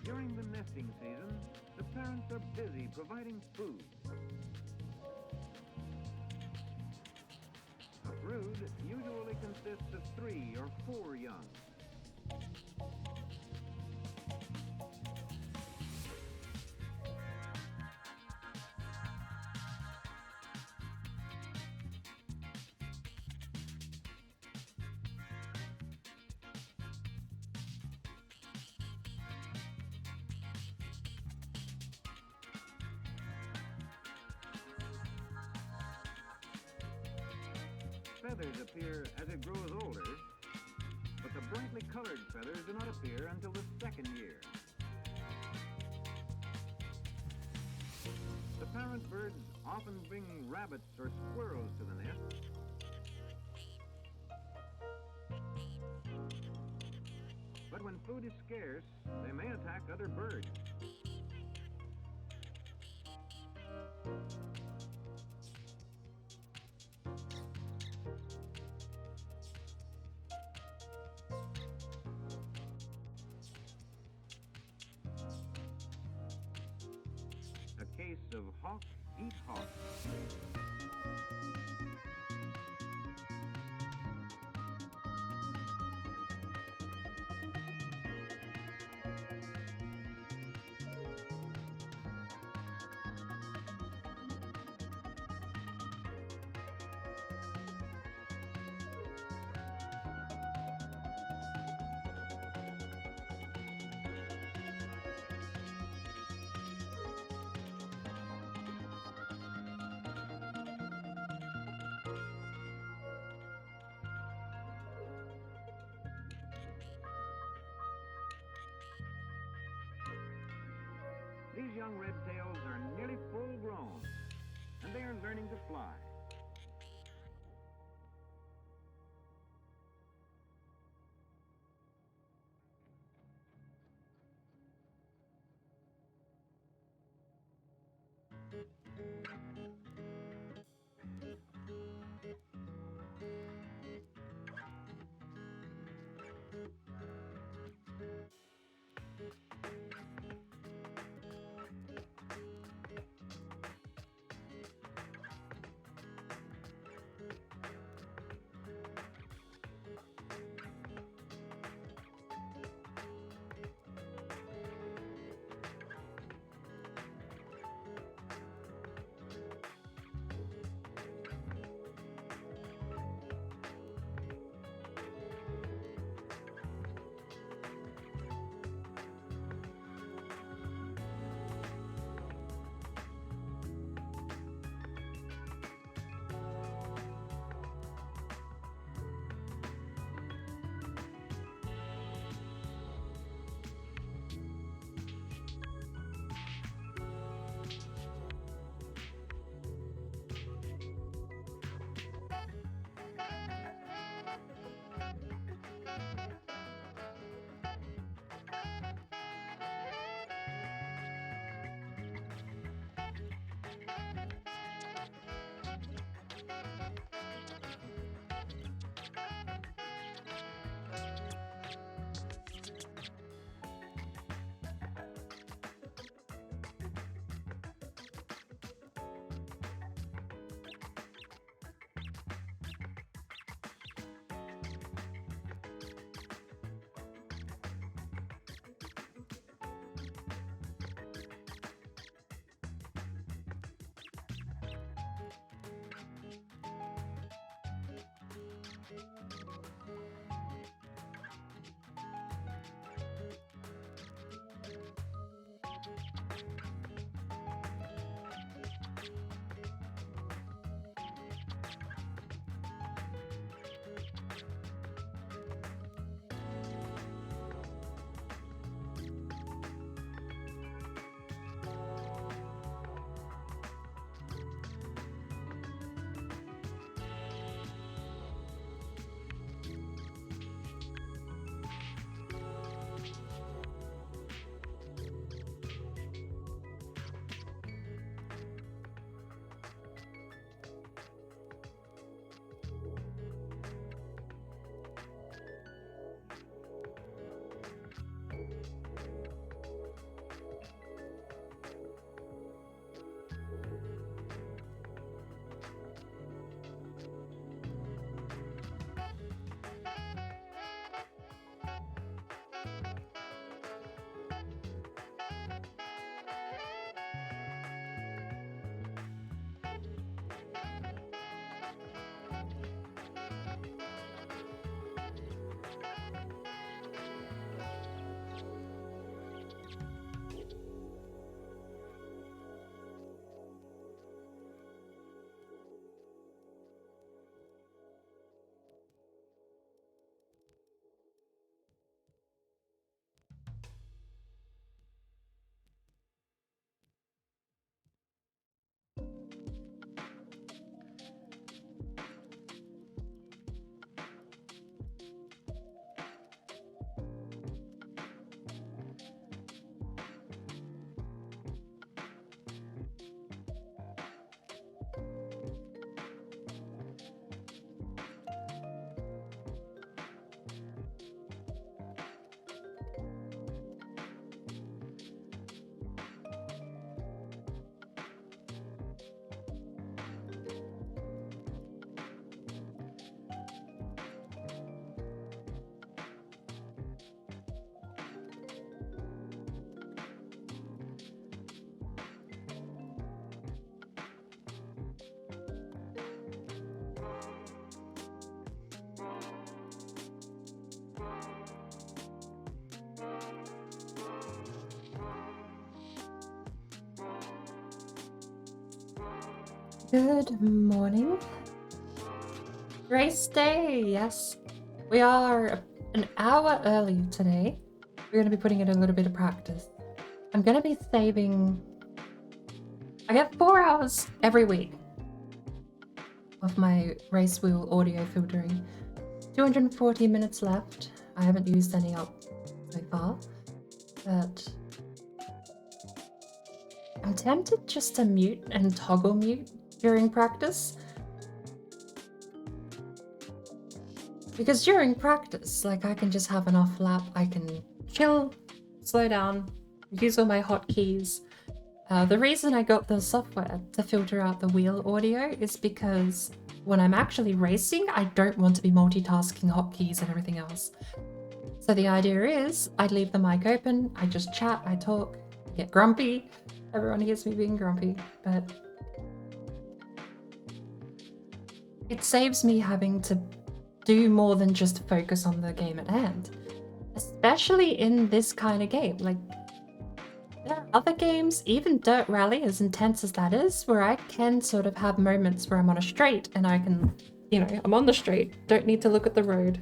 During the nesting season, the parents are busy providing food. A brood usually consists of 3 or 4 young. Feathers appear as it grows older, but the brightly colored feathers do not appear until the 2nd year. The parent birds often bring rabbits or squirrels to the nest. But when food is scarce, they may attack other birds. A case of hawk eat hawk. These young redtails are nearly full grown, and they are learning to fly. Good morning. Race day, yes. We are an hour early today. We're going to be putting in a little bit of practice. I'm going to be saving... I get 4 hours every week of my race wheel audio filtering. 240 minutes left. I haven't used any up so far, but I'm tempted just to mute and toggle mute during practice. Because during practice, like, I can just have an off lap, I can chill, slow down, use all my hotkeys. The reason I got the software to filter out the wheel audio is because when I'm actually racing, I don't want to be multitasking hotkeys and everything else. So the idea is, I leave the mic open, I just chat, I talk, get grumpy. Everyone hears me being grumpy, but it saves me having to do more than just focus on the game at hand. Especially in this kind of game. Like, there are other games, even Dirt Rally, as intense as that is, where I can sort of have moments where I'm on a straight and I can, you know, I'm on the straight, don't need to look at the road.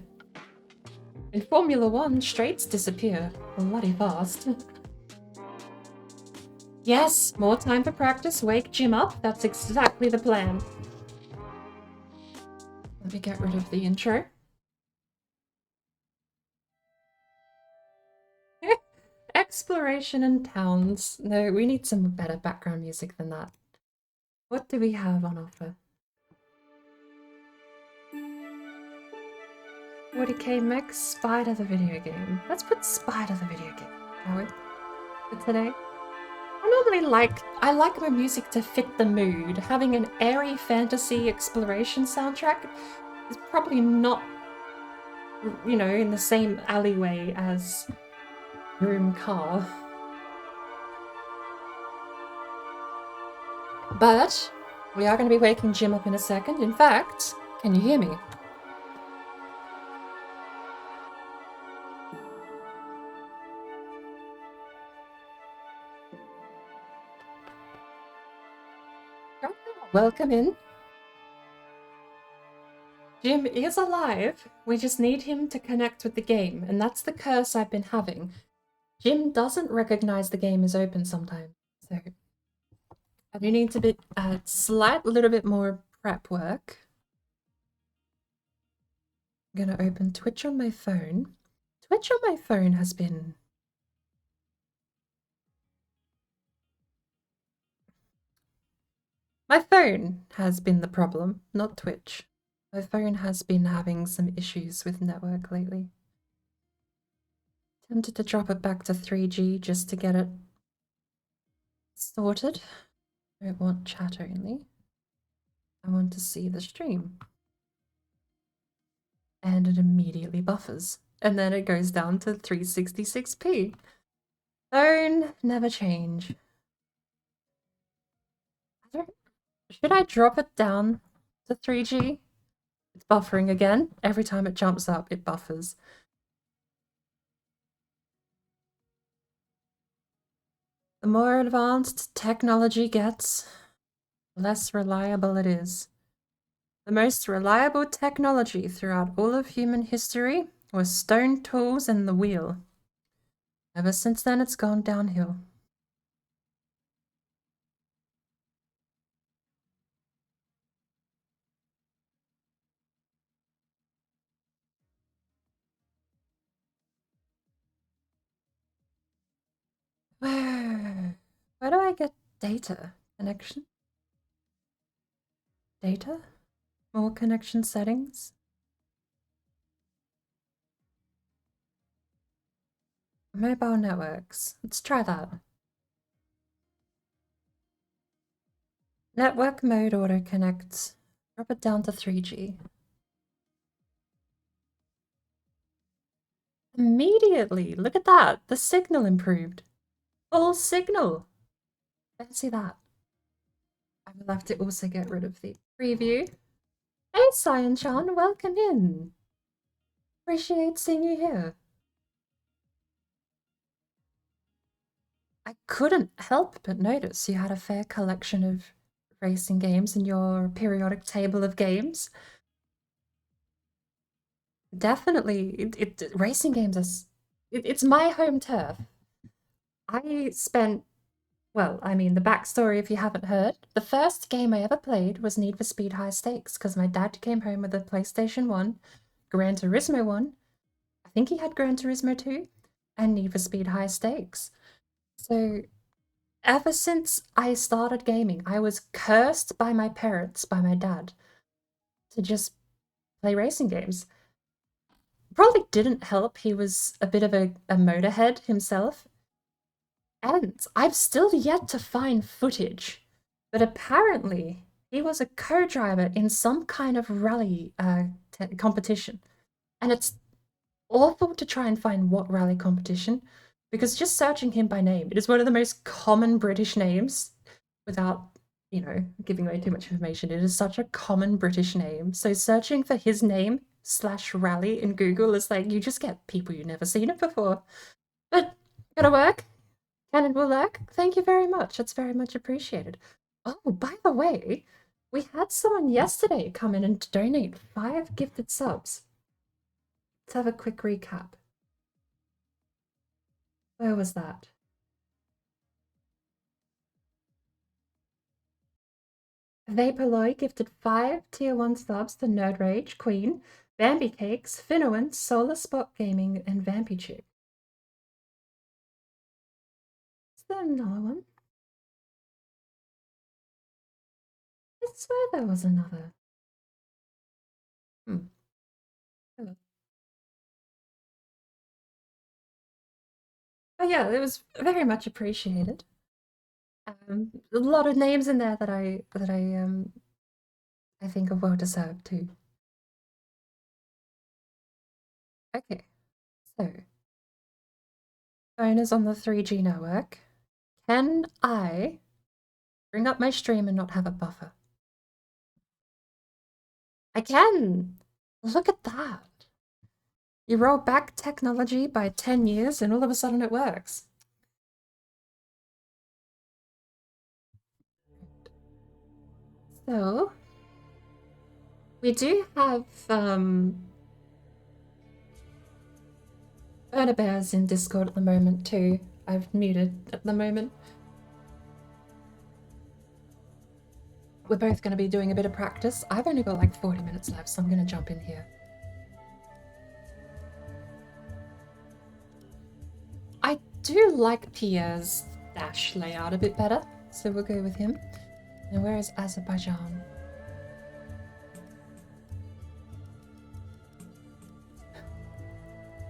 In Formula 1, straights disappear bloody fast. Yes, more time for practice, wake Jim up, that's exactly the plan. Let me get rid of the intro. Exploration and towns. No, we need some better background music than that. What do we have on offer? 40k mech, Spider the video game. Let's put Spider the video game, shall we? For today. I like my music to fit the mood. Having an airy fantasy exploration soundtrack is probably not, you know, in the same alleyway as Room Car. But we are going to be waking Jim up in a second. In fact, can you hear me? Welcome in. Jim is alive. We just need him to connect with the game, and that's the curse I've been having. Jim doesn't recognize the game is open sometimes, so I do need to be a slight little bit more prep work. I'm gonna open Twitch on my phone. Twitch on my phone has been... My phone has been the problem, not Twitch. My phone has been having some issues with network lately. Tempted to drop it back to 3G just to get it sorted. I don't want chat only. I want to see the stream. And it immediately buffers. And then it goes down to 366p. Phone never change. Should I drop it down to 3G? It's buffering again. Every time it jumps up, it buffers. The more advanced technology gets, the less reliable it is. The most reliable technology throughout all of human history was stone tools and the wheel. Ever since then, it's gone downhill. Where do I get data? Connection? Data? More connection settings? Mobile networks. Let's try that. Network mode auto connect. Drop it down to 3G. Immediately! Look at that! The signal improved. Full signal! Fancy that. I will have to also get rid of the preview. Hey, Cyan-chan, welcome in. Appreciate seeing you here. I couldn't help but notice you had a fair collection of racing games in your periodic table of games. Definitely, racing games is it's my home turf. I spent Well, I mean, the backstory, if you haven't heard, the first game I ever played was Need for Speed High Stakes because my dad came home with a PlayStation 1, Gran Turismo 1, I think he had Gran Turismo 2, and Need for Speed High Stakes. So, ever since I started gaming, I was cursed by my parents, by my dad, to just play racing games. Probably didn't help, he was a bit of a motorhead himself. And I've still yet to find footage, but apparently he was a co-driver in some kind of rally competition. And it's awful to try and find what rally competition, because just searching him by name, it is one of the most common British names without, giving away too much information. It is such a common British name. So searching for his name / rally in Google is like, you just get people you've never seen it before. But gotta work. Cannon Bullock, thank you very much. That's very much appreciated. Oh, by the way, we had someone yesterday come in and donate 5 gifted subs. Let's have a quick recap. Where was that? Vaporloy gifted 5 tier 1 subs to Nerd Rage, Queen, Bambi Cakes, Finnowan, Solar Spot Gaming, and Vampy Chick. Is there another one? I swear there was another. Oh. Oh yeah, it was very much appreciated. A lot of names in there that I think are well deserved too. Okay, so phone is on the 3G network. Can I bring up my stream and not have a buffer? I can! Look at that! You roll back technology by 10 years and all of a sudden it works. So, we do have Burner Bears in Discord at the moment too. I've muted at the moment. We're both going to be doing a bit of practice. I've only got like 40 minutes left, so I'm going to jump in here. I do like Pierre's dash layout a bit better, so we'll go with him. And where is Azerbaijan?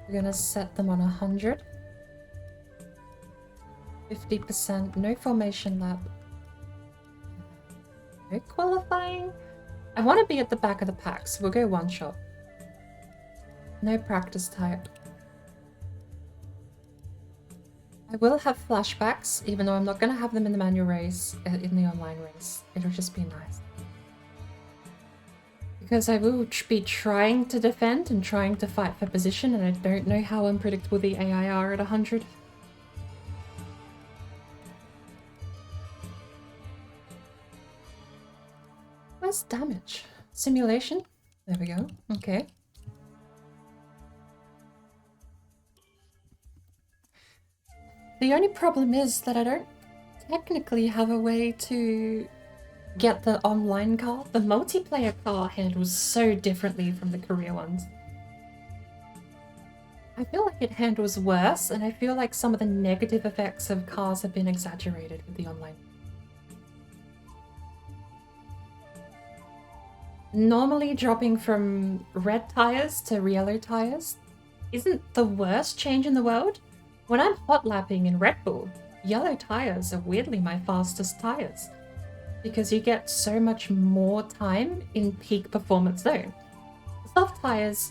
We're going to set them on 100. 50%, no formation lap. No qualifying? I want to be at the back of the pack, so we'll go one shot. No practice type. I will have flashbacks, even though I'm not going to have them in the manual race, in the online race. It'll just be nice. Because I will be trying to defend and trying to fight for position, and I don't know how unpredictable the AI are at 100. Where's damage? Simulation? There we go. Okay. The only problem is that I don't technically have a way to get the online car. The multiplayer car handles so differently from the career ones. I feel like it handles worse, and I feel like some of the negative effects of cars have been exaggerated with the online. Normally dropping from red tires to yellow tires isn't the worst change in the world. When I'm hot lapping in Red Bull, yellow tires are weirdly my fastest tires, because you get so much more time in peak performance zone. Soft tires,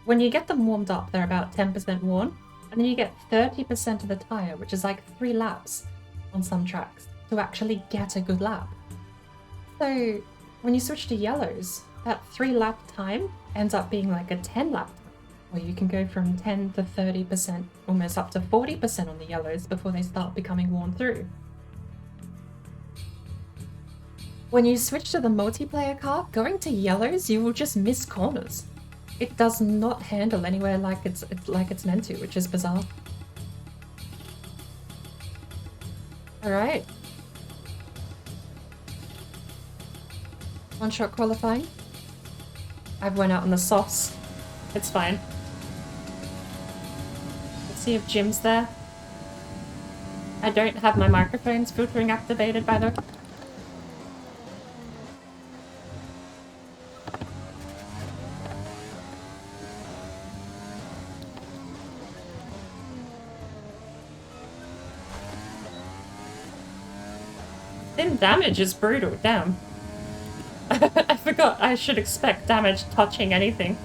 when you get them warmed up, they're about 10% worn, and then you get 30% of the tire, which is like 3 laps on some tracks, to actually get a good lap. So when you switch to yellows, that 3 lap time ends up being like a 10 lap time, where you can go from 10 to 30%, almost up to 40% on the yellows before they start becoming worn through. when you switch to the multiplayer car, going to yellows, you will just miss corners. It does not handle anywhere like it's meant to, which is bizarre. Alright. One-shot qualifying. I've went out on the sauce. It's fine. Let's see if Jim's there. I don't have my microphone's filtering activated, by the way. Thin damage is brutal, damn. I forgot I should expect damage touching anything.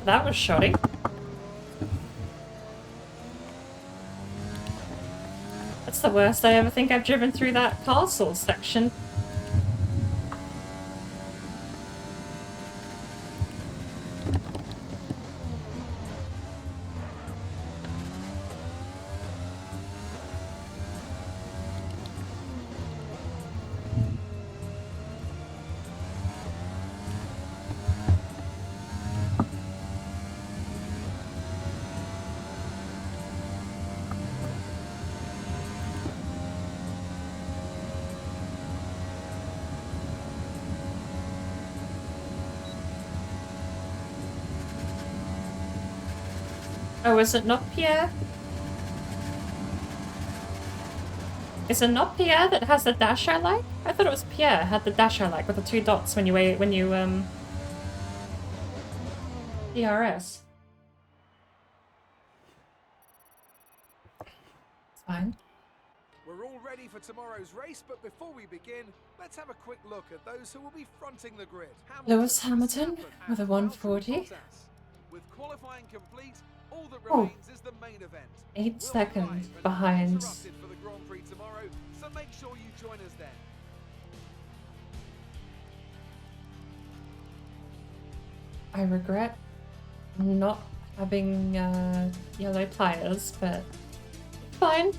That was shoddy. That's the worst I ever think I've driven through that castle section. Oh, is it not Pierre? Is it not Pierre that has the dash I like? I thought it was Pierre had the dash I like with the 2 dots when you DRS. It's fine. We're all ready for tomorrow's race, but before we begin, let's have a quick look at those who will be fronting the grid. Lewis Hamilton with a 140. With qualifying complete, all that Oh. remains is the main event. 8 seconds behind. For the Grand Prix tomorrow, so make sure you join us then. I regret not having yellow tires, but fine.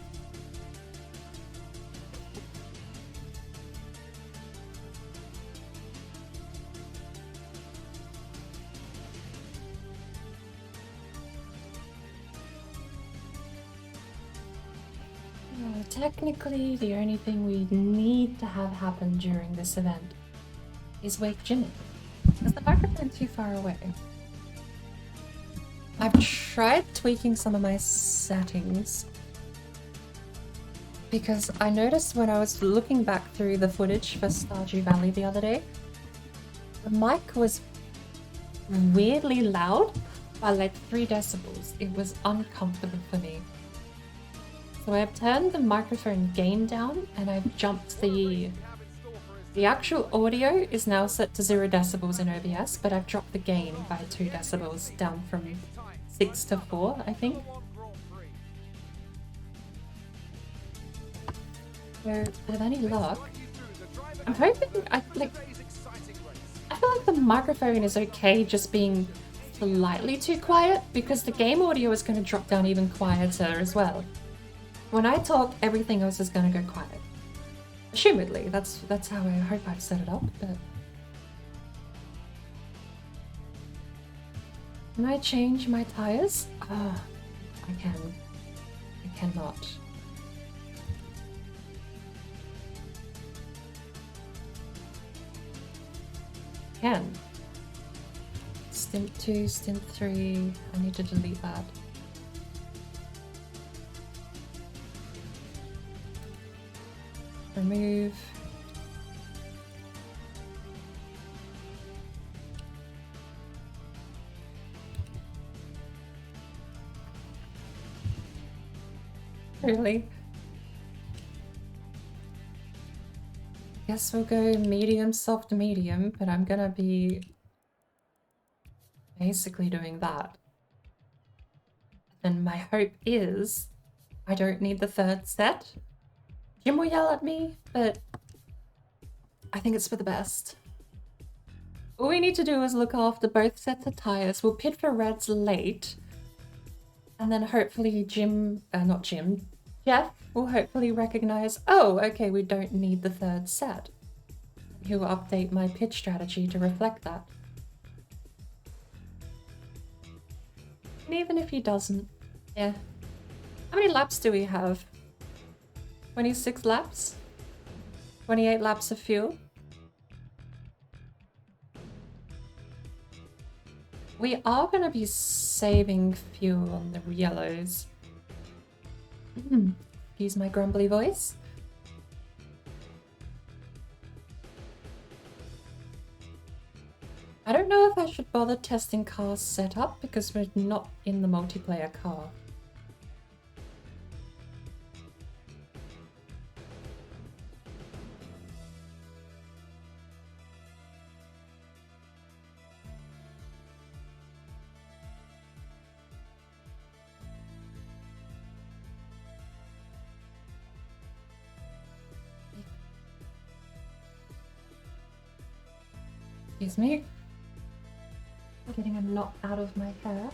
Technically, the only thing we need to have happen during this event is wake Jimmy. Is the microphone too far away? I've tried tweaking some of my settings because I noticed when I was looking back through the footage for Stardew Valley the other day, the mic was weirdly loud by like 3 decibels. It was uncomfortable for me. So I've turned the microphone gain down and I've jumped the actual audio is now set to 0 decibels in OBS, but I've dropped the gain by 2 decibels down from 6 to 4, I think. So with any luck, I'm hoping I feel like the microphone is okay just being slightly too quiet because the game audio is going to drop down even quieter as well. When I talk, everything else is going to go quiet. Assumedly, that's how I hope I've set it up, but... Can I change my tires? Ah, I can. I cannot. Can. Stint 2, stint 3, I need to delete that. Remove. Really? Guess we'll go medium, soft, medium, but I'm gonna be basically doing that. And my hope is I don't need the third set. Jim will yell at me, but I think it's for the best. All we need to do is look after both sets of tires. We'll pit for reds late. And then hopefully Jeff will hopefully recognize, oh, okay, we don't need the third set. He'll update my pitch strategy to reflect that. And even if he doesn't, yeah. How many laps do we have? 26 laps? 28 laps of fuel? We are going to be saving fuel on the yellows. Excuse my grumbly voice. I don't know if I should bother testing car setup because we're not in the multiplayer car. Excuse me. I'm getting a knot out of my hair.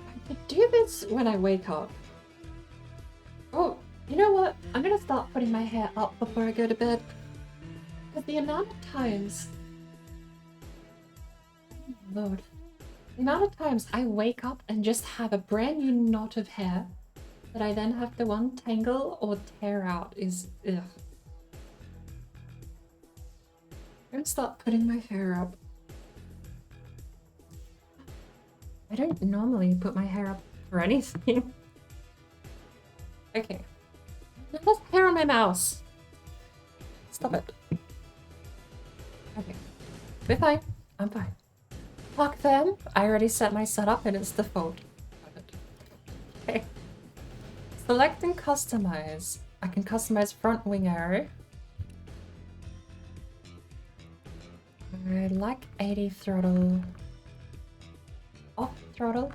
I could do this when I wake up. Oh, you know what? I'm gonna start putting my hair up before I go to bed. Because the amount of times... Oh, Lord. The amount of times I wake up and just have a brand new knot of hair that I then have to untangle or tear out is... ugh. I'm gonna start putting my hair up. I don't normally put my hair up for anything. Okay. There's hair on my mouse. Stop it. Okay. We're fine. I'm fine. Park firm. I already set my setup and it's default. Okay. Select and customize. I can customize front wing arrow. I like 80 throttle. Off throttle.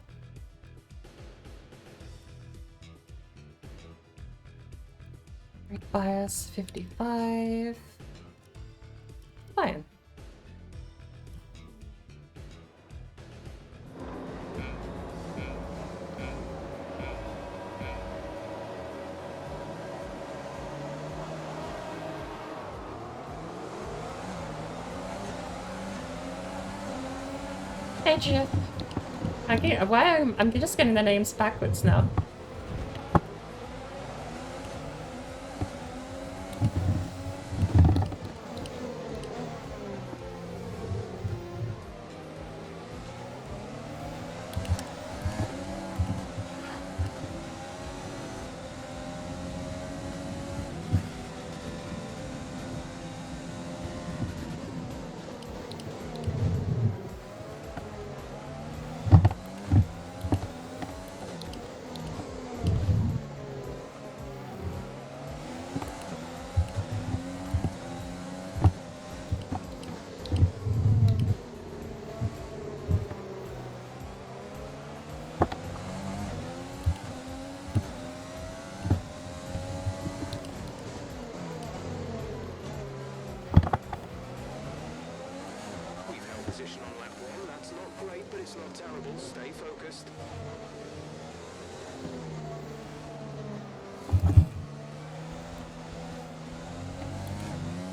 Brake bias 55. Fine. Hey Jeff. I'm just getting the names backwards now. Position on lap 1, that's not great, but it's not terrible. Stay focused.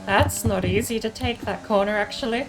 That's not easy to take that corner, actually.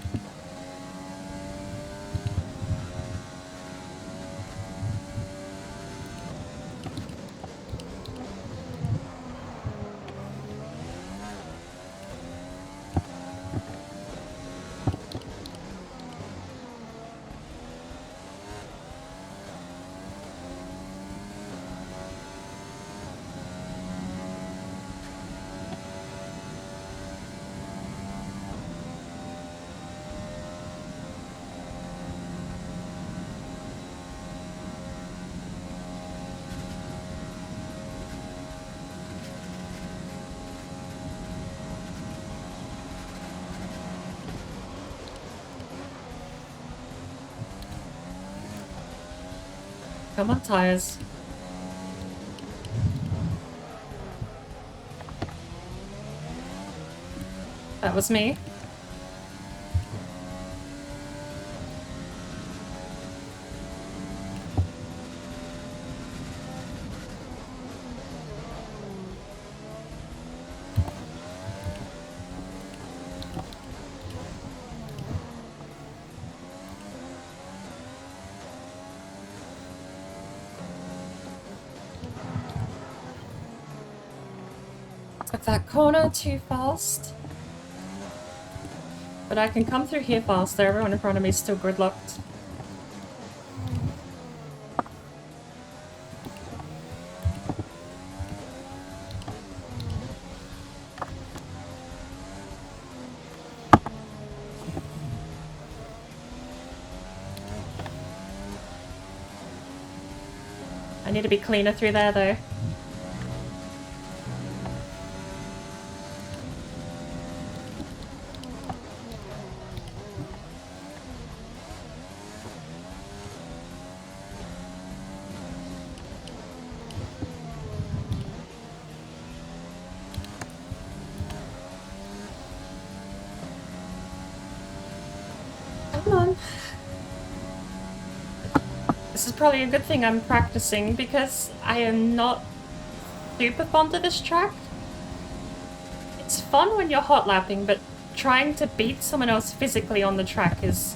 Come on, tires. That was me. Took that corner too fast. But I can come through here faster. Everyone in front of me is still gridlocked. I need to be cleaner through there though. Come on. This is probably a good thing I'm practicing because I am not super fond of this track. It's fun when you're hot lapping, but trying to beat someone else physically on the track is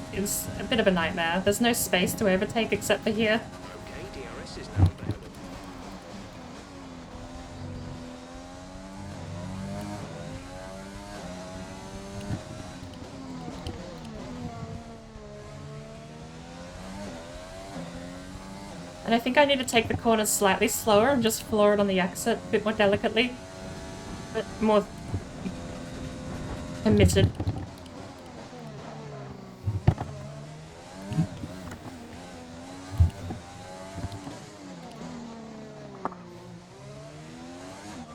a bit of a nightmare. There's no space to overtake except for here. Okay, DRS is now available. And I think I need to take the corners slightly slower and just floor it on the exit a bit more delicately. But more committed.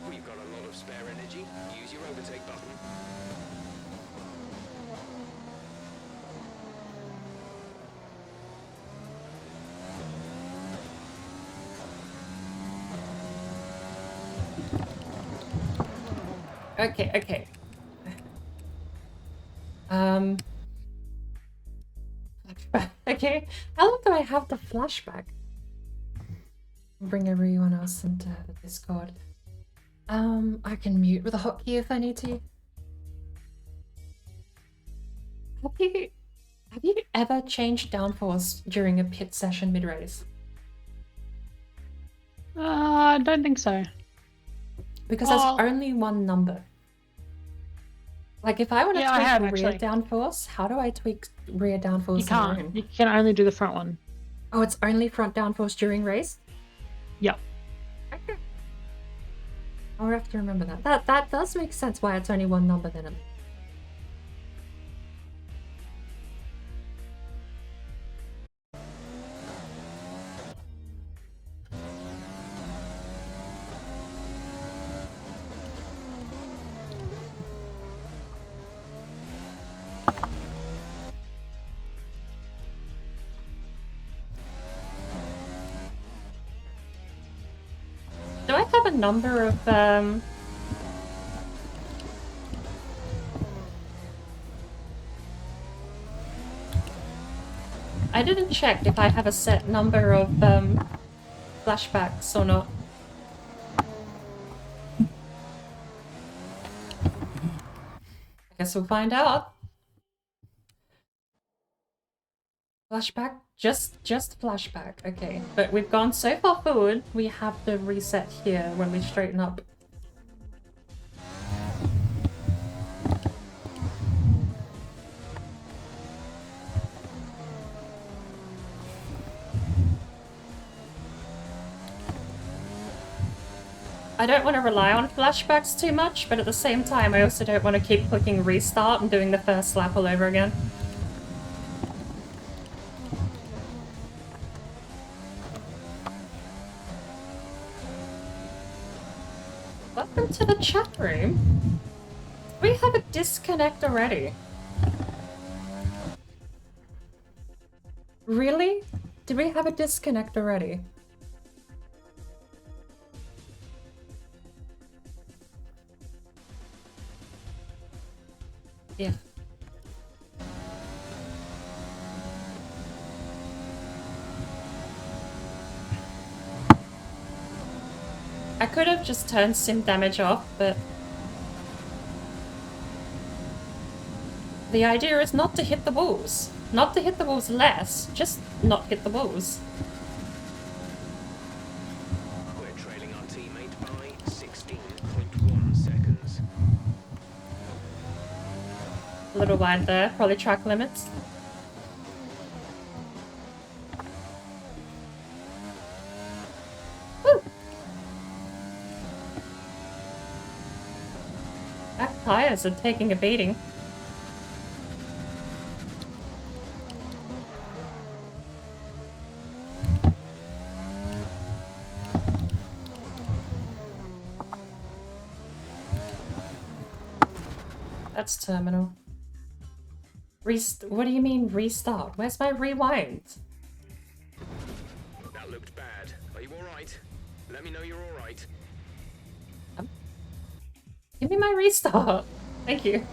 We've got a lot of spare energy. Use your overtake button. Okay, okay. Flashback. Okay, how long do I have the flashback? Bring everyone else into the Discord. I can mute with a hotkey if I need to. Have you ever changed downforce during a pit session mid-race? I don't think so. Because there's only one number. Like if I want to Yeah, I tweak have, rear actually. downforce, how do I tweak rear downforce? You can't. You can only do the front one. Oh, it's only front downforce during race? Yep. Okay. I'll have to remember that. That does make sense why it's only one number then. Do I have a number of I didn't check if I have a set number of flashbacks or not. I guess we'll find out. Flashback? Just flashback. Okay. But we've gone so far forward, we have to reset here when we straighten up. I don't want to rely on flashbacks too much, but at the same time I also don't want to keep clicking restart and doing the first lap all over again. Welcome to the chat room. We have a disconnect already. Really? Did we have a disconnect already? Yeah. I could have just turned sim damage off, but the idea is not to hit the walls. Not to hit the walls less, just not hit the walls. We're trailing our teammate by 16.1 seconds. A little wide there, probably track limits. Woo! Back tires are taking a beating. That's terminal. What do you mean restart? Where's my rewind? That looked bad. Are you alright? Let me know you're alright. Give me my restart. Thank you.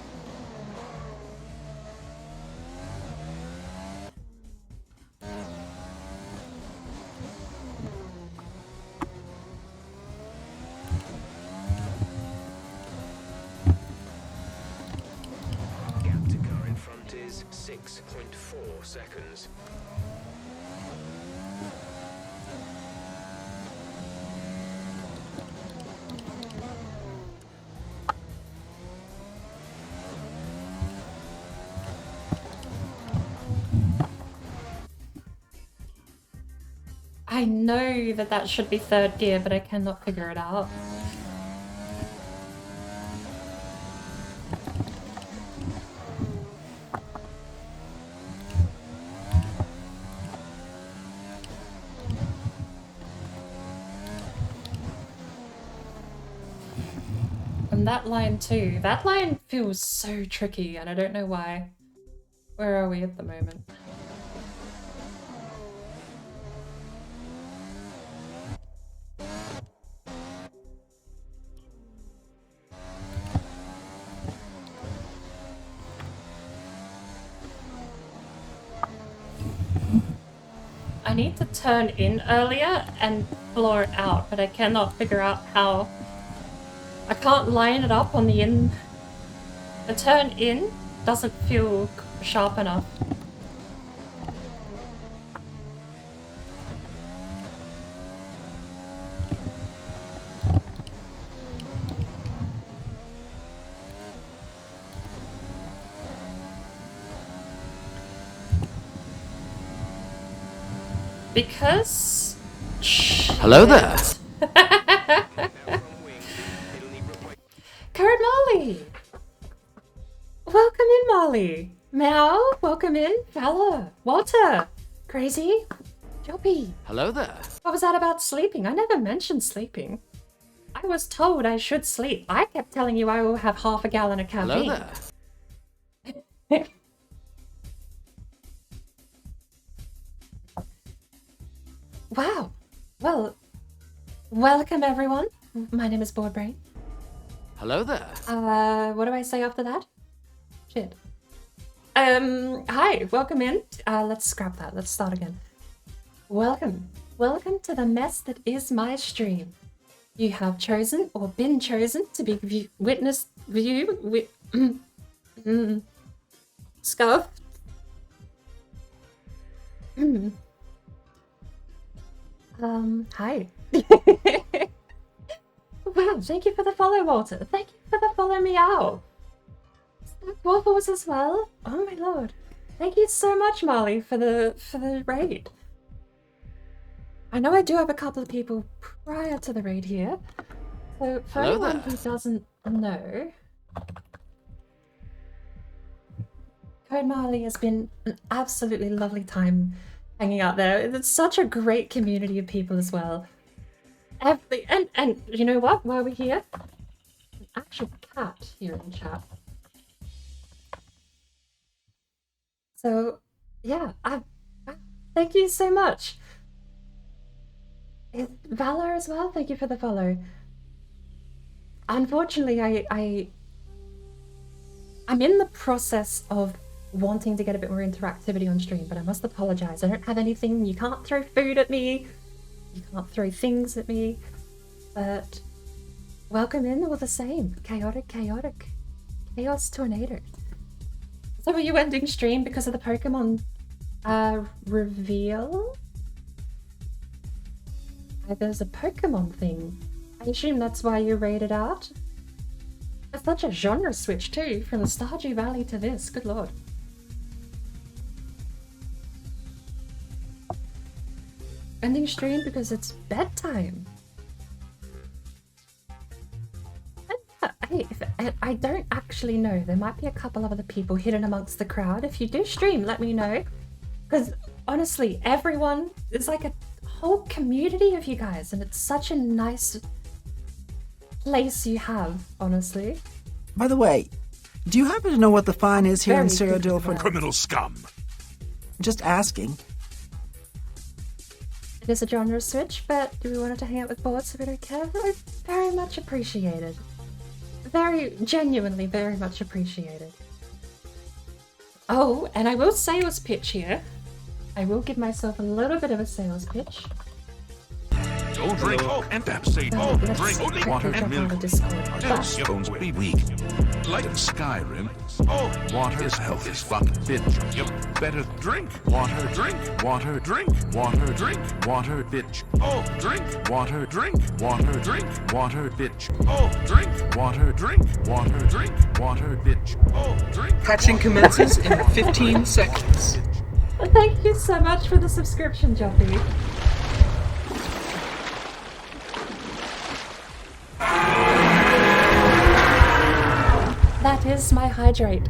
Gap to car in front is 6.4 seconds. I know that that should be third gear, but I cannot figure it out. And that line too. That line feels so tricky, and I don't know why. Where are we at the moment? I need to turn in earlier and floor it out, but I cannot figure out how. I can't line it up on the in. The turn in doesn't feel sharp enough. Because... Hello there. Curd Molly! Welcome in, Molly! Meow, welcome in. Fella, Walter, Crazy, Joppy. Hello there. What was that about sleeping? I never mentioned sleeping. I was told I should sleep. I kept telling you I will have half a gallon of caffeine. Hello there. Wow. Well, welcome everyone. My name is BoardBrain. Hello there. What do I say after that? Shit. Hi, welcome in. Let's scrap that. Let's start again. Welcome. Welcome to the mess that is my stream. You have chosen or been chosen to be scuffed. Hi. Wow, thank you for the follow, Walter. Thank you for the follow, Meow. Waffles as well. Oh my lord. Thank you so much, Molly, for the raid. I know I do have a couple of people prior to the raid here. So for Hello anyone there. who doesn't know, Code Marley has been an absolutely lovely time hanging out there. It's such a great community of people as well. And you know what? While we're here, an actual cat here in chat. So yeah, thank you so much. Valor as well. Thank you for the follow. Unfortunately, I'm in the process of wanting to get a bit more interactivity on stream, but I must apologize. I don't have anything. You can't throw food at me. You can't throw things at me. But welcome in all the same. Chaotic, chaotic. Chaos tornado. So are you ending stream because of the Pokemon reveal? There's a Pokemon thing. I assume that's why you rated out. It's such a genre switch too, from the Stardew Valley to this. Good lord. Ending stream because it's bedtime. Hey, I don't actually know. There might be a couple of other people hidden amongst the crowd. If you do stream, let me know. Because honestly, everyone, it's like a whole community of you guys, and it's such a nice place you have, honestly. By the way, do you happen to know what the fine is here in Very good Cyrodiil for crowd. Criminal scum. just asking? It is a genre switch, but do we want to hang out with boards so we don't care? I very much appreciated. Very, genuinely very much appreciated. Oh, and I will sales pitch here. I will give myself a little bit of a sales pitch. Don't drink and say Oh, drink let's only quickly water jump and on the milk. Discord. Else your bones be weak. Like in Skyrim, water is health is fucking bitch. You better drink water, drink water, drink water, drink water, bitch. Drink water, drink water, drink water, bitch. Drink water, drink water, drink water, bitch. Drink. Hatching commences in 15 seconds. Thank you so much for the subscription, Joffy. That is my hydrate.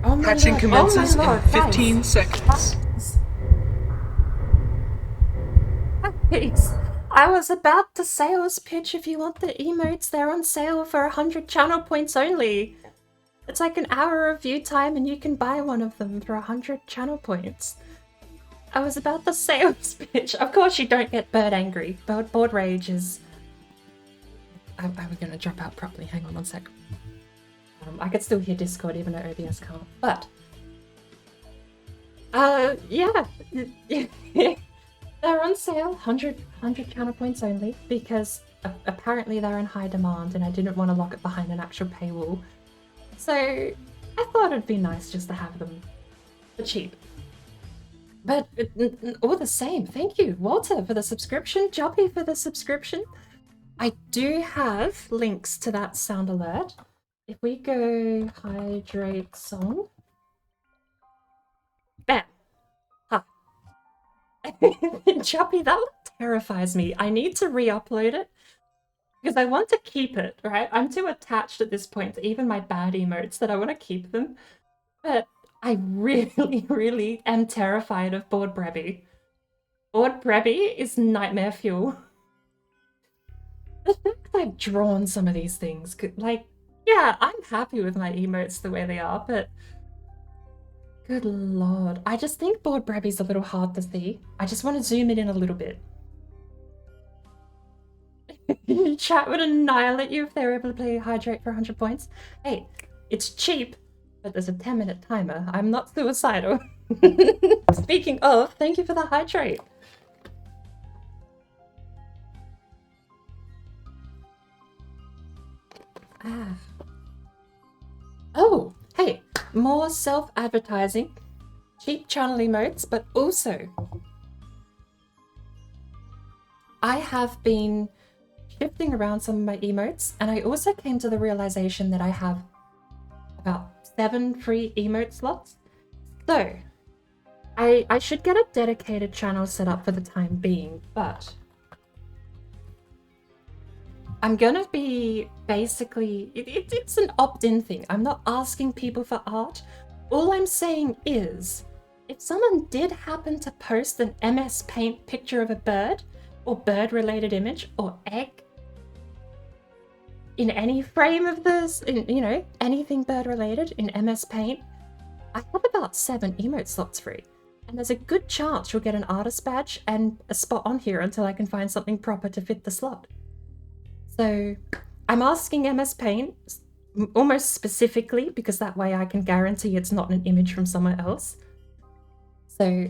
Oh my Hatching lord. commences Oh my lord. in 15 guys. seconds. Guys, I was about to sales pitch. If you want the emotes, they're on sale for 100 channel points only. It's like an hour of view time and you can buy one of them for 100 channel points. I was about to sales pitch. Of course you don't get bird angry. Board rage is... Are we going to drop out properly? Hang on one sec. I could still hear Discord even though OBS can't. But... yeah. They're on sale, 100 channel points only, because apparently they're in high demand and I didn't want to lock it behind an actual paywall. So I thought it'd be nice just to have them for cheap. But all the same, thank you, Walter, for the subscription, Joppy for the subscription. I do have links to that sound alert. If we go hydrate song. Bam! Ha! Joppy, that one terrifies me. I need to re-upload it. Because I want to keep it, right? I'm too attached at this point to even my bad emotes that I want to keep them. But I really, really am terrified of Board Brebby. Board Brebby is nightmare fuel. The fact I've drawn some of these things, like, yeah, I'm happy with my emotes the way they are, but good lord. I just think Board Brebby's a little hard to see. I just want to zoom it in a little bit. Chat would annihilate you if they were able to play Hydrate for 100 points. Hey, it's cheap, but there's a 10-minute timer. I'm not suicidal. Speaking of, thank you for the Hydrate. Ah. Oh, hey, more self-advertising, cheap channel emotes, but also I have been shifting around some of my emotes, and I also came to the realization that I have about 7 free emote slots. So I should get a dedicated channel set up for the time being, but I'm gonna be basically, it's an opt-in thing. I'm not asking people for art. All I'm saying is, if someone did happen to post an MS Paint picture of a bird, or bird-related image, or egg, in any frame of this, you know, anything bird-related in MS Paint, I have about 7 emote slots free. And there's a good chance you'll get an artist badge and a spot on here until I can find something proper to fit the slot. So I'm asking MS Paint, almost specifically, because that way I can guarantee it's not an image from somewhere else. So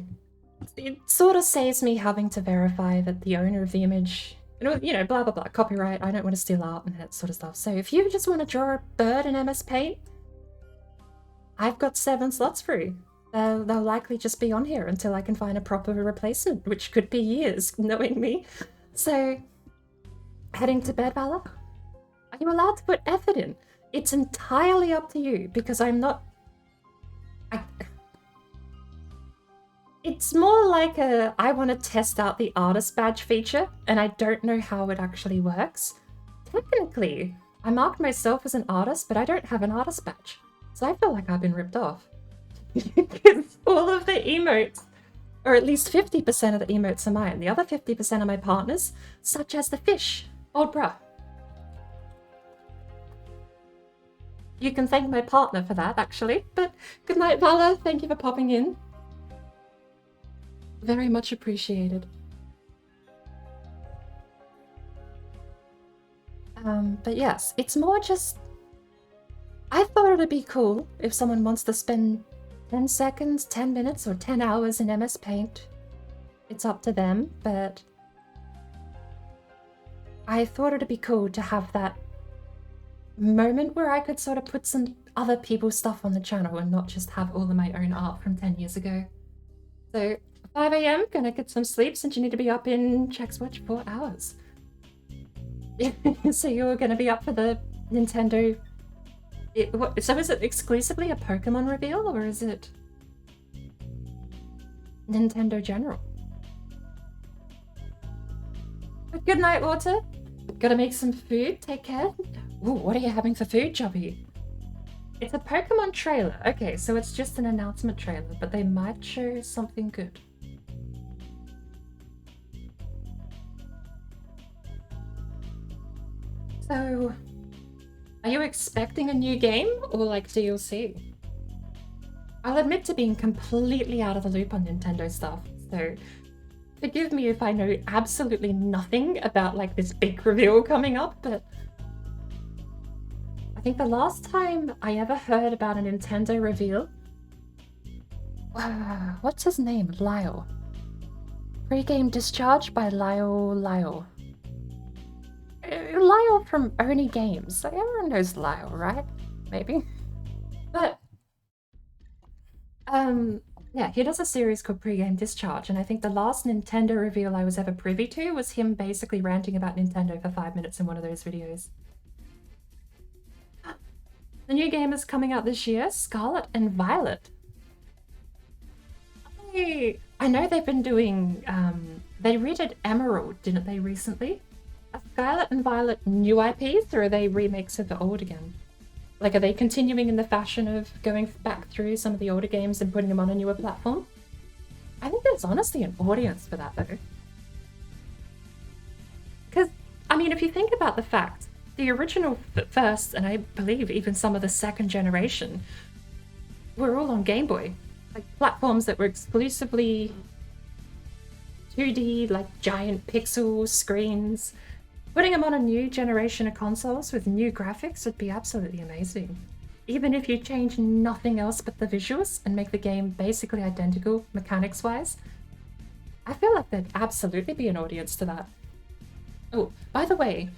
it sort of saves me having to verify that the owner of the image, you know, blah, blah, blah, copyright, I don't want to steal art and that sort of stuff. So if you just want to draw a bird in MS Paint, I've got 7 slots free. They'll likely just be on here until I can find a proper replacement, which could be years, knowing me. So, heading to bed, Vala? Are you allowed to put effort in? It's entirely up to you, because I'm not... It's more like I want to test out the artist badge feature, and I don't know how it actually works. Technically, I marked myself as an artist, but I don't have an artist badge. So I feel like I've been ripped off. Because all of the emotes, or at least 50% of the emotes are mine. The other 50% are my partners, such as the fish. Old bruh. You can thank my partner for that, actually. But good night, Vala. Thank you for popping in. Very much appreciated. But yes, it's more just... I thought it'd be cool if someone wants to spend 10 seconds, 10 minutes, or 10 hours in MS Paint. It's up to them, but I thought it'd be cool to have that moment where I could sort of put some other people's stuff on the channel and not just have all of my own art from 10 years ago. So, 5 AM, gonna get some sleep since you need to be up in, checks watch, 4 hours. So you're gonna be up for the Nintendo... So is it exclusively a Pokemon reveal, or is it Nintendo General? But good night, Water. Gotta make some food, take care. Ooh, what are you having for food, Jobby? It's a Pokemon trailer. Okay, so it's just an announcement trailer, but they might show something good. So... are you expecting a new game, or like DLC? I'll admit to being completely out of the loop on Nintendo stuff, so forgive me if I know absolutely nothing about like this big reveal coming up, but I think the last time I ever heard about a Nintendo reveal... what's his name? Lyle. Pre-game discharge by Lyle. Lyle from Oni Games. Like, everyone knows Lyle, right? Maybe. But, yeah, he does a series called Pre-Game Discharge, and I think the last Nintendo reveal I was ever privy to was him basically ranting about Nintendo for 5 minutes in one of those videos. The new game is coming out this year, Scarlet and Violet. I know they've been doing, they redid Emerald, didn't they, recently? Are Scarlet and Violet new IPs, or are they remakes of the old again? Like, are they continuing in the fashion of going back through some of the older games and putting them on a newer platform? I think there's honestly an audience for that, though. Because, I mean, if you think about the fact, the original first, and I believe even some of the second generation, were all on Game Boy. Like, platforms that were exclusively 2D, like giant pixel screens. Putting them on a new generation of consoles with new graphics would be absolutely amazing. Even if you change nothing else but the visuals and make the game basically identical mechanics-wise, I feel like there'd absolutely be an audience to that. Oh, by the way,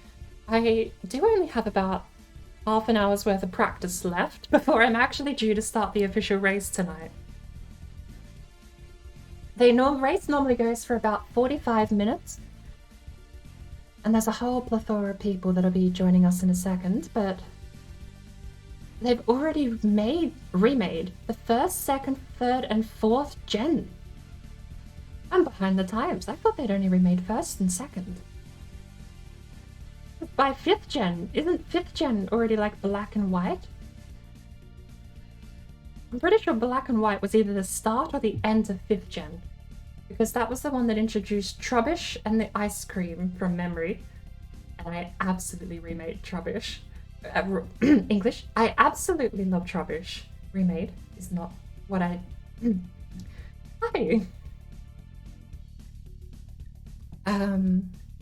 I do only have about half an hour's worth of practice left before I'm actually due to start the official race tonight. The race normally goes for about 45 minutes. And there's a whole plethora of people that'll be joining us in a second, but they've already remade the first, second, third, and fourth gen. I'm behind the times. I thought they'd only remade first and second. By fifth gen, isn't fifth gen already like black and white? I'm pretty sure black and white was either the start or the end of fifth gen. Because that was the one that introduced Trubbish and the ice cream from memory. And I absolutely remade Trubbish. English. I absolutely love Trubbish. Remade is not what I... Hi!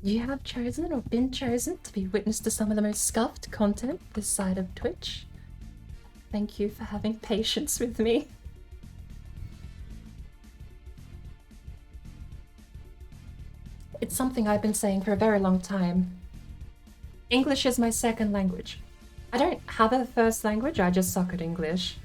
You have chosen or been chosen to be witness to some of the most scuffed content this side of Twitch. Thank you for having patience with me. It's something I've been saying for a very long time. English is my second language. I don't have a first language, I just suck at English.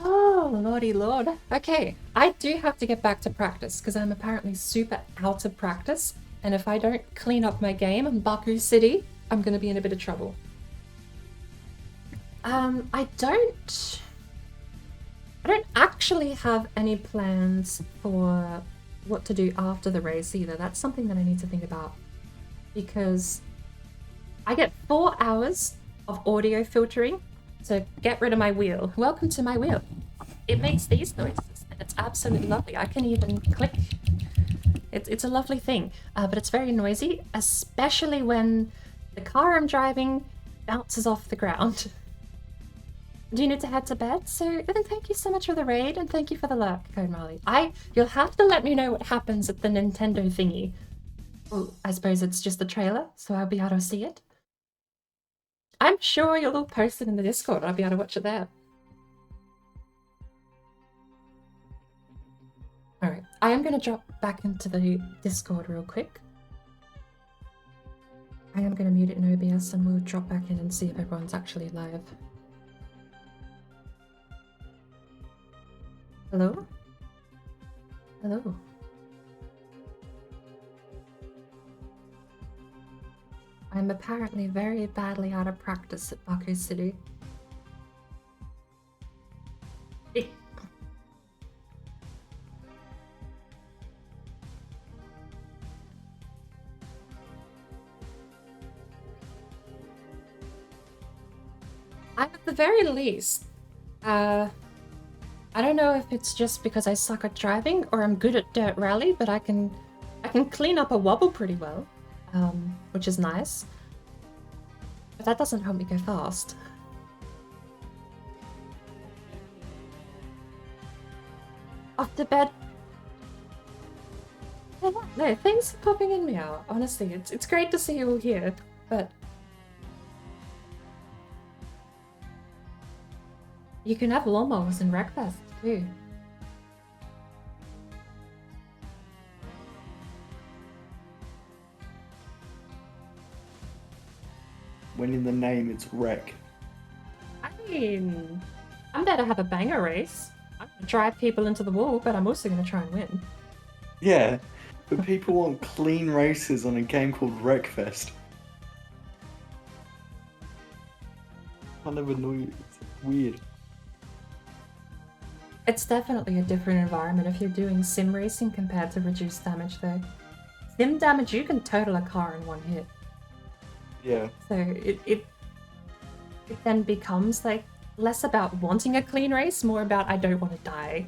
Oh, lordy lord. Okay, I do have to get back to practice because I'm apparently super out of practice. And if I don't clean up my game in Baku City, I'm going to be in a bit of trouble. I don't actually have any plans for what to do after the race either. That's something that I need to think about. Because I get 4 hours of audio filtering to get rid of my wheel. Welcome to my wheel. It makes these noises and it's absolutely lovely. I can even click. It's a lovely thing, but it's very noisy, especially when the car I'm driving bounces off the ground. Do you need to head to bed? So then thank you so much for the raid and thank you for the lurk, Code Marley. You'll have to let me know what happens at the Nintendo thingy. Well, I suppose it's just the trailer, so I'll be able to see it. I'm sure you'll all post it in the Discord. I'll be able to watch it there. Alright, I am going to drop back into the Discord real quick. I am going to mute it in OBS and we'll drop back in and see if everyone's actually live. Hello? Hello? I'm apparently very badly out of practice at Baku City. At the very least, I don't know if it's just because I suck at driving or I'm good at dirt rally, but I can clean up a wobble pretty well, which is nice. But that doesn't help me go fast. Off to bed. No, thanks for popping in, Meow. Honestly, it's great to see you all here, but you can have lawnmowers in Wreckfest too. When in the name it's wreck. I mean, I'm there to have a banger race. I'm gonna drive people into the wall, but I'm also gonna try and win. Yeah, but people want clean races on a game called Wreckfest. Kind of annoying. It's weird. It's definitely a different environment if you're doing sim racing compared to reduced damage though. Sim damage, you can total a car in one hit. Yeah. So it then becomes like less about wanting a clean race, more about I don't want to die.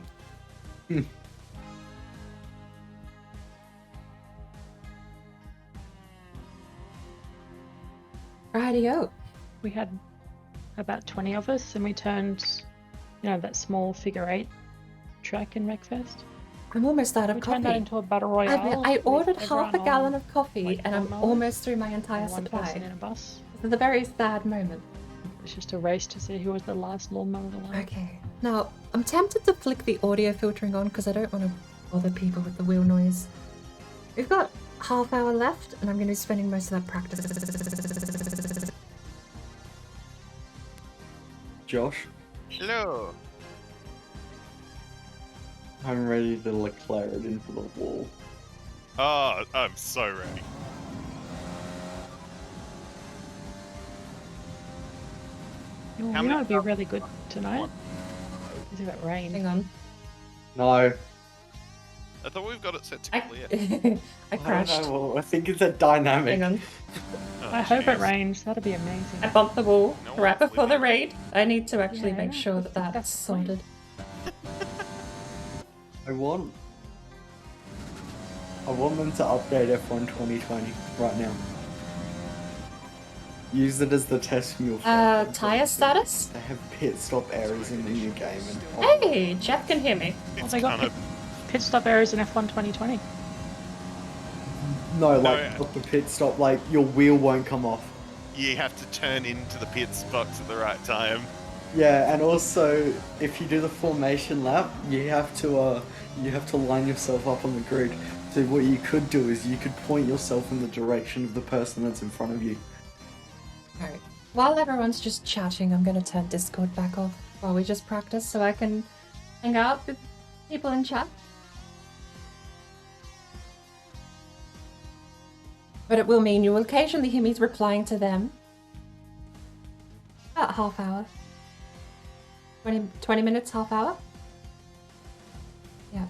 Rightio. We had about 20 of us and we turned, you know, that small figure 8 track in Wreckfest. I'm almost out of We coffee. turned that into a battle royale. I ordered with half a everyone gallon on, of coffee like, and I'm lawnmowers almost through my entire and one supply. person in a bus. This is a very sad moment. It's just a race to see who was the last lawnmower alive. Okay. Now, I'm tempted to flick the audio filtering on because I don't want to bother people with the wheel noise. We've got half hour left and I'm going to be spending most of that practice. Josh, Hello. I'm ready to declare it into the wall. Oh, I'm so ready. You How know many it'd be really good tonight? Is it rain? Hang on. No. I thought we've got it set to clear. I crashed. I don't know, I think it's a dynamic. Hang on. Oh, I hope it jeez. rains. That'd be amazing. I bumped the wall No right one's before the living. raid. I need to actually Yeah, make sure that that's that's the point. sorted. I want them to update F1 2020 right now. Use it as the test mule. for Tire status? They have pit stop areas in the new game. And Hey, Jeff can hear me. Oh, they got Kind of pit stop errors in F1 2020. No, like yeah. not the pit stop. Like your wheel won't come off. You have to turn into the pit box at the right time. Yeah, and also if you do the formation lap, you have to line yourself up on the grid. So what you could do is you could point yourself in the direction of the person that's in front of you. Alright. While everyone's just chatting, I'm gonna turn Discord back off while we just practice so I can hang out with people in chat. But it will mean you will occasionally hear me replying to them. About half hour. 20 minutes, half hour? Yeah.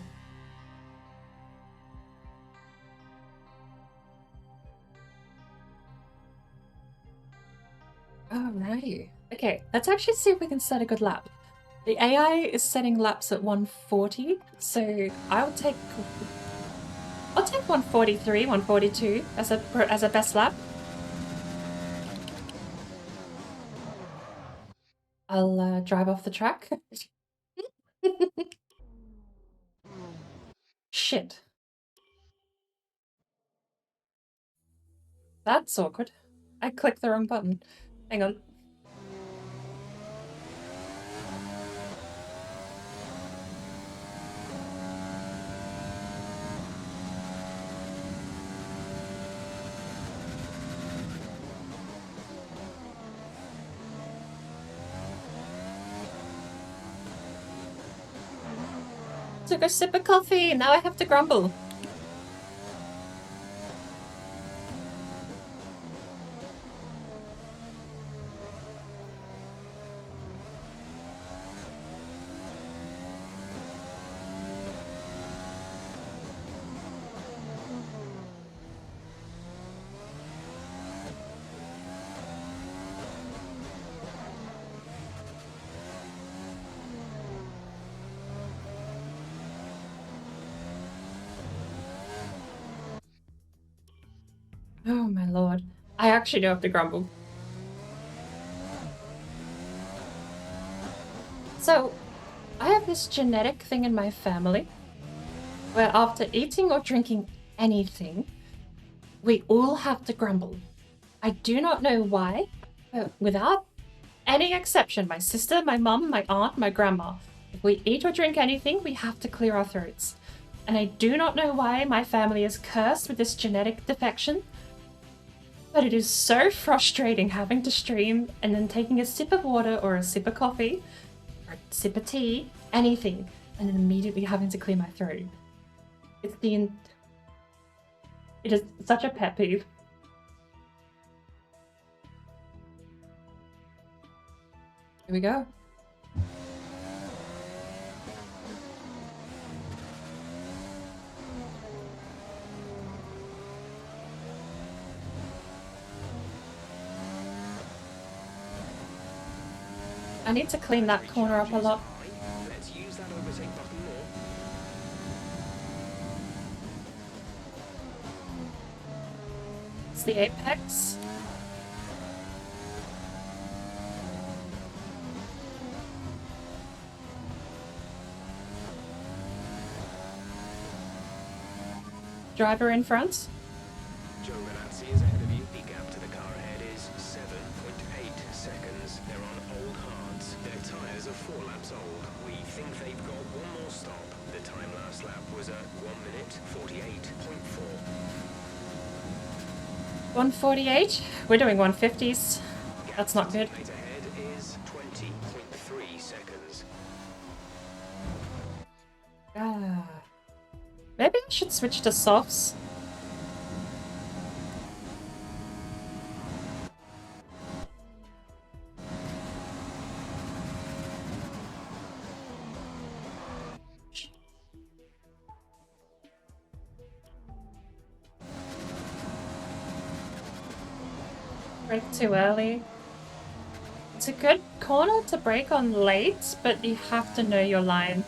Alrighty. Okay, let's actually see if we can set a good lap. The AI is setting laps at 140, so I'll take 143, 142 as a best lap. I'll drive off the track. Shit. That's awkward. I clicked the wrong button. Hang on. Took a sip of coffee, now I have to grumble. Oh my lord. I actually do have to grumble. So, I have this genetic thing in my family where after eating or drinking anything, we all have to grumble. I do not know why, but without any exception, my sister, my mum, my aunt, my grandma, if we eat or drink anything, we have to clear our throats. And I do not know why my family is cursed with this genetic defection, but it is so frustrating having to stream and then taking a sip of water or a sip of coffee or a sip of tea, anything, and then immediately having to clear my throat. It is such a pet peeve. Here we go. I need to clean that corner up a lot. Let's use that overtake button more. It's the apex. Driver in front. Joe Renazzi is ahead of you. The gap to the car ahead is 7.8 seconds. They're on old hards. Their tyres are 4 laps old. We think they've got one more stop. The time last lap was at 1 minute 48.4. 148. We're doing 150s. That's not good. Right ahead is 20.3 seconds. Maybe I should switch to softs. Brake too early. It's a good corner to brake on late, but you have to know your line.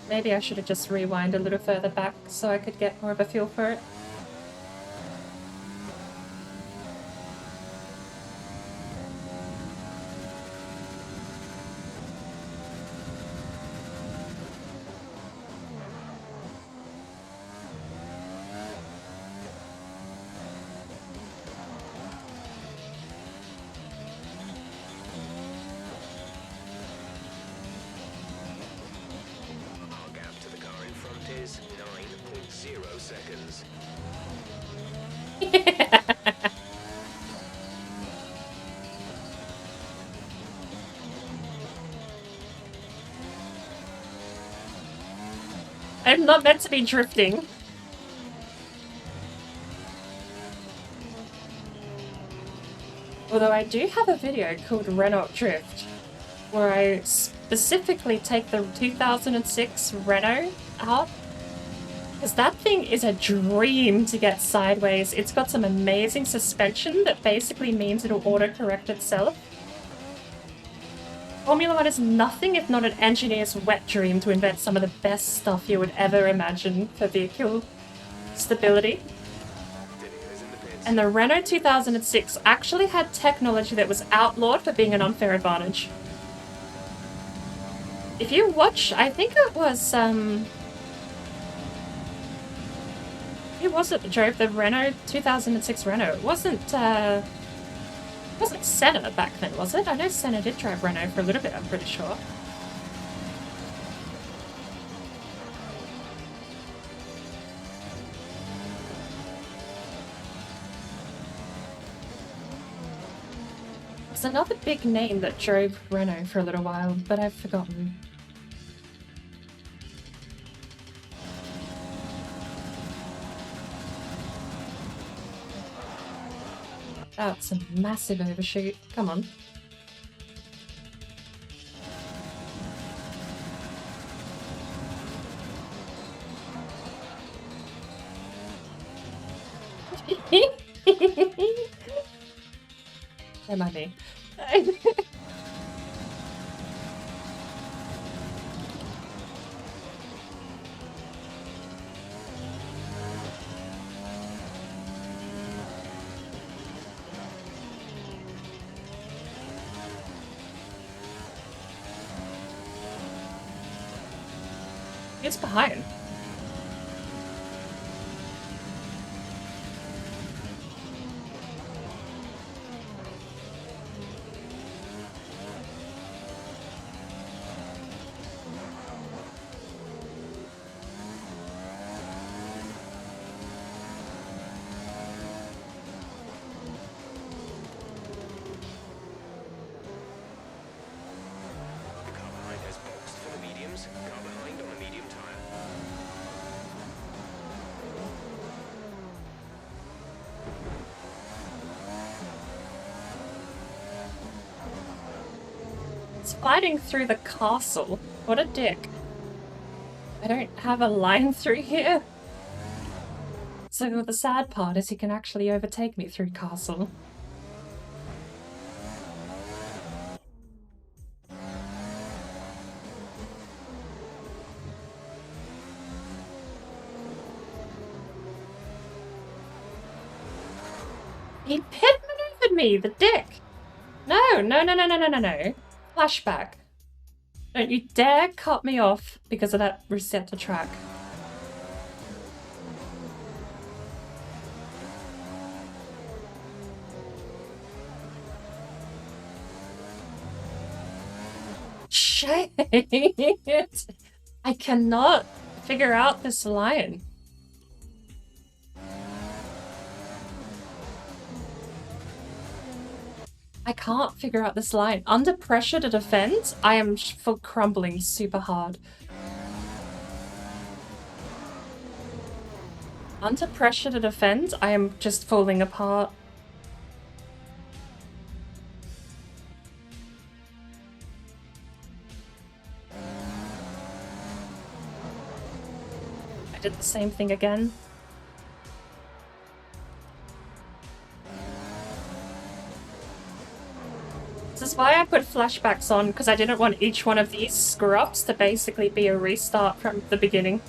Maybe I should have just rewind a little further back so I could get more of a feel for it. seconds. I'm not meant to be drifting. Although I do have a video called Renault Drift, where I specifically take the 2006 Renault out. Because that thing is a dream to get sideways. It's got some amazing suspension that basically means it'll autocorrect itself. Formula 1 is nothing if not an engineer's wet dream to invent some of the best stuff you would ever imagine for vehicle stability. And the Renault 2006 actually had technology that was outlawed for being an unfair advantage. If you watch, I think it was, who was it that drove the Renault 2006 Renault? It wasn't Senna back then, was it? I know Senna did drive Renault for a little bit, I'm pretty sure. There's another big name that drove Renault for a little while, but I've forgotten. That's a massive overshoot. Come on. Don't mind me. It's behind. Sliding through the castle. What a dick. I don't have a line through here. So the sad part is he can actually overtake me through castle. He pit maneuvered me, the dick! No, no, no, no, no, no, no, no. Flashback. Don't you dare cut me off because of that reset to track. Shit! I cannot figure out this line. I can't figure out this line. Under pressure to defend, I am for crumbling super hard. Under pressure to defend, I am just falling apart. I did the same thing again. This is why I put flashbacks on, because I didn't want each one of these screw-ups to basically be a restart from the beginning.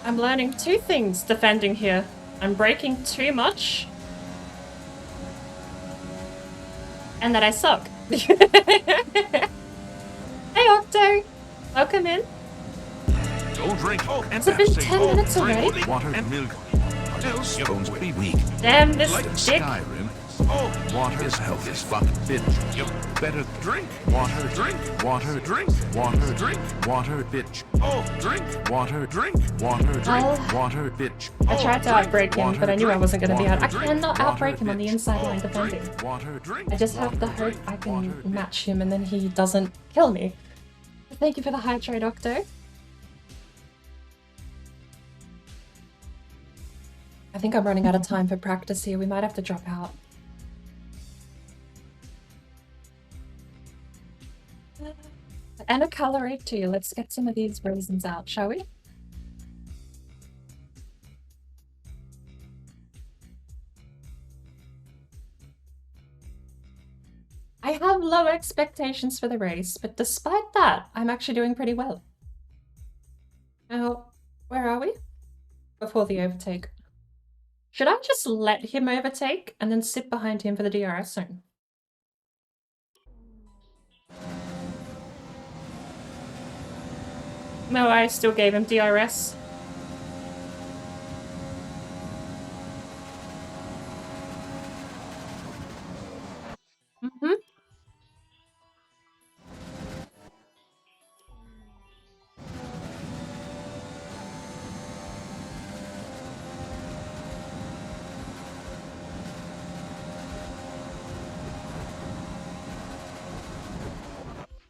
I'm learning two things defending here. I'm braking too much, and that I suck. Hey Octo! Welcome in. Don't drink. Oh, and Has it been 10 minutes drink already? water and milk. Else your bones will be weak. Damn this Like dick. Skyrim. Oh, water is health is fucking bitch. You better drink. Water, drink. Water, drink. Water, drink. Water, bitch. Oh, drink. Water, drink. Water, drink. Water, bitch. I tried to outbreak him, but I knew I wasn't going to be out. I Water, cannot water, outbreak him on the bitch. inside Oh, line drink. defending. Water, drink. I just have the Water, hope drink. I can Water, bitch. match him and then he doesn't kill me. Thank you for the hydrate, Octo. I think I'm running out of time for practice here. We might have to drop out. And a calorie too. Let's get some of these raisins out, shall we? I have low expectations for the race, but despite that, I'm actually doing pretty well. Now, where are we? Before the overtake. Should I just let him overtake and then sit behind him for the DRS zone? No, I still gave him DRS. Mm-hmm.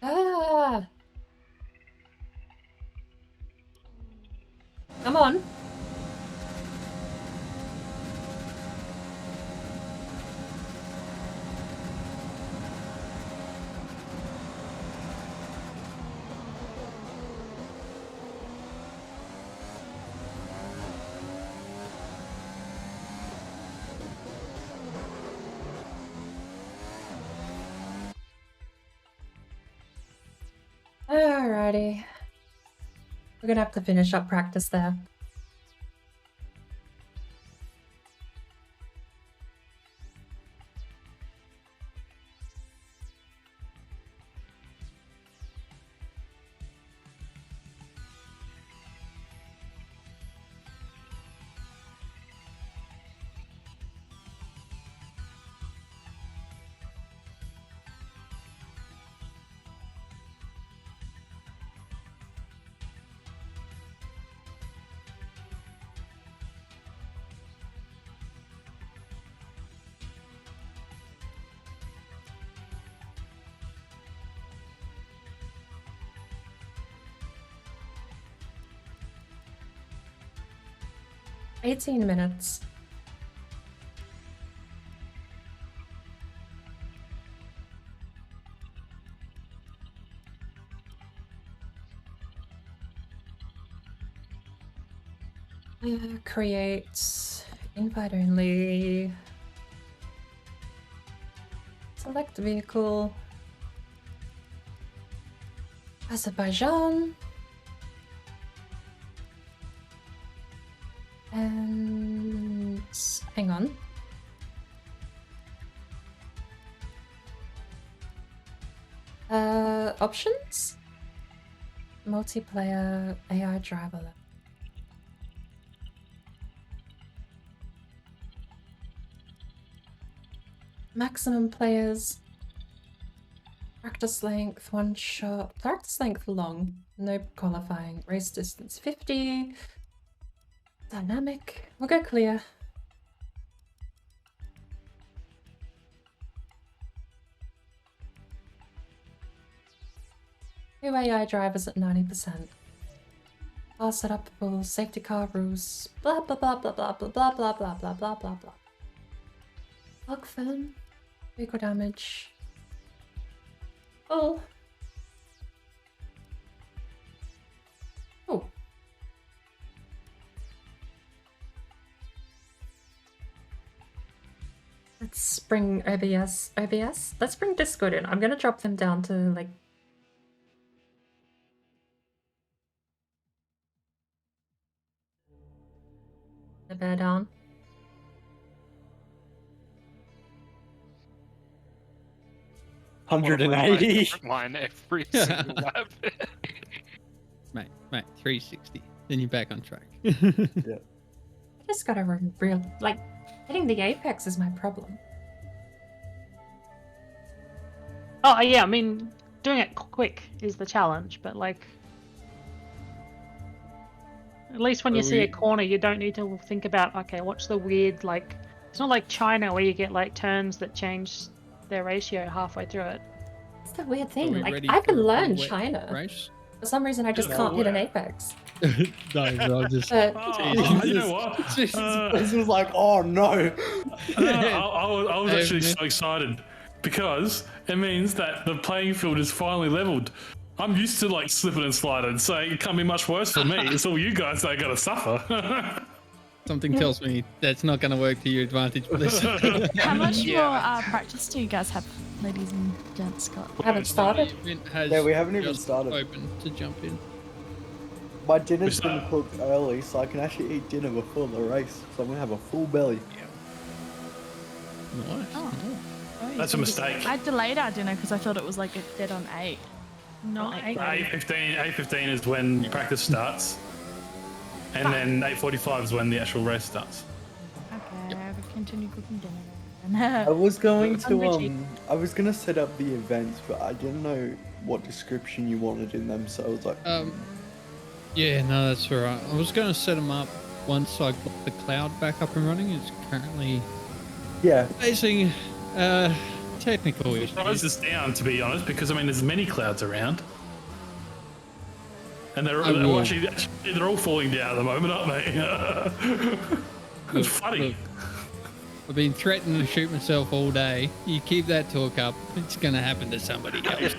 Ah! Come on. Alrighty. We're gonna have to finish up practice there. $18 minutes. Create invite only. Select vehicle. Azerbaijan. And hang on. Options? Multiplayer AI driver. Maximum players. Practice length, one shot. Practice length long. No qualifying. Race distance 50. Dynamic. We'll go clear. New AI drivers at 90%. Car setupable, safety car rules. Blah blah blah blah blah blah blah blah blah blah blah blah blah. Log film. Vehicle damage. Oh. Oh. Let's bring OBS. Let's bring Discord in. I'm gonna drop them down to like. The bear down. 180. Different line every single lap. Mate, 360. Then you're back on track. Yeah. I just gotta real like hitting the apex is my problem. Oh yeah, I mean, doing it quick is the challenge, but like, at least when you see a corner, you don't need to think about, okay, what's the weird, like, it's not like China where you get like turns that change their ratio halfway through it. It's the weird thing. we Like, ready I can for a learn wet China. race? For some reason, I just can't hit an apex. No, bro, just. You know what? This was like, oh no. I was actually so excited because it means that the playing field is finally leveled. I'm used to like slipping and sliding, so it can't be much worse for me. It's all you guys that are gonna suffer. Something tells me that's not going to work to your advantage for this. How much more practice do you guys have, ladies and gents? I haven't started. Yeah, we haven't even started. Open to jump in. My dinner's been cooked early, so I can actually eat dinner before the race. So I'm gonna have a full belly. Nice. Oh. That's a mistake. I delayed our dinner because I thought it was like dead on 8. Not 8. 8:15 is when practice starts, and then 8:45 is when the actual race starts. Okay, I will continue cooking dinner. I was going to I was gonna set up the events, but I didn't know what description you wanted in them, so I was like, Yeah, no, that's alright. I was going to set them up once I got the cloud back up and running. It's currently facing technical issues. Close this down, to be honest, because I mean, there's many clouds around, and they're actually they're all falling down at the moment, aren't they? It's funny. Look, I've been threatening to shoot myself all day. You keep that talk up, it's going to happen to somebody else.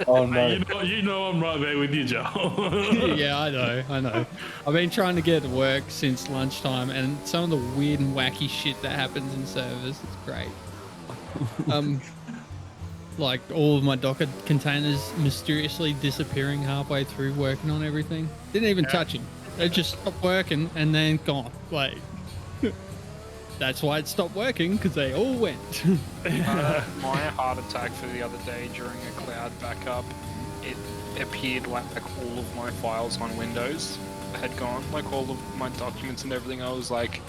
Oh no! You know I'm right there with you, Joel. Yeah, I know. I've been trying to get to work since lunchtime, and some of the weird and wacky shit that happens in servers, it's great. Like all of my Docker containers mysteriously disappearing halfway through working on everything. Didn't even touch them. They just stopped working and then gone. Like, that's why it stopped working, because they all went. My heart attack for the other day during a cloud backup, it appeared like all of my files on Windows had gone, like all of my documents and everything. I was like,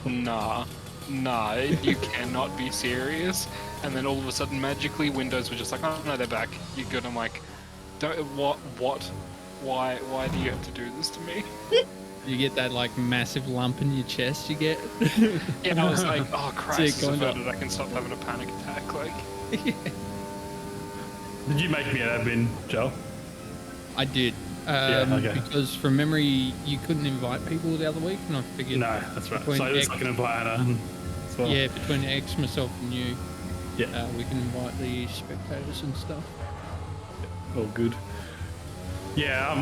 nah, you cannot be serious. And then all of a sudden, magically, Windows were just like, oh no, they're back. You're good. I'm like, what? Why do you have to do this to me? You get that like massive lump in your chest. You get. Yeah, I was like, oh Christ, going I can stop having a panic attack. Like, Did you make me an admin, Joel? I did. Okay. Because from memory, you couldn't invite people the other week, and I figured. No, that's right. So it's like an invite Anna as well. Yeah, between X, myself, and you. Yeah. We can invite the spectators and stuff. All good. Yeah,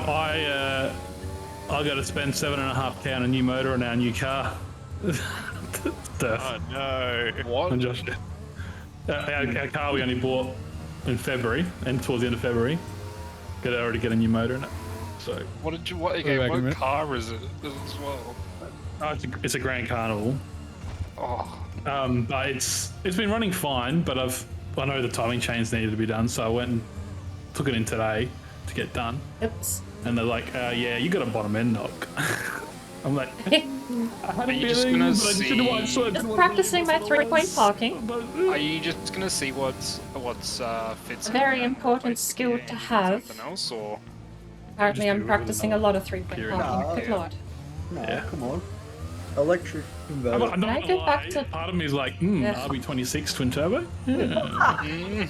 I got to spend £7,500 on a new motor and our new car. Oh no! What? And Josh, our car we only bought in February, and towards the end of February, already get a new motor in it. So. What car is it as well? Oh, it's a Grand Carnival. Oh. But it's been running fine, but I know the timing chains needed to be done, so I went and took it in today to get done. Oops. And they're like, yeah, you got a bottom end knock. I'm like, I had a feeling, but I just didn't want to. Just practicing my 3-point parking. Are you just gonna see what's fits? A very important skill to have. Something else, or apparently, I'm practicing a lot of 3-point parking. Good lord. No, come on. Electric converter. Can I go back to? Part of me is like, RB26 twin turbo. Yeah.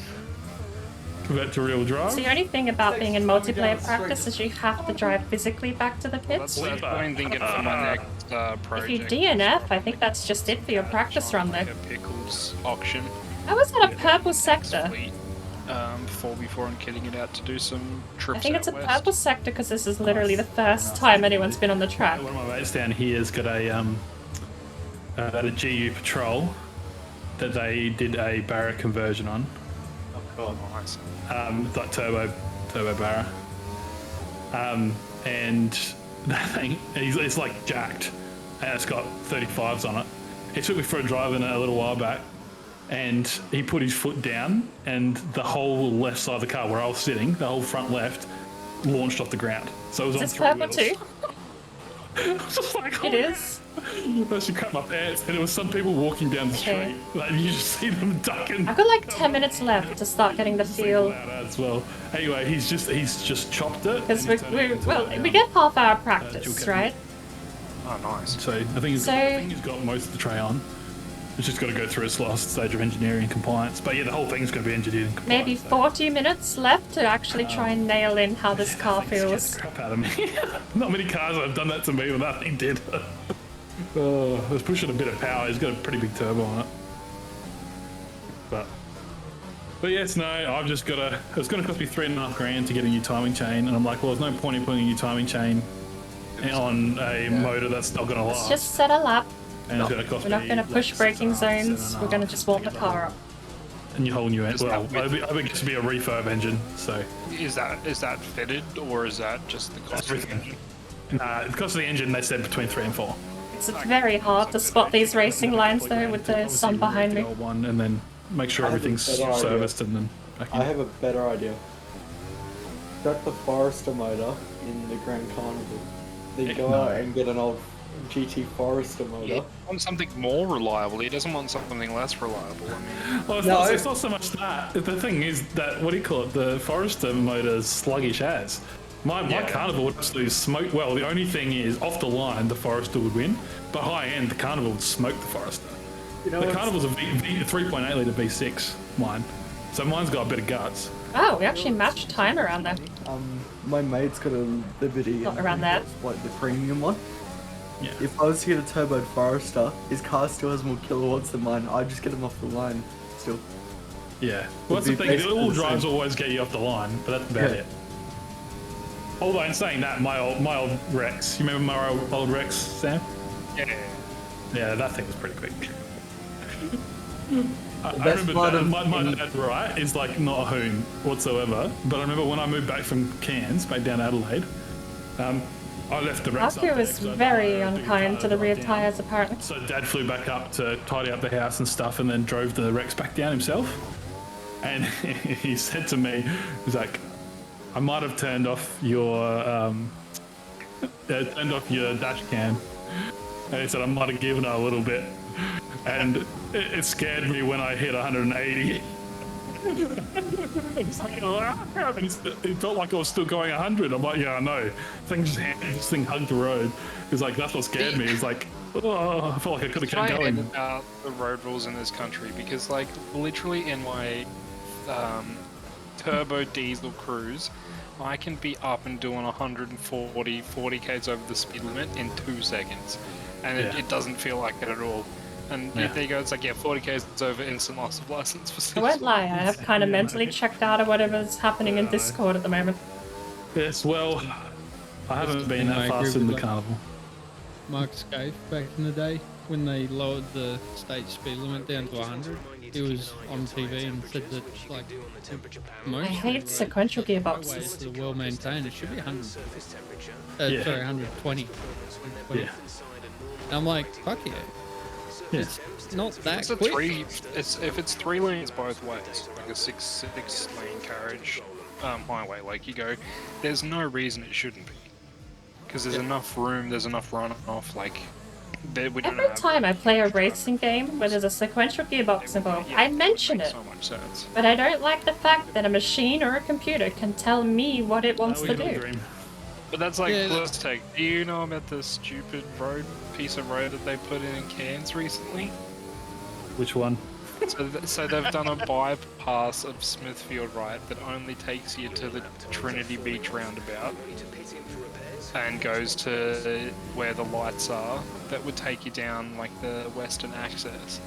Convert to real drive. So the only thing about being in multiplayer practice is you have to drive physically back to the pits. That's what I'm thinking for my next project. If you DNF, I think that's just it for your practice run there. Pickles auction. I was at a purple sector. Before I'm getting it out to do some trips. I think it's a west. purple sector because this is literally the first time anyone's been on the track. One of my mates down here has got a GU Patrol that they did a Barra conversion on. Oh, nice. Like turbo Barra. And that thing, it's like jacked, and it's got 35s on it. He took me for a drive in it a little while back, and he put his foot down, and the whole left side of the car where I was sitting, the whole front left, launched off the ground. So it was Is on this 3 purple wheels. too? I was just like, It is. I should crap my pants, and there was some people walking down the Okay. street. Like you just see them ducking. I've got like 10 minutes left to start getting the feel. As well. Anyway, he's just chopped it. Because we get half hour practice, right? Oh, nice. So I think he's got most of the tray on. It's just got to go through its last stage of engineering and compliance. But yeah, the whole thing's going to be engineering. Maybe 40 minutes left to actually try and nail in how this car feels. Crap out of me. Not many cars have done that to me, but that thing did. I was pushing a bit of power. He's got a pretty big turbo on it. But yes, no, I've just got to. It's going to cost me $3,500 to get a new timing chain, and I'm like, well, there's no point in putting a new timing chain on a motor that's not going to last. Let's just set a lap. And it's going to cost We're not going to push braking zones. We're going to just warm the car up. And your whole new engine. Well, I think it should be a refurb engine. So is that fitted, or is that just the cost of the engine? Nah, the cost of the engine they said between 3 and 4. It's very hard to spot these racing lines though with the sun behind me. One and then make sure everything's serviced and then. I have a better idea. Got the Forester motor in the Grand Carnival. Then go out and get an old GT Forester motor. He wants something more reliable. He doesn't want something less reliable. I mean, well, it's not so much that. The thing is that what do you call it? The Forester motor is sluggish as. My Carnival would absolutely smoke. Well, the only thing is, off the line, the Forester would win, but high end, the Carnival would smoke the Forester. The Carnival's a 3.8 litre V6, mine. So mine's got a bit of guts. Oh, we actually matched time around there. My mate's got a Liberty. Not around there. Like the premium one. Yeah. If I was to get a turbo Forester, his car still has more kilowatts than mine. I'd just get him off the line still. Yeah. Well, that's the thing. The all drives always get you off the line, but that's about it. Although in saying that, my old Rex, you remember my old Rex, Sam? Yeah. Yeah, that thing was pretty quick. I remember my dad, right, is like not a hoon whatsoever. But I remember when I moved back from Cairns, back down Adelaide, I left the Rex. Baku was very unkind to the rear tyres apparently. So Dad flew back up to tidy up the house and stuff, and then drove the Rex back down himself. And he said to me, he's like, I might have turned off your dash cam. And he said I might have given her a little bit. And it scared me when I hit 180. It's like, it felt like I was still going 100. I'm like, yeah, I know. This thing hugged the road. It's like, that's what scared me. It's like, oh, I felt like I could have kept going. About the road rules in this country, because like literally in my turbo diesel cruise, I can be up and doing 40 k's over the speed limit in 2 seconds, and it doesn't feel like it at all. And there you go, it's like, 40 k's it's over, instant loss of license for 6 I won't lie, I have kind of mentally checked out of whatever's happening in Discord at the moment. Yes, well, I haven't been that fast in the Carnival. Mark Scaife back in the day, when they lowered the state speed limit down to 100, he was on TV and said that, like, most I hate sequential gearboxes. the well maintained, it should be 100. Yeah. Sorry, 120. Yeah. I'm like, fuck yeah. It's not that quick. If it's 3 lanes both ways, like a six lane carriage highway, like you go, there's no reason it shouldn't be. Because there's enough room, there's enough runoff, like, we don't Every time I play a racing game where there's a sequential gearbox involved, I mention it. So much sense. But I don't like the fact that a machine or a computer can tell me what it wants to do. But that's like, let's take, do you know about the stupid piece of road that they put in Cairns recently? Which one? So they've done a bypass of Smithfield, right, that only takes you to the Trinity Beach roundabout and goes to where the lights are, that would take you down like the western access.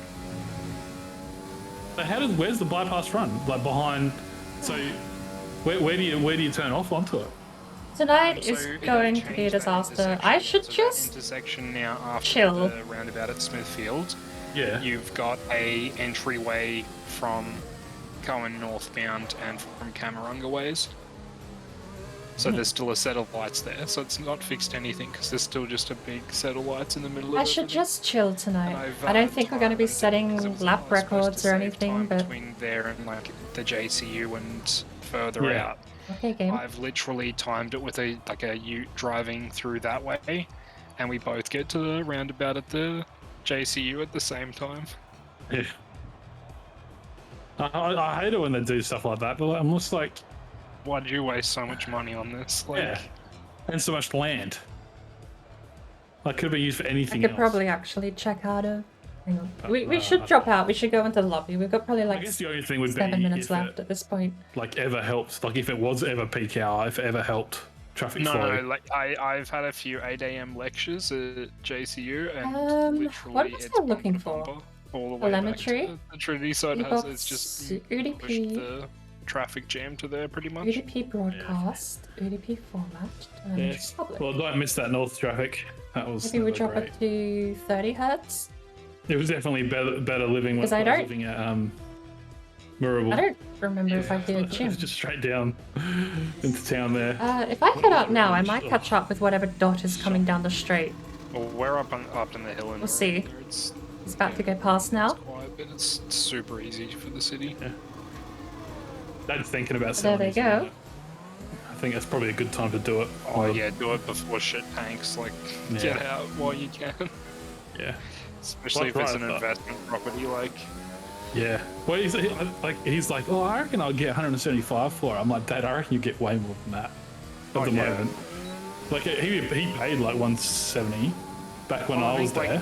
So where's the bypass run? Like behind, so where do you turn off onto it? Tonight is going to be a disaster. I should just intersection now after chill. The roundabout at Smithfield. Yeah. You've got a entryway from going northbound and from Camarunga ways. So there's still a set of lights there. So it's not fixed anything because there's still just a big set of lights in the middle of I should just chill tonight. I've, I don't think we're going to be setting lap records or anything, but between there and like the JCU and further out. okay, game. I've literally timed it with a ute driving through that way, and we both get to the roundabout at the JCU at the same time. Yeah. I hate it when they do stuff like that, but I'm just like, why did you waste so much money on this? Like, yeah, and so much land. Like, could have been used for anything I could else. probably actually check out of. Hang on. We should drop out. We should go into the lobby. We've got probably I like guess the only thing would 7 be minutes if left at this point. Like, ever helped. Like, if it was ever peak hour, if it ever helped traffic flow. No, like I've had a few 8 AM lectures at JCU, and literally what was I looking for? All the way Telemetry? back to the Trinity side has it's just pushed UDP, the traffic jam to there pretty much. UDP broadcast, UDP format, Yes. public. Well, don't miss that north traffic. That was Maybe we never drop great. it to 30 hertz. It was definitely better living when Because I I was don't- living at Murrable. I don't remember if I did a It gym. was just straight down into town there. If I head out now, I might catch up with whatever dot is coming down the street. Well, we're up in the hill, and We'll see. It's about to go past now. quiet, but it's super easy for the city. Yeah. Dad's thinking about There selling they his go. land. I think that's probably a good time to do it. Oh yeah, do it before shit tanks. Like, Yeah. get out while you can. Yeah. Especially if it's an investment property, like. Yeah. Well, he's like, oh, I reckon I'll get 175 for it. I'm like, Dad, I reckon you get way more than that at the moment. Like, he paid like 170 back when I was there.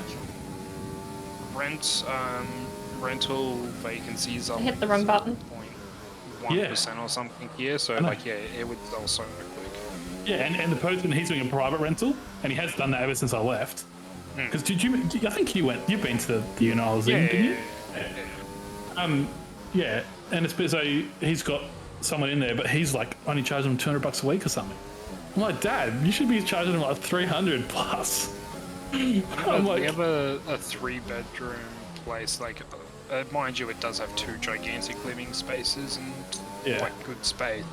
Rental vacancies are I hit the wrong button. 1% or something here, so like it would sell so quick. Yeah, and the person, he's doing a private rental, and he has done that ever since I left. Because I think you've been to the unit I was in, didn't you? Yeah, and it's so he's got someone in there, but he's like only charging him $200 a week or something. I'm like, Dad, you should be charging him like 300 plus. I'm like, we have a 3-bedroom place, like, mind you, it does have 2 gigantic living spaces and like good space,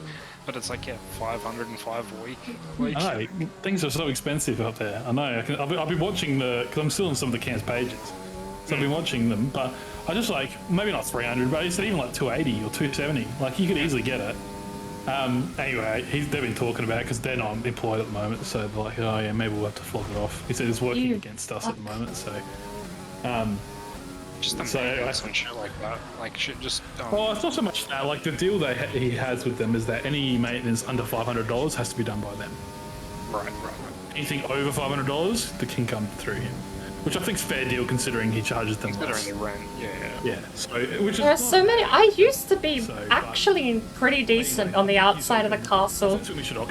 but it's like 505 a week. Like, I know, things are so expensive up there. I know. I'll be watching because I'm still on some of the camp's pages, so I've been watching them. But I just like maybe not 300, but he said even like 280 or 270. Like you could easily get it. Anyway, they've been talking about it because they're not employed at the moment, so they're like, oh yeah, maybe we'll have to flog it off. He said it's working against us at the moment, so. just the maintenance and shit like that. Like shit just. Well, it's not so much that. Like the deal he has with them is that any maintenance under $500 has to be done by them. Right. Anything over $500, the can come through him, which I think's fair deal considering he charges them less. Considering the rent, Yeah. So which There are is so many. I used to be actually pretty decent on the outside of the castle.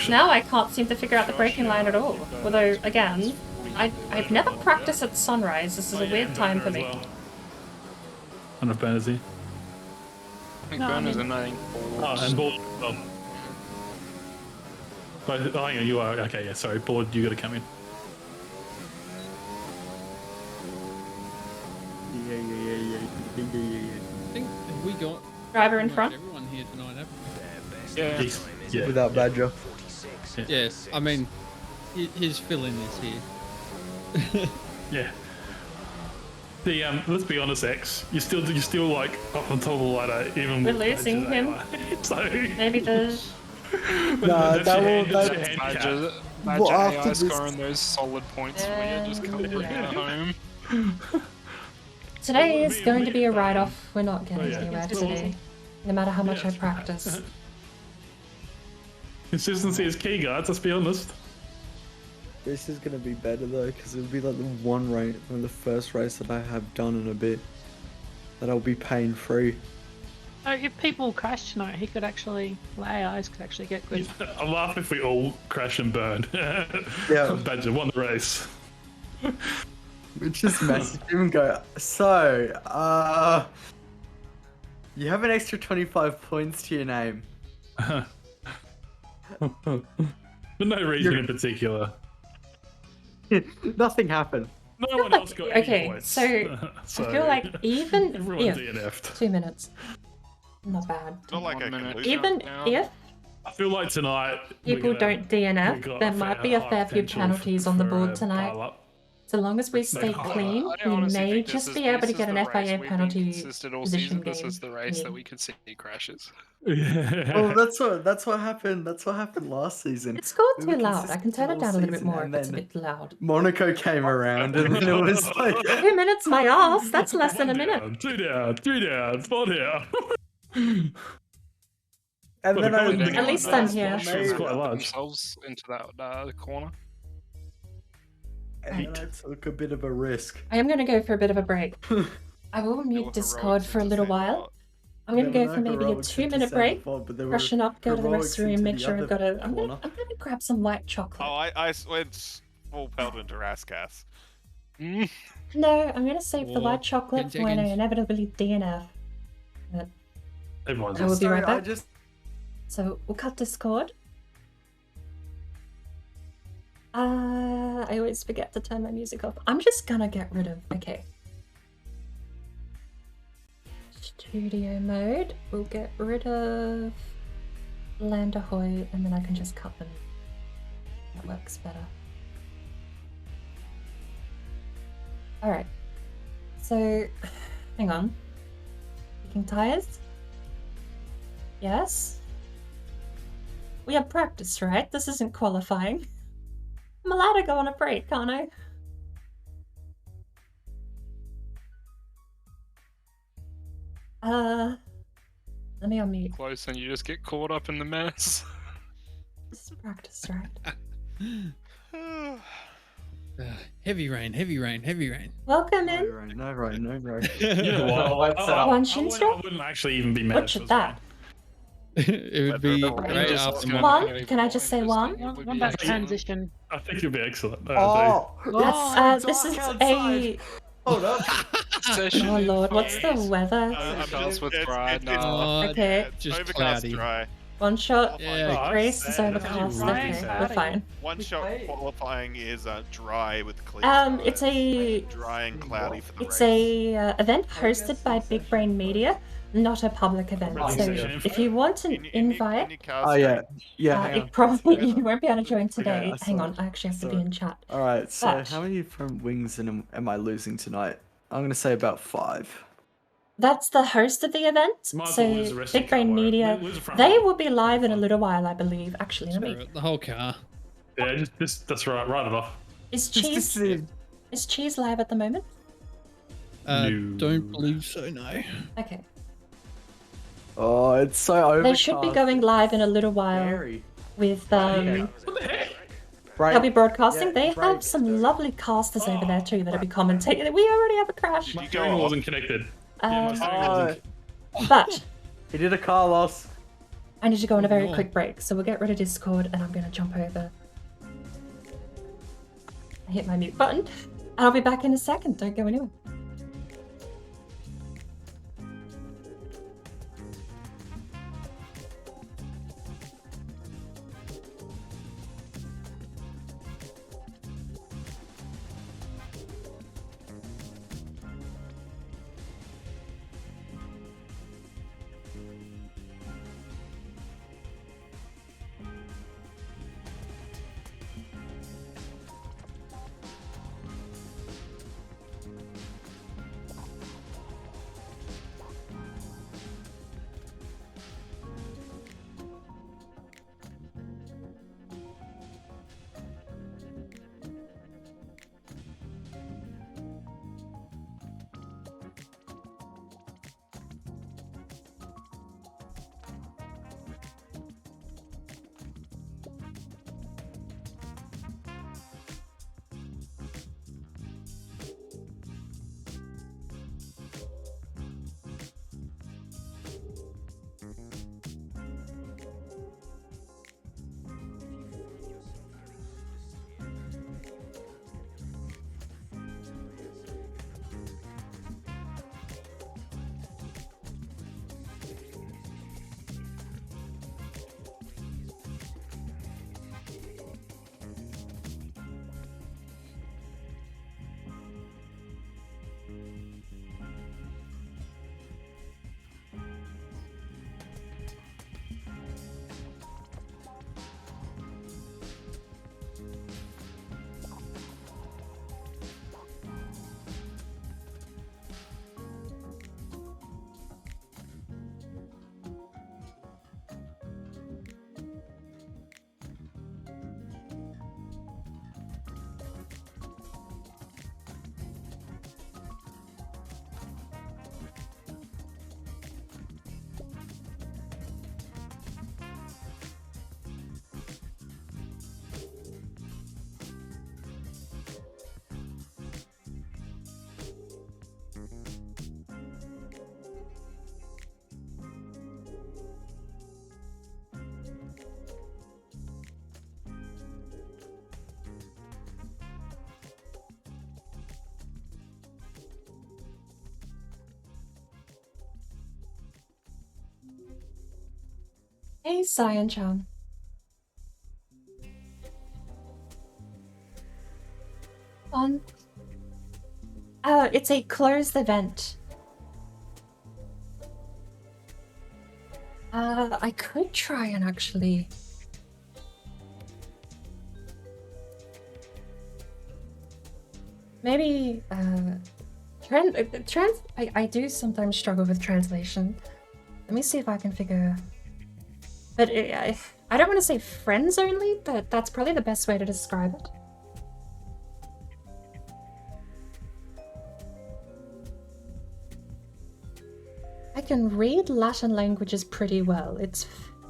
Now I can't seem to figure out the braking line at all. Although, again, I've never practiced at sunrise. This is a weird time for me. I don't know if Bernard's here. I think Bernard's in, I think. Oh, and Board. Well. But, hang on, you are. Okay, yeah, sorry. Board, you got to come in. Yeah. I think we got Driver in front. everyone here tonight, haven't we? Yeah. Without Badger. Yes, I mean, his fill-in is here. Yeah. Let's be honest, X. You're still like up on top of the ladder, even. We're with losing badges, him. So. Maybe the. Badger AI scoring those solid points for you, just come bring it home. Today is going to be a write-off. We're not getting anywhere today, no matter how much I practice. Consistency is key, guys. Let's be honest. This is gonna be better though, because it'll be like the first race that I have done in a bit that I'll be pain free. So if people crash tonight, he could actually, AIs could actually get good. I'll laugh if we all crash and burn. Yeah. Badger won the race. We just message him and go, so, you have an extra 25 points to your name. For no reason in particular. Nothing happened. No one else got any Okay, points. so I feel like even Everyone if DNF'd. 2 minutes, not bad. Not like I can lose Even now. if I feel like tonight people don't DNF, there might be a fair few penalties on the board tonight. So long as we stay clean, I we honestly may think just be able to get an FIA penalty consistent all position season. This game. is the race that we could see crashes. Well, that's what happened. That's what happened last season. It's got We too were loud. I can turn it consistent down a all little bit season, more and if it's a then bit loud. Monaco came around, and then it was like 2 minutes, my ass. That's less than a minute. 2 down, 3 down, 4 down. And then At least I'm here. It's quite large. Themselves into that corner. And then I took a bit of a risk. I am going to go for a bit of a break. I will mute Discord for a little while. I'm going to go for maybe a 2-minute break, freshen up, go to the restroom, make sure I've got a... I'm going to grab some white chocolate. Oh, I went full pelt into Rascas. No, I'm going to save the white chocolate for when I inevitably DNF. But I will be right back. So we'll cut Discord. I always forget to turn my music off. I'm just gonna get rid of... Okay. Studio mode. We'll get rid of Land Ahoy, and then I can just cut them. That works better. Alright. So, hang on. Picking tires? Yes? We have practice, right? This isn't qualifying. I'm allowed to go on a break, can't I? Let me unmute. Close, and you just get caught up in the mess. This is practice, right? Heavy rain, heavy rain, heavy rain. Welcome in. No rain. You know what? One I wouldn't actually even be mad. What should that? It would be great after One? Can I just say one? One back transition. I think you'll be excellent. This is a... Hold up. Oh lord, what's the weather? Okay. Just cloudy. One shot, Yeah, race is overcast. Okay, we're fine. One shot qualifying is dry with clear. It's a... dry and cloudy for the It's a event hosted by Big Brain Media, not a public event. So if you want an invite, Oh yeah. it probably you won't be able to join today. Hang on, I actually have to be in chat. All right. So But- how many from Wings am I losing tonight? I'm gonna say about 5. That's the host of the event. Might as well lose the So rest of Big Brain the car, Media, lose the front they one. will be live in a little while, I believe. Actually, let me. The whole car. Yeah, that's right. Write it off. Is Cheese live at the moment? Don't believe so, no. Okay. Oh, it's so overcast. They should be going live in a little while Scary. with Right. they'll be broadcasting. Yeah, They right. have some lovely casters over there too that'll be commentating. We already have a crash. My steering wheel wasn't connected. Um, wasn't. But He did a car loss. I need to go on a very quick break, so we'll get rid of Discord and I'm gonna jump over. I hit my mute button. I'll be back in a second. Don't go anywhere. Hey, Cyan-chan. On. It's a closed event. I could try and actually... Maybe, I do sometimes struggle with translation. Let me see if I can figure... But I don't want to say friends only, but that's probably the best way to describe it. I can read Latin languages pretty well. It's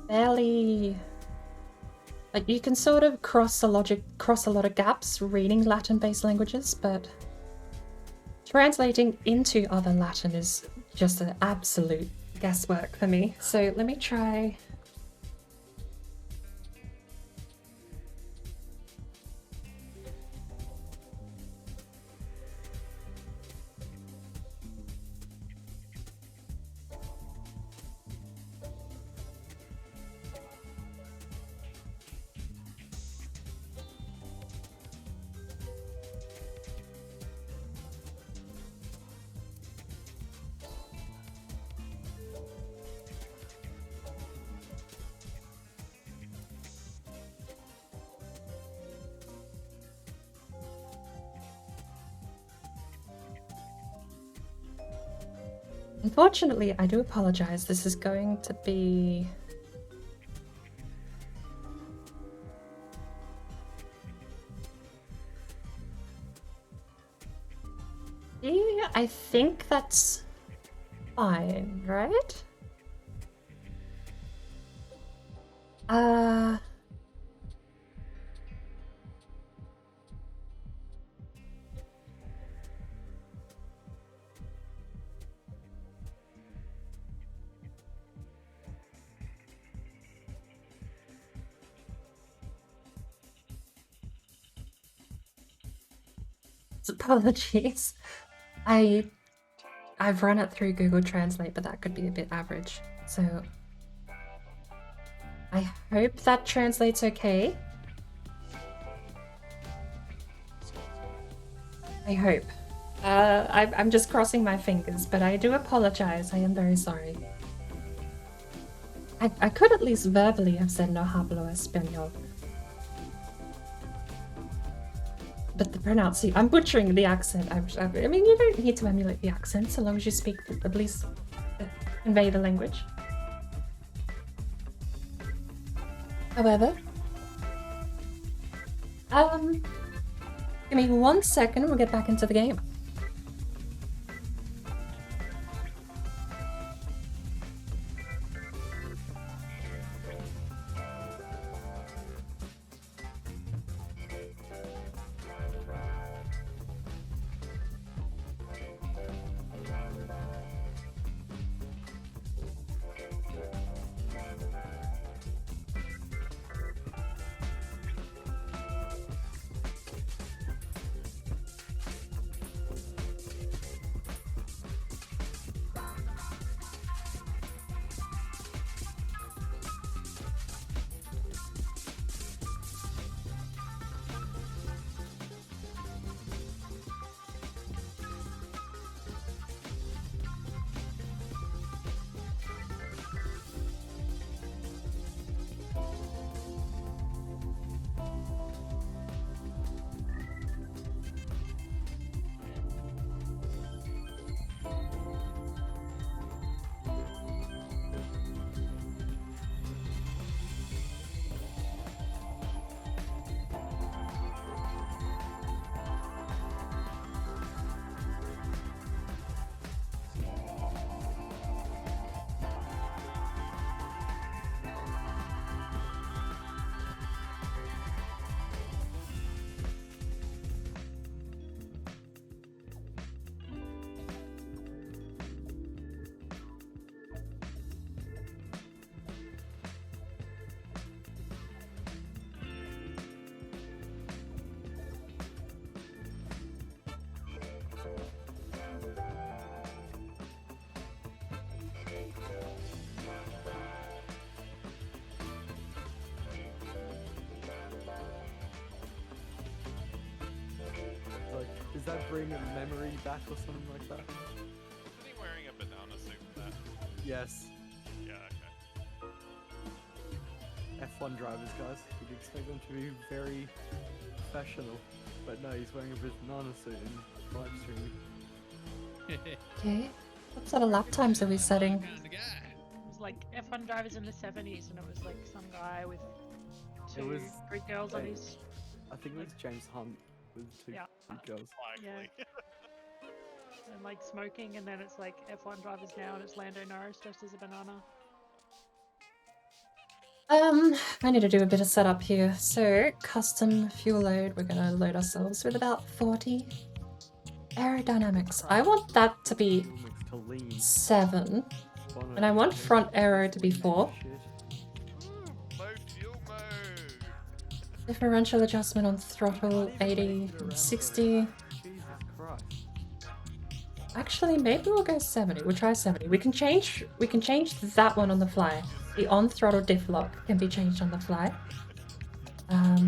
fairly... Like, you can sort of cross a lot of gaps reading Latin-based languages, but translating into other Latin is just an absolute guesswork for me. So let me try... Unfortunately, I do apologize. This is going to be... Yeah, I think that's fine, right? Apologies. I've run it through Google Translate, but that could be a bit average. So I hope that translates okay. I hope. I'm just crossing my fingers, but I do apologize. I am very sorry. I could at least verbally have said no hablo español. But the pronunciation, I'm butchering the accent. I mean, you don't need to emulate the accent so long as you speak, at least convey the language. However, give me 1 second and we'll get back into the game. Does that bring a memory back or something like that? Is he wearing a banana suit for that? Yes. Yeah, okay. F1 drivers, guys. You'd expect them to be very professional. But no, he's wearing a banana suit and live streaming. Okay. What sort of lap times are we setting? It was like F1 drivers in the 70s, and it was like some guy with two Greek girls on his. I think it was James Hunt with two Greek girls. Yeah. And like smoking, and then it's like F1 drivers now, and it's Lando Norris dressed as a banana. I need to do a bit of setup here. So, custom fuel load, we're gonna load ourselves with about 40. Aerodynamics, I want that to be 7. And I want front aero to be 4. Differential adjustment on throttle 80, 60. Actually, maybe we'll go 70. We'll try 70. We can change that one on the fly. The on throttle diff lock can be changed on the fly.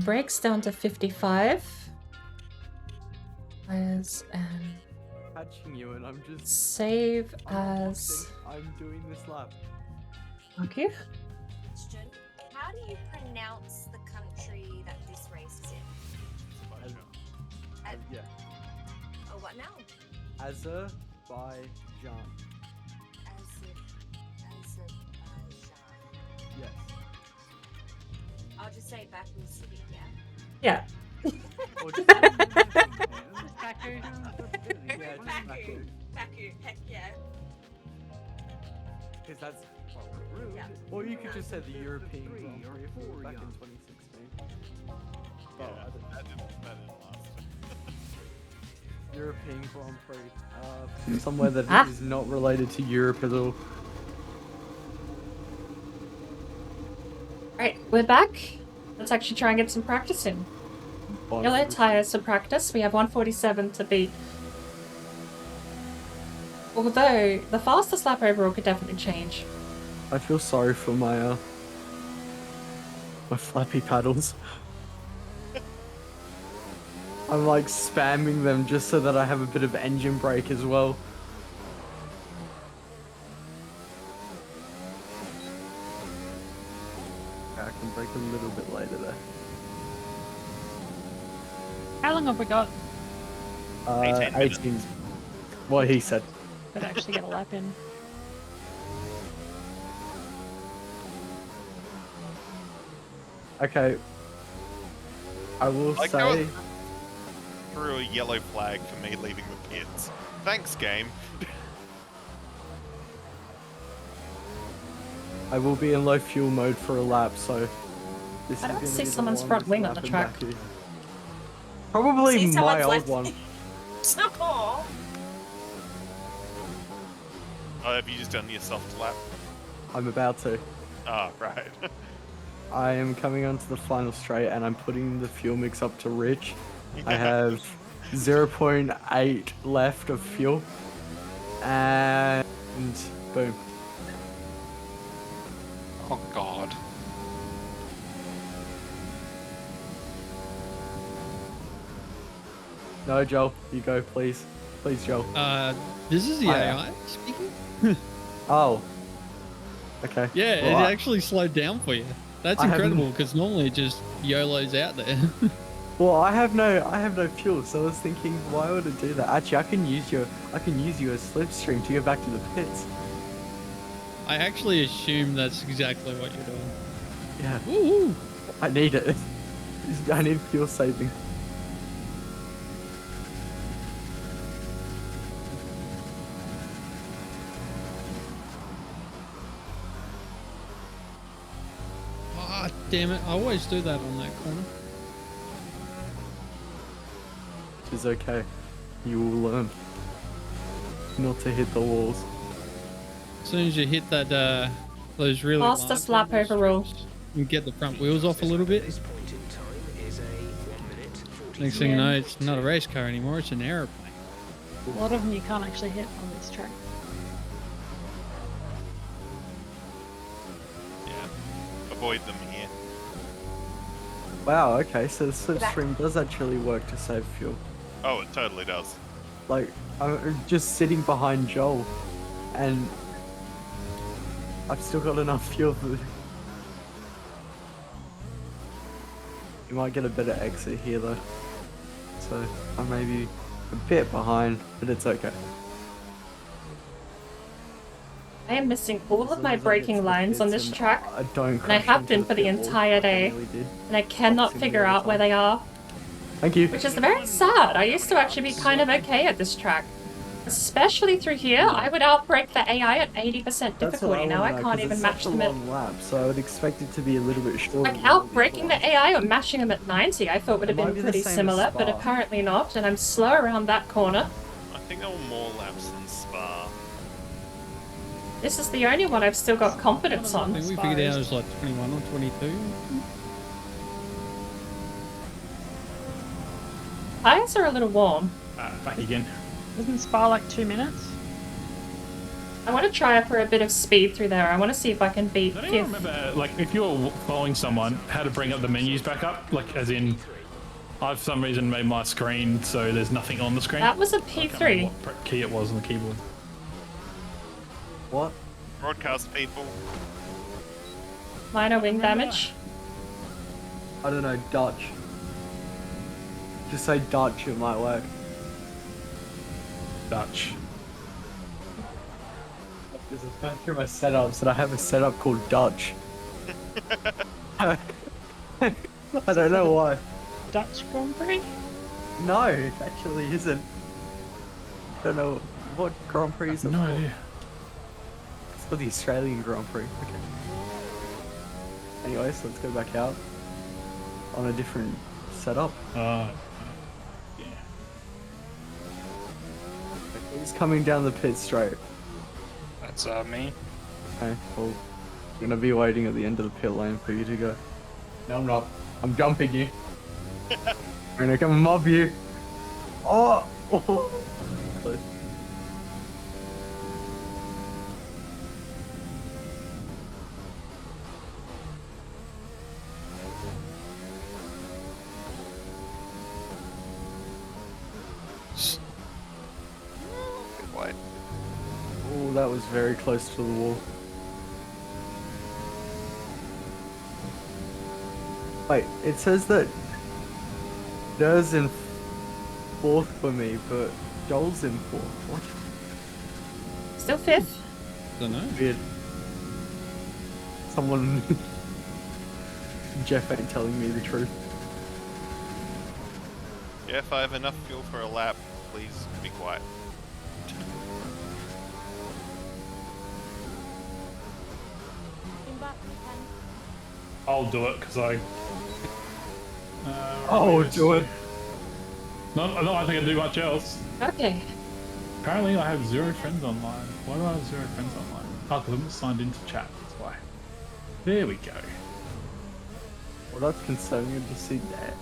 Brakes down to 55. Tires and Catching you, and I'm just save as. I'm doing this lap. Okay. Question: how do you pronounce the country that this race is in? Yeah. Oh, what now? Azerbaijan. Azerbaijan. Yes. I'll just say Baku City, yeah? Yeah. Baku. Yeah, just Baku. Baku, heck yeah. Because that's. Yeah. Or you could just say the European Grand Prix back in 2016. Yeah, that didn't last. European Grand Prix. Somewhere that is not related to Europe at all. Right, we're back. Let's actually try and get some practice in. Yellow tires to practice. We have 147 to beat. Although, the fastest lap overall could definitely change. I feel sorry for my my flappy paddles. I'm like spamming them just so that I have a bit of engine brake as well. I can brake a little bit later there. How long have we got? 18. What he said. But actually get a lap in. Okay. I will say. Threw a yellow flag for me leaving the pits. Thanks, game. I will be in low fuel mode for a lap, so. This I is don't gonna see be the someone's front longest wing on lap the in track. Baku. Probably See my someone's old left- one. Oh. Oh, have you just done your soft lap? I'm about to. Oh, right. I am coming onto the final straight and I'm putting the fuel mix up to rich. I have 0.8 left of fuel. And boom. Oh god. No, Joel, you go, please. Please, Joel. This is the AI speaking? Oh. Okay. Yeah, Well, it actually slowed down for you. That's I haven't- incredible because normally it just YOLO's out there. Well, I have no fuel, so I was thinking, why would it do that? Actually, I can use you as slipstream to get back to the pits. I actually assume that's exactly what you're doing. Yeah. Woo! I need it. I need fuel saving. Ah, damn it! I always do that on that corner. It's okay. You will learn not to hit the walls. As soon as you hit that, those really Fastest large lap overall. you get the front wheels off a little bit. Next thing you know, it's not a race car anymore; it's an aeroplane. A lot of them you can't actually hit on this track. Avoid them here. Wow, okay, so the slipstream does actually work to save fuel. Oh, it totally does. Like, I'm just sitting behind Joel, and I've still got enough fuel for... You might get a better exit here though. So, I may be a bit behind, but it's okay. I am missing all of my braking lines on this track, and I have been for the entire day, and I cannot figure out where they are. Thank you. Which is very sad. I used to actually be kind of okay at this track. Especially through here, I would outbrake the AI at 80% difficulty. Now I can't even match them at... long lap, so I would expect it to be a little bit shorter. Like, outbreaking the AI or matching them at 90 I thought would have been pretty similar, but apparently not, and I'm slow around that corner. I think there were more laps than Spa. This is the only one I've still got confidence on. I think we figured out it was like 21 or 22. Tires are a little warm. Back again. Isn't Spa like 2 minutes? I want to try for a bit of speed through there. I want to see if I can beat I don't even remember, like, if you're following someone, how to bring up the menus back up. Like, as in, I've for some reason made my screen so there's nothing on the screen. That was a I can't P3. remember what key it was on the keyboard. What? Broadcast people. Minor wing damage. I don't know, Dutch. Just say Dutch, it might work. Dutch. Because I've gone through my setups and I have a setup called Dutch. I don't know why. Dutch Grand Prix? No, it actually isn't. I don't know what Grand Prix is it No for? idea. It's for the Australian Grand Prix. Okay. Anyways, let's go back out on a different setup. Who's coming down the pit straight? That's me. Okay, well, I'm gonna be waiting at the end of the pit lane for you to go. No, I'm not. I'm jumping you. I'm gonna come mob you. Oh! Close. What? Oh, that was very close to the wall. Wait, it says that Dur's in fourth for me, but Joel's in fourth. What? Still fifth. Don't know. Weird. Someone... Jeff ain't telling me the truth. Yeah, if I have enough fuel for a lap, please be quiet. I'll do it because I. Oh, do it. No, I think I do much else. Okay. Apparently, I have 0 friends online. Why do I have 0 friends online? Oh, because I'm signed into chat. That's why. There we go. Well, that's concerning to see that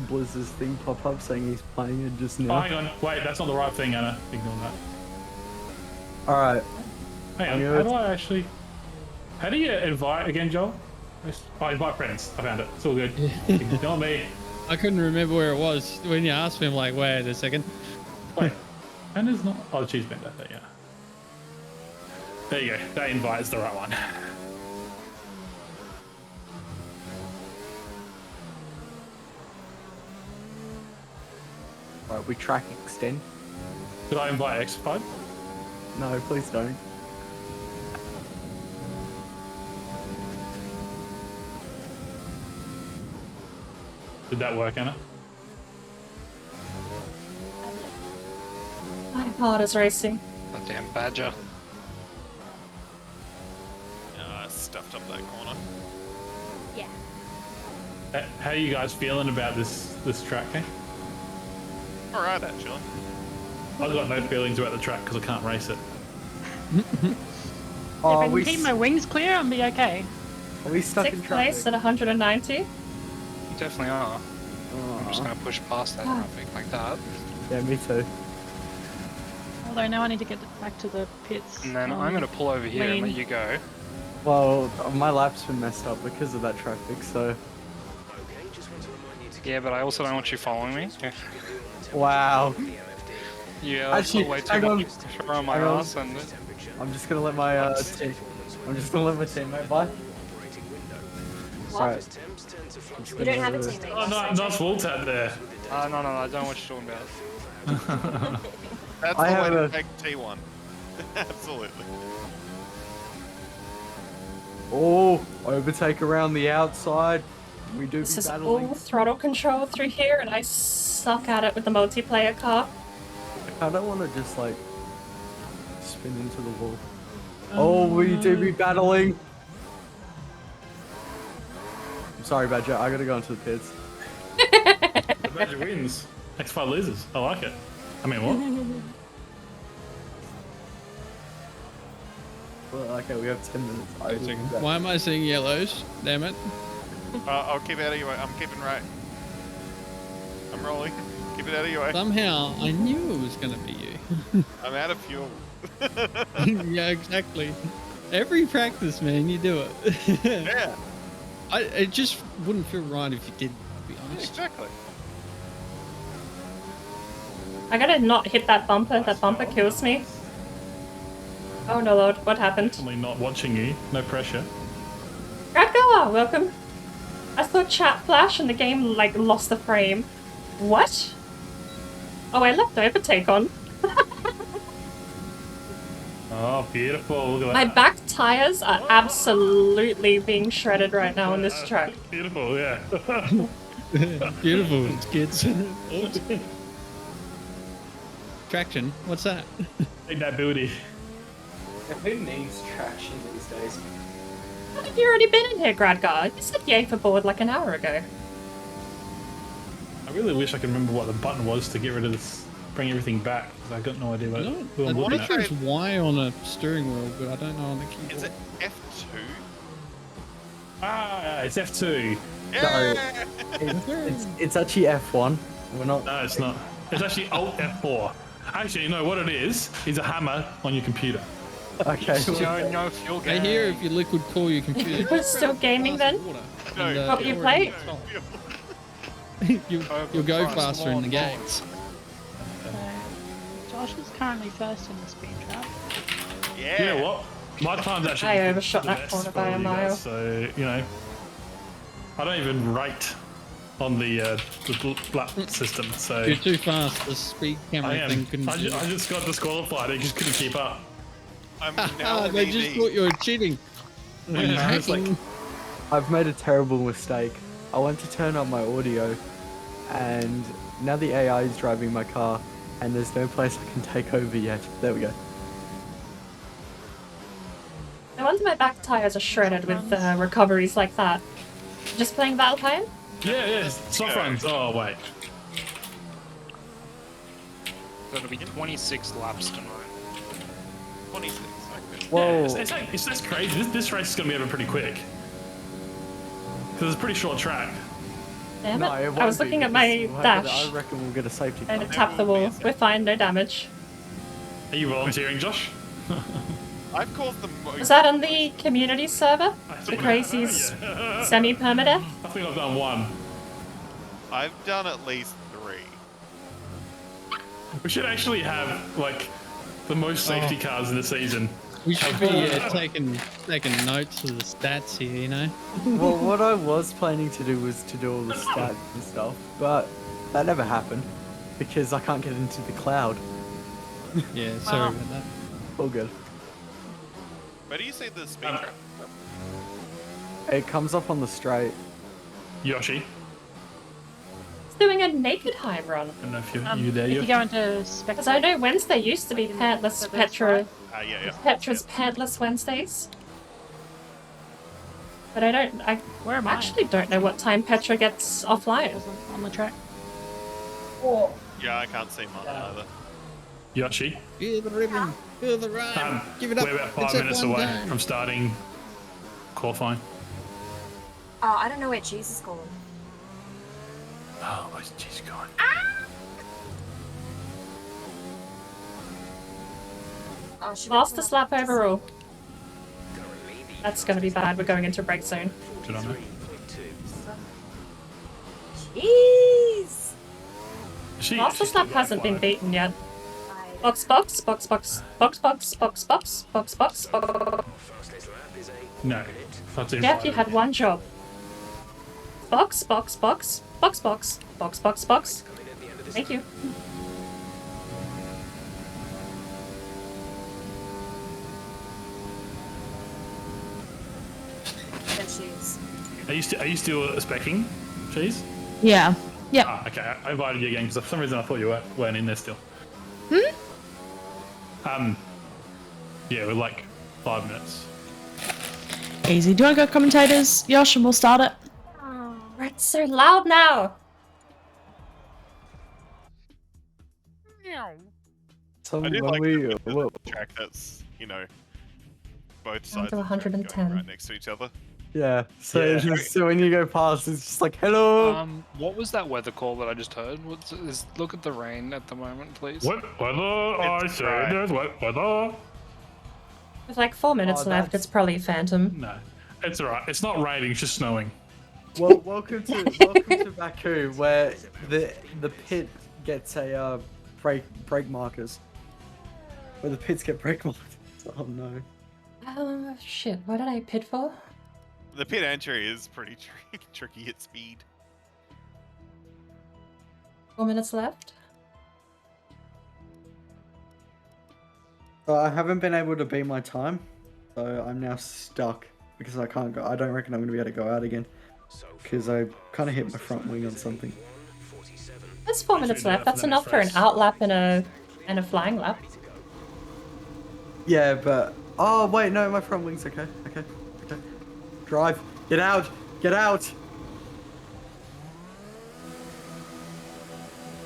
Blizz's thing pop up saying he's playing it just now. Oh, hang on. Wait, that's not the right thing, Anna. Ignore that. Alright. Hang on. How do I actually... How do you invite again, Joel? Oh, invite friends. I found it. It's all good. Ignore me. I couldn't remember where it was when you asked me. I'm like, wait a second. Wait. Anna's not... Oh, she's been there, yeah. There you go. That invite is the right one. Alright, we track extend. Did I invite X5? No, please don't. Did that work, Anna? My heart is racing. That damn badger. I stuffed up that corner. Yeah. How are you guys feeling about this track, eh? Alright, actually. I've got no feelings about the track because I can't race it. If I can keep my wings clear, I'll be okay. Are we stuck in Sixth traffic? place at 190. You definitely are. I'm just gonna push past that traffic like that. Yeah, me too. Although now I need to get back to the pits. And then I'm gonna pull over here and let you go. Well, my lap's been messed up because of that traffic, so... Yeah, but I also don't want you following me. Wow. Yeah, Actually, I way too hang on. much pressure on my Hang on. ass, and I'm just gonna let my teammate by. Alright. You don't have a teammate. Oh, nice wall tap there. no, I don't know what you're talking about. That's I the have way to a- take T1. Absolutely. Oh, overtake around the outside. We do This be is battling. all throttle control through here, and I suck at it with the multiplayer car. I don't want to just like spin into the wall. Oh, we do be battling. I'm sorry, Badger. I gotta go into the pits. The Badger wins. X5 loses. I like it. I mean, what? Well, okay, we have 10 minutes. I will be back. Why am I seeing yellows? Damn it. I'll keep it out of your way. I'm keeping right. I'm rolling. Keep it out of your way. Somehow, I knew it was gonna be you. I'm out of fuel. Yeah, exactly. Every practice, man, you do it. Yeah. It just wouldn't feel right if you didn't, to be honest. Exactly. I gotta not hit that bumper. That bumper kills me. Oh no, Lord, what happened? Definitely not watching you. No pressure. Radgar, welcome. I saw chat flash and the game like lost the frame. What? Oh, I left overtake on. Oh, beautiful. Look at My that. back tires are absolutely being shredded right now on this track. Beautiful, yeah. Beautiful, kids. Traction, what's that? Take that booty. Who needs traction these days? Have you already been in here, Gradgar? You said yay for board like an hour ago. I really wish I could remember what the button was to get rid of this, bring everything back, because I got no idea what I'm who I'm looking pretty sure at. it's Y on a steering wheel, but I don't know on the keyboard. Is it F2? Ah, it's F2. Sorry. It's actually F1. We're not. No, it's not. It's actually Alt F4. Actually, no, what it is a hammer on your computer. Okay. No fuel I hear if you liquid cool your computer. We're still gaming then? What will you play? You'll go faster in the game. Josh is currently first in the speed trap. Yeah. You know what? My time's actually I overshot the that best corner for by a you mile. guys, so, you know. I don't even rate on the lap system, so... You're too fast. The speed I camera am. thing couldn't I do it. just got disqualified. I just couldn't keep up. I'm now They just thought you were cheating. It's like, I've made a terrible mistake. I went to turn up my audio, and now the AI is driving my car, and there's no place I can take over yet. There we go. No wonder my back tires are shredded with recoveries like that. Just playing Valheim? Yeah, soft runs. Oh, wait. So it'll be 26 laps tonight. 26. Okay. Whoa. Yeah, that's crazy. This race is going to be over pretty quick. Because it's a pretty short track. Damn No, it. it I won't was be looking at because my I dash reckon we'll get a safety car. and it tapped the wall. We're fine, no damage. Are you volunteering, Josh? I've caused the most. Was that on the community server? The Crazy's semi-permadeath? I think I've done one. I've done at least 3. We should actually have, like, the most safety cars in the season. We should be taking notes of the stats here, you know? Well, what I was planning to do was to do all the stats and stuff, but that never happened because I can't get into the cloud. Yeah, sorry about that. All good. Where do you see the speed trap? It comes up on the straight. Yoshi. It's doing a naked high run. I don't know if you're there, If you Yoshi. go into Because I know Wednesday used to be pantless Petra. Yeah. Petra's pantless Wednesdays. But I Where am I? actually don't know what time Petra gets offline. on the track. Yeah, I can't see mine either. Yoshi. Feel the rhythm, feel the rhyme. Give it up. We're about 5 It's minutes F1 away time. from starting qualifying. Oh, I don't know where cheese is going. Oh, where's cheese going? Oh, should Fastest lap overall. That's going to be bad. We're going into break zone. Good on her. Jeez! Master Slap hasn't been beaten yet. Box, box, box, box, box, box, box, box, box, box, box. No, that's Jeff, you had one job. Box, box, box, box, box, box, box, box. Thank you. Cheese. Are you still speccing, Cheese? Yeah. Yep. Ah, okay. I invited you again because for some reason I thought you weren't in there still. Yeah, we're like 5 minutes. Easy. Do you want to go commentators, Yosh, and we'll start it? Oh, it's so loud now. I do like the track that's, both Down sides to of the track 110. going right next to each other. Yeah. So when you go past, it's just like hello. What was that weather call that I just heard? Look at the rain at the moment, please. What weather? I said there's wet weather. There's like 4 minutes left. It's probably Phantom. No, it's alright. It's not raining. It's just snowing. Well, welcome to Baku, where the pit gets a brake markers. Where the pits get brake markers. Oh no. Oh shit! What did I pit for? The pit entry is pretty tricky at speed. 4 minutes left. So I haven't been able to beat my time, so I'm now stuck because I can't go. I don't reckon I'm going to be able to go out again because I kind of hit my front wing on something. There's 4 minutes left. That's enough for an out lap and a flying lap. Yeah, but oh wait, no, my front wing's okay. Okay. Drive, get out, get out.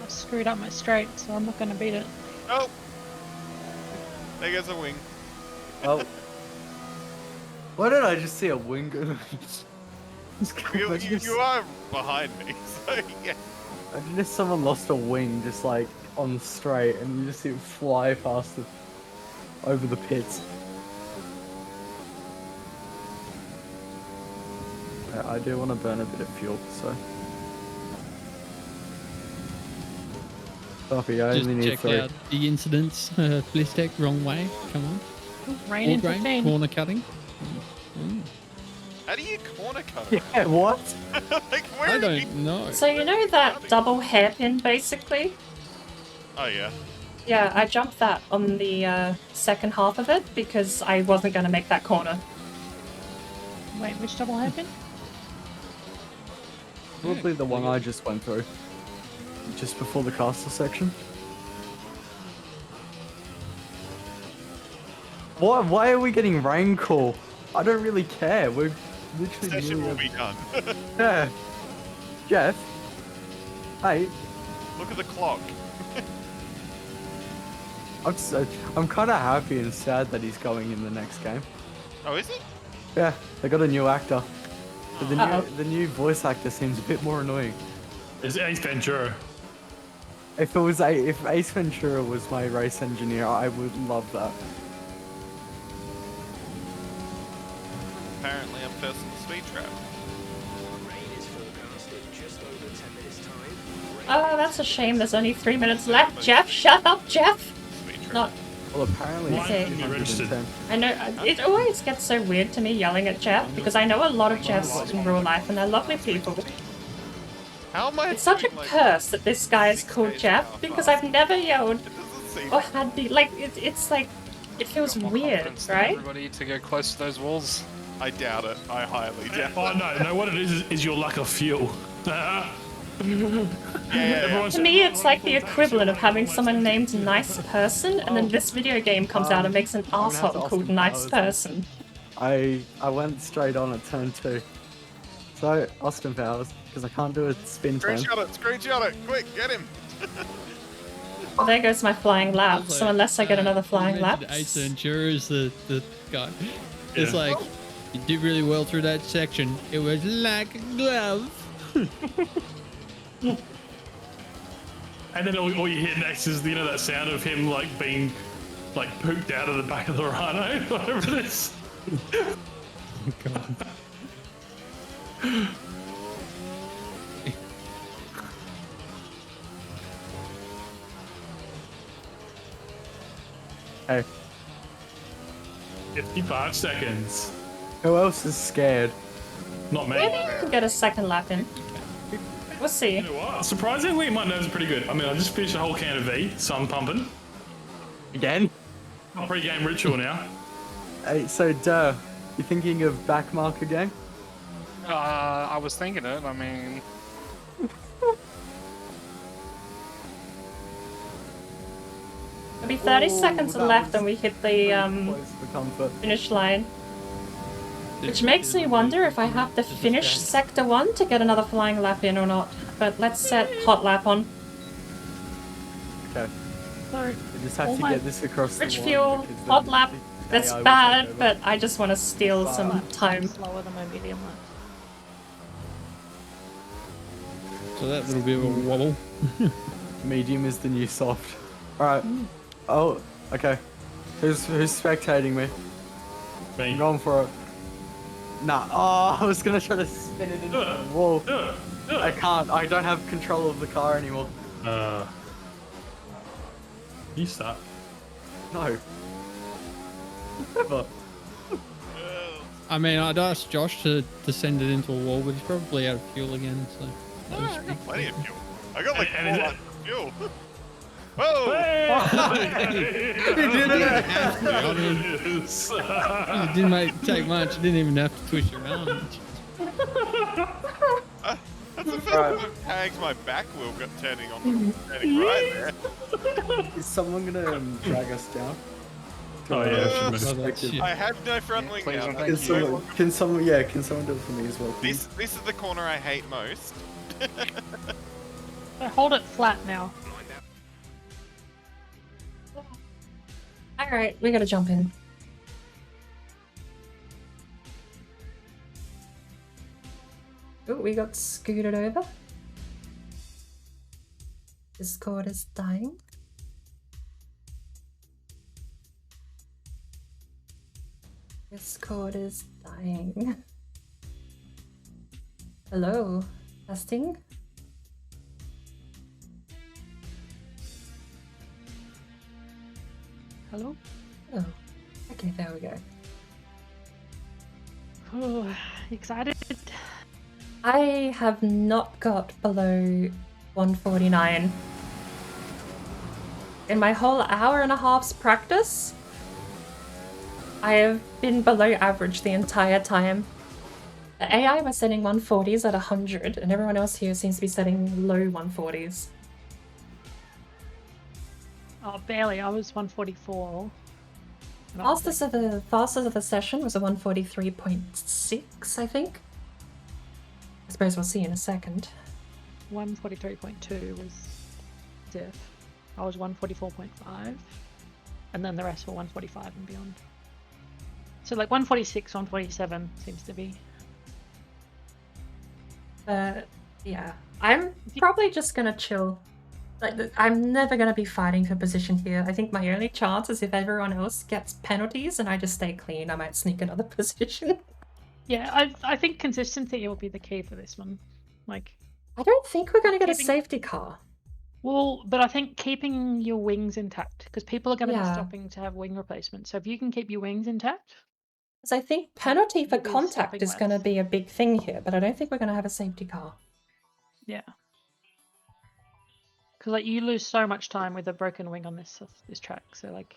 I've screwed up my straight, so I'm not going to beat it. Oh! There goes a wing. Oh. Why did I just see a wing go? You are behind me, so yeah. Imagine if someone lost a wing just like on straight and you just see it fly past it over the pits. I do want to burn a bit of fuel, so. Coffee, I Just only need check 3. out the incidents. Please take wrong way. Come on. Rain in 15. Corner cutting. How do you corner cut? Yeah, what? Like, where I don't know. So you know that double hairpin, basically? Oh yeah. Yeah, I jumped that on the second half of it because I wasn't going to make that corner. Wait, which double hairpin? Probably the one I just went through. Just before the castle section. Why are we getting rain call? I don't really care. We're literally Session will be done. Yeah. Jeff. Hey. Look at the clock. I'm kind of happy and sad that he's going in the next game. Oh, is it? Yeah, they got a new actor. But the new voice actor seems a bit more annoying. It's Ace Ventura. If Ace Ventura was my race engineer, I would love that. Apparently I'm personal speed trap. Oh, that's a shame. There's only 3 minutes left. Jeff, shut up, Jeff. Not. Well, apparently. Okay. Registered. I know it always gets so weird to me yelling at Jeff because I know a lot of Jeffs in real life and they're lovely people. How am I? It's such a curse that this guy is called Jeff because I've never yelled or had the it's like it feels weird, right? Everybody to go close to those walls. I doubt it. I highly doubt it. Oh no, what it is your lack of fuel. To me, it's like the equivalent of having someone named Nice Person, and then this video game comes out and makes an asshole called Nice Person. I went straight on at turn 2. So, Austin Powers, because I can't do a spin turn. Screenshot it, quick, get him. Well, there goes my flying lap, so unless I get another flying lap... Ace Ventura is the guy. It's like, you did really well through that section. It was like a glove. And then all you hear next is that sound of him like being like pooped out of the back of the rhino, whatever it is. Oh god. Hey. 55 seconds. Who else is scared? Not me. Maybe I can get a second lap in. We'll see. You know what? Surprisingly, my nerves are pretty good. I mean, I just finished a whole can of V, so I'm pumping. Again? Pre-game ritual now. Hey, so, you thinking of backmark again? I was thinking it. I mean, It'll be 30 seconds left and we hit the finish line. Which makes me wonder if I have to finish Sector 1 to get another flying lap in or not. But let's set hot lap on. Okay. Sorry. We just have to get this across the line. Rich fuel, hot lap. That's bad, but I just want to steal some time. Slower than my medium lap. So that little bit of a wobble. Medium is the new soft. Alright. Oh, okay. Who's spectating me? Me. I'm going for it. Nah. Oh, I was gonna try to spin it into the wall. I can't. I don't have control of the car anymore. You start. No. Never. I mean, I'd asked Josh to send it into a wall, but he's probably out of fuel again, so... No, I got plenty of fuel. I got like 4 lines of fuel. Whoa! He did it! It didn't take much. You didn't even have to twist your arm. That's the first time I've tagged my back wheel got turning right there. Is someone gonna drag us down? Oh yeah, I have no front wing now. Can someone do it for me as well? This is the corner I hate most. So hold it flat now. Alright, we gotta jump in. Oh, we got scooted over. Discord is dying. Discord is dying. Hello, testing. Hello? Oh, okay, there we go. Oh, excited? I have not got below 149. In my whole hour and a half's practice, I have been below average the entire time. The AI was setting 140s at 100, and everyone else here seems to be setting low 140s. Oh, barely. I was 144. Fastest of the session was a 143.6, I think. I suppose we'll see in a second. 143.2 was diff. I was 144.5, and then the rest were 145 and beyond. So like 146, 147 seems to be. Yeah, I'm probably just gonna chill. Like, I'm never gonna be fighting for position here. I think my only chance is if everyone else gets penalties and I just stay clean, I might sneak another position. Yeah, I think consistency will be the key for this one. Like, I don't think we're gonna get a safety car. Well, but I think keeping your wings intact, because people are going to be Yeah. stopping to have wing replacements. So if you can keep your wings intact, Because I think penalty for You'll be contact stopping is going to be a big thing here, but I don't think we're going to have a safety car. yeah. Because like you lose so much time with a broken wing on this track, so like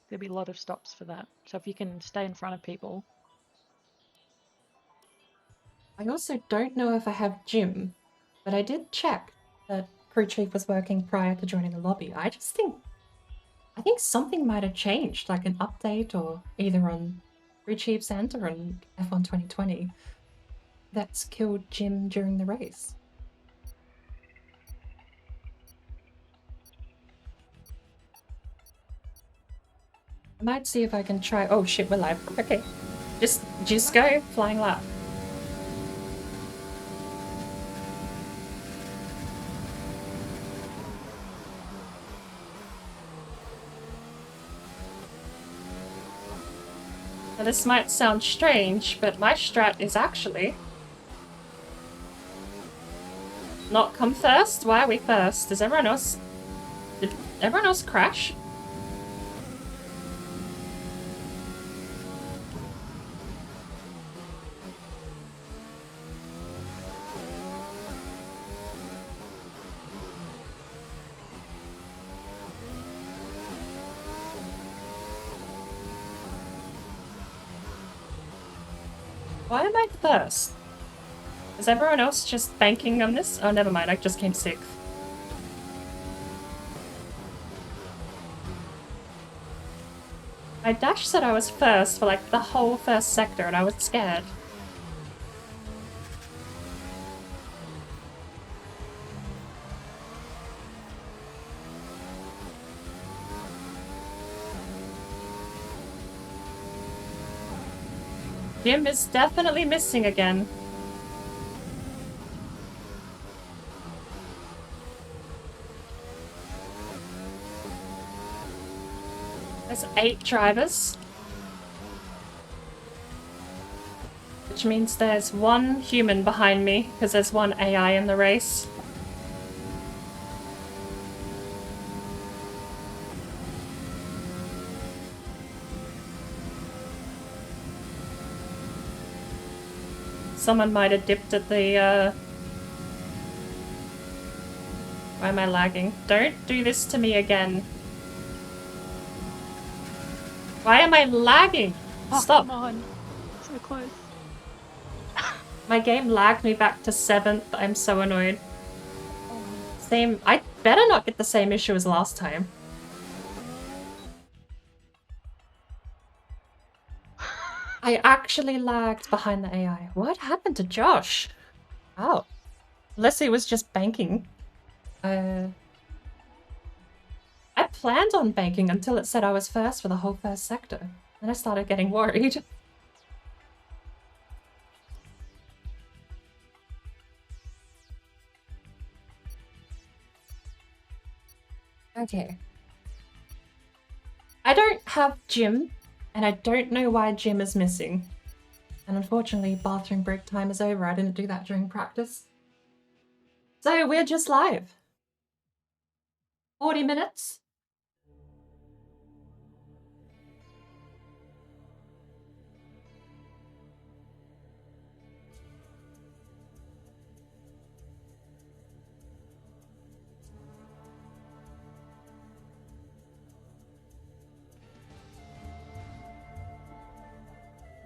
there'll be a lot of stops for that. So if you can stay in front of people. I also don't know if I have gym, but I did check that Crew Chief was working prior to joining the lobby. I think something might have changed, like an update or either on Crew Chief's end or on F1 2020 that's killed Jim during the race. I might see if I can try. Oh shit, we're live. Okay, just go flying lap. Now this might sound strange, but my strat is actually not come first. Why are we first? Did everyone else crash? Why am I first? Is everyone else just banking on this? Oh, never mind, I just came 6th. My dash said I was first for like the whole first sector and I was scared. Jim is definitely missing again. There's 8 drivers. Which means there's 1 human behind me, because there's 1 AI in the race. Someone might have dipped at the, Why am I lagging? Don't do this to me again. Why am I lagging? Oh, Stop. Come on. So close. My game lagged me back to 7th. I'm so annoyed. Same. I better not get the same issue as last time. I actually lagged behind the AI. What happened to Josh? Oh. Unless he was just banking. I planned on banking until it said I was first for the whole first sector. Then I started getting worried. Okay. I don't have Jim, and I don't know why Jim is missing. And unfortunately, bathroom break time is over. I didn't do that during practice. So we're just live. 40 minutes.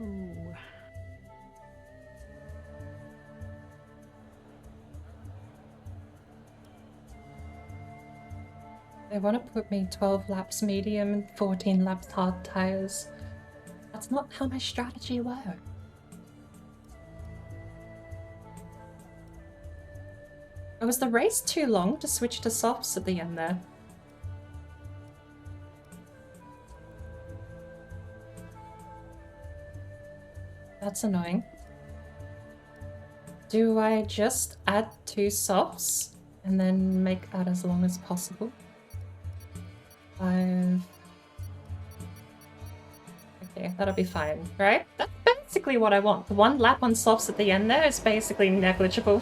Ooh. They want to put me 12 laps medium and 14 laps hard tires. That's not how my strategy works. Was the race too long to switch to softs at the end there? That's annoying. Do I just add 2 softs and then make that as long as possible? 5. Okay, that'll be fine, right? That's basically what I want. The 1 lap on softs at the end there is basically negligible.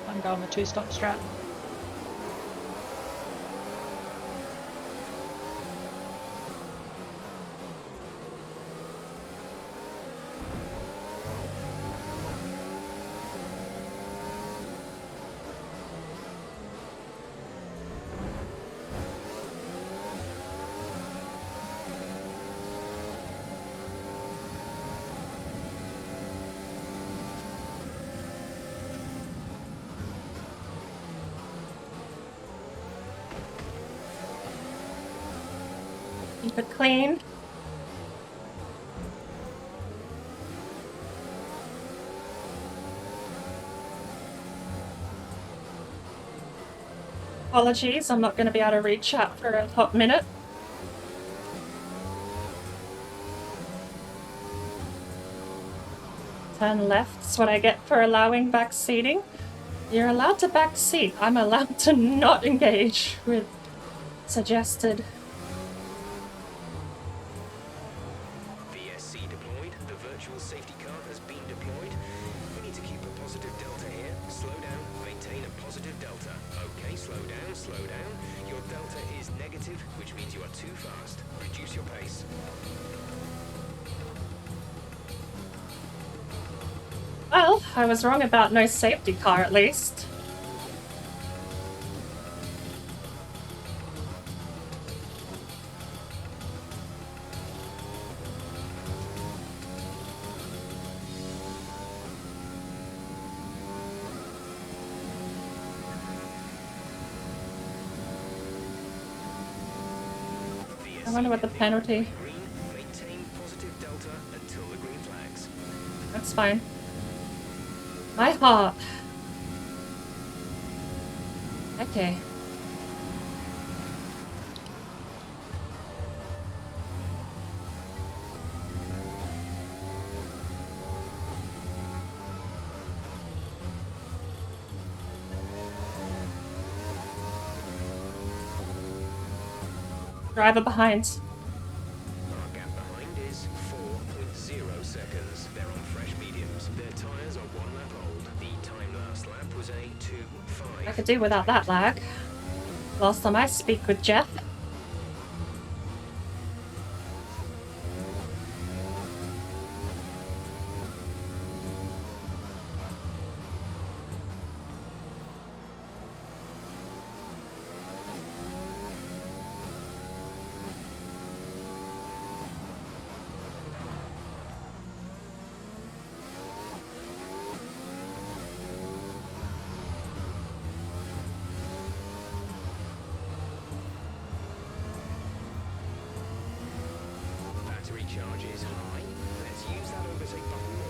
I'm going the 2-stop strat. Keep it clean. Apologies, I'm not going to be able to read chat for a hot minute. Turn left's what I get for allowing back seating. You're allowed to back seat. I'm allowed to not engage with suggested. VSC deployed. The virtual safety car has been deployed. We need to keep a positive delta here. Slow down. Maintain a positive delta. Okay, slow down, slow down. Your delta is negative, which means you are too fast. Reduce your pace. Well, I was wrong about no safety car at least. I wonder what the penalty. Maintain positive delta until the green flags. That's fine. My heart. Okay. Driver behind. Our gap behind is 4.0 seconds. They're on fresh mediums. Their tyres are 1 lap old. The time last lap was a 2.5. I could do without that lag. Last time I speak with Jeff. Battery charge is high. Let's use that overtake button more.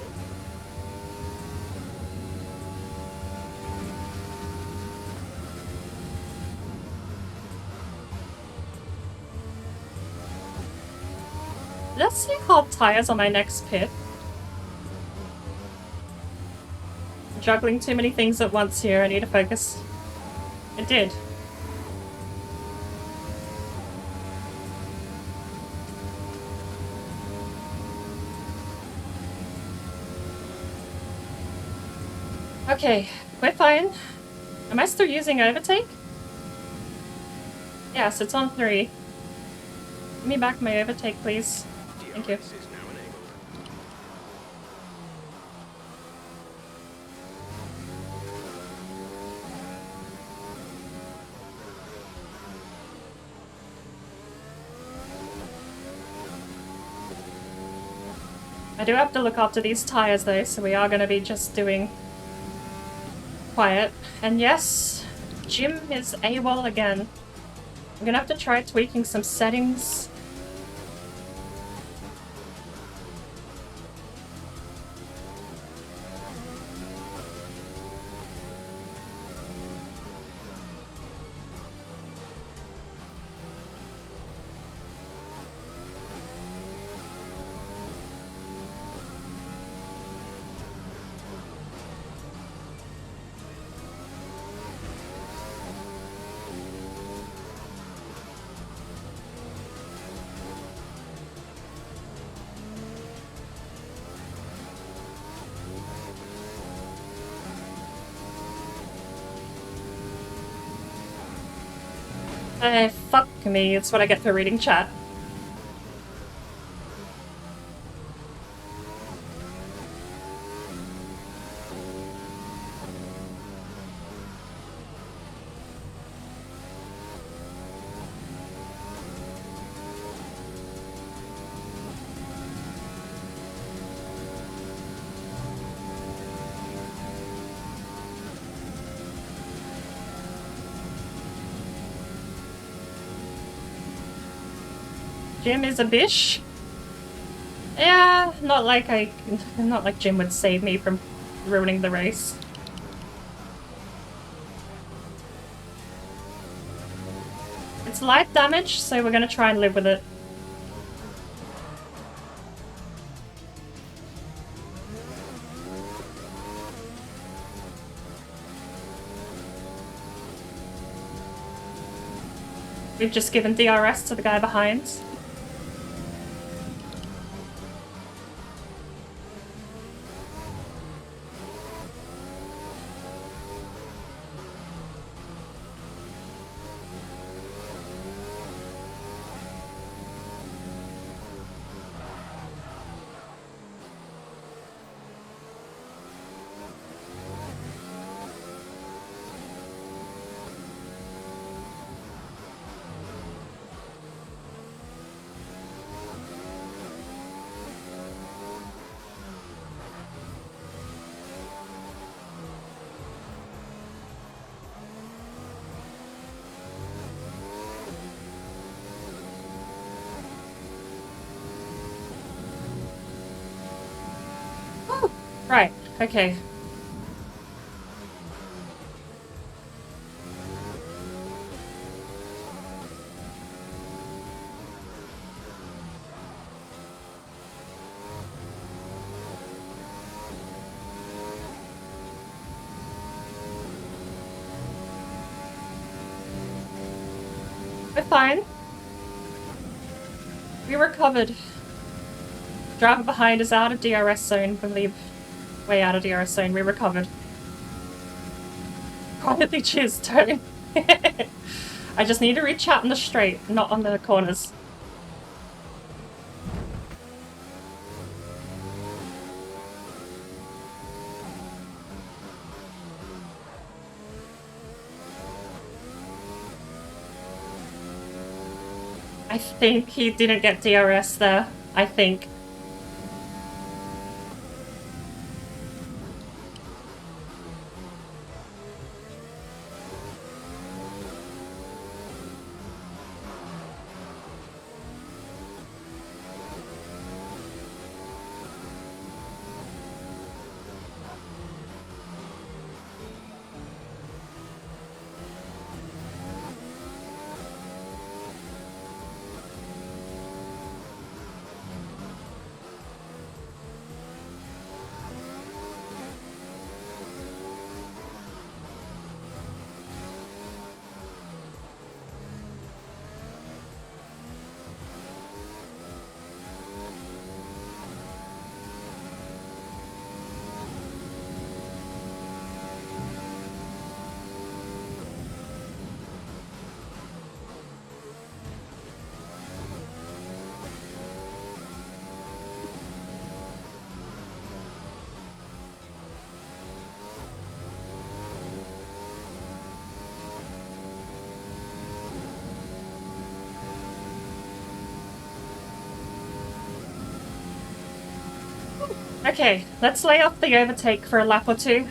Let's see hot tires on my next pit. Juggling too many things at once here, I need to focus. It did. Okay, we're fine. Am I still using overtake? Yes, it's on 3. Give me back my overtake, please. Thank you. I do have to look after these tires though, so we are going to be just doing quiet. And yes, Jim is AWOL again. I'm going to have to try tweaking some settings. Fuck me, it's what I get for reading chat. Jim is a bish. Yeah, not like Jim would save me from ruining the race. It's light damage, so we're gonna try and live with it. We've just given DRS to the guy behind. Right, okay. We're fine. We recovered. Driver behind is out of DRS zone, I believe. Way out of DRS zone, we recovered. Quietly cheers, Tone. I just need to reach out on the straight, not on the corners. I think he didn't get DRS there. I think. Okay, let's lay off the overtake for a lap or two.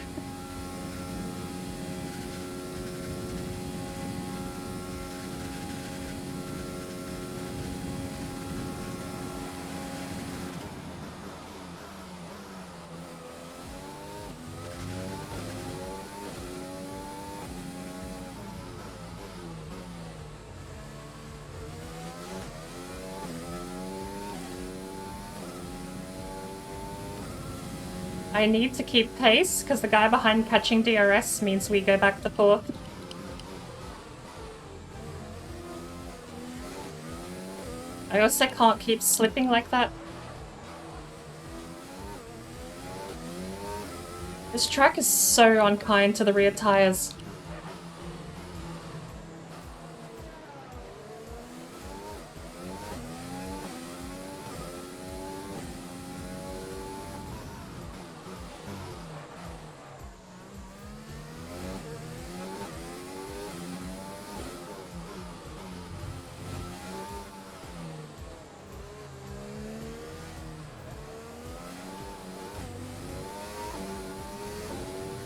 I need to keep pace, because the guy behind catching DRS means we go back to 4th. I also can't keep slipping like that. This track is so unkind to the rear tires.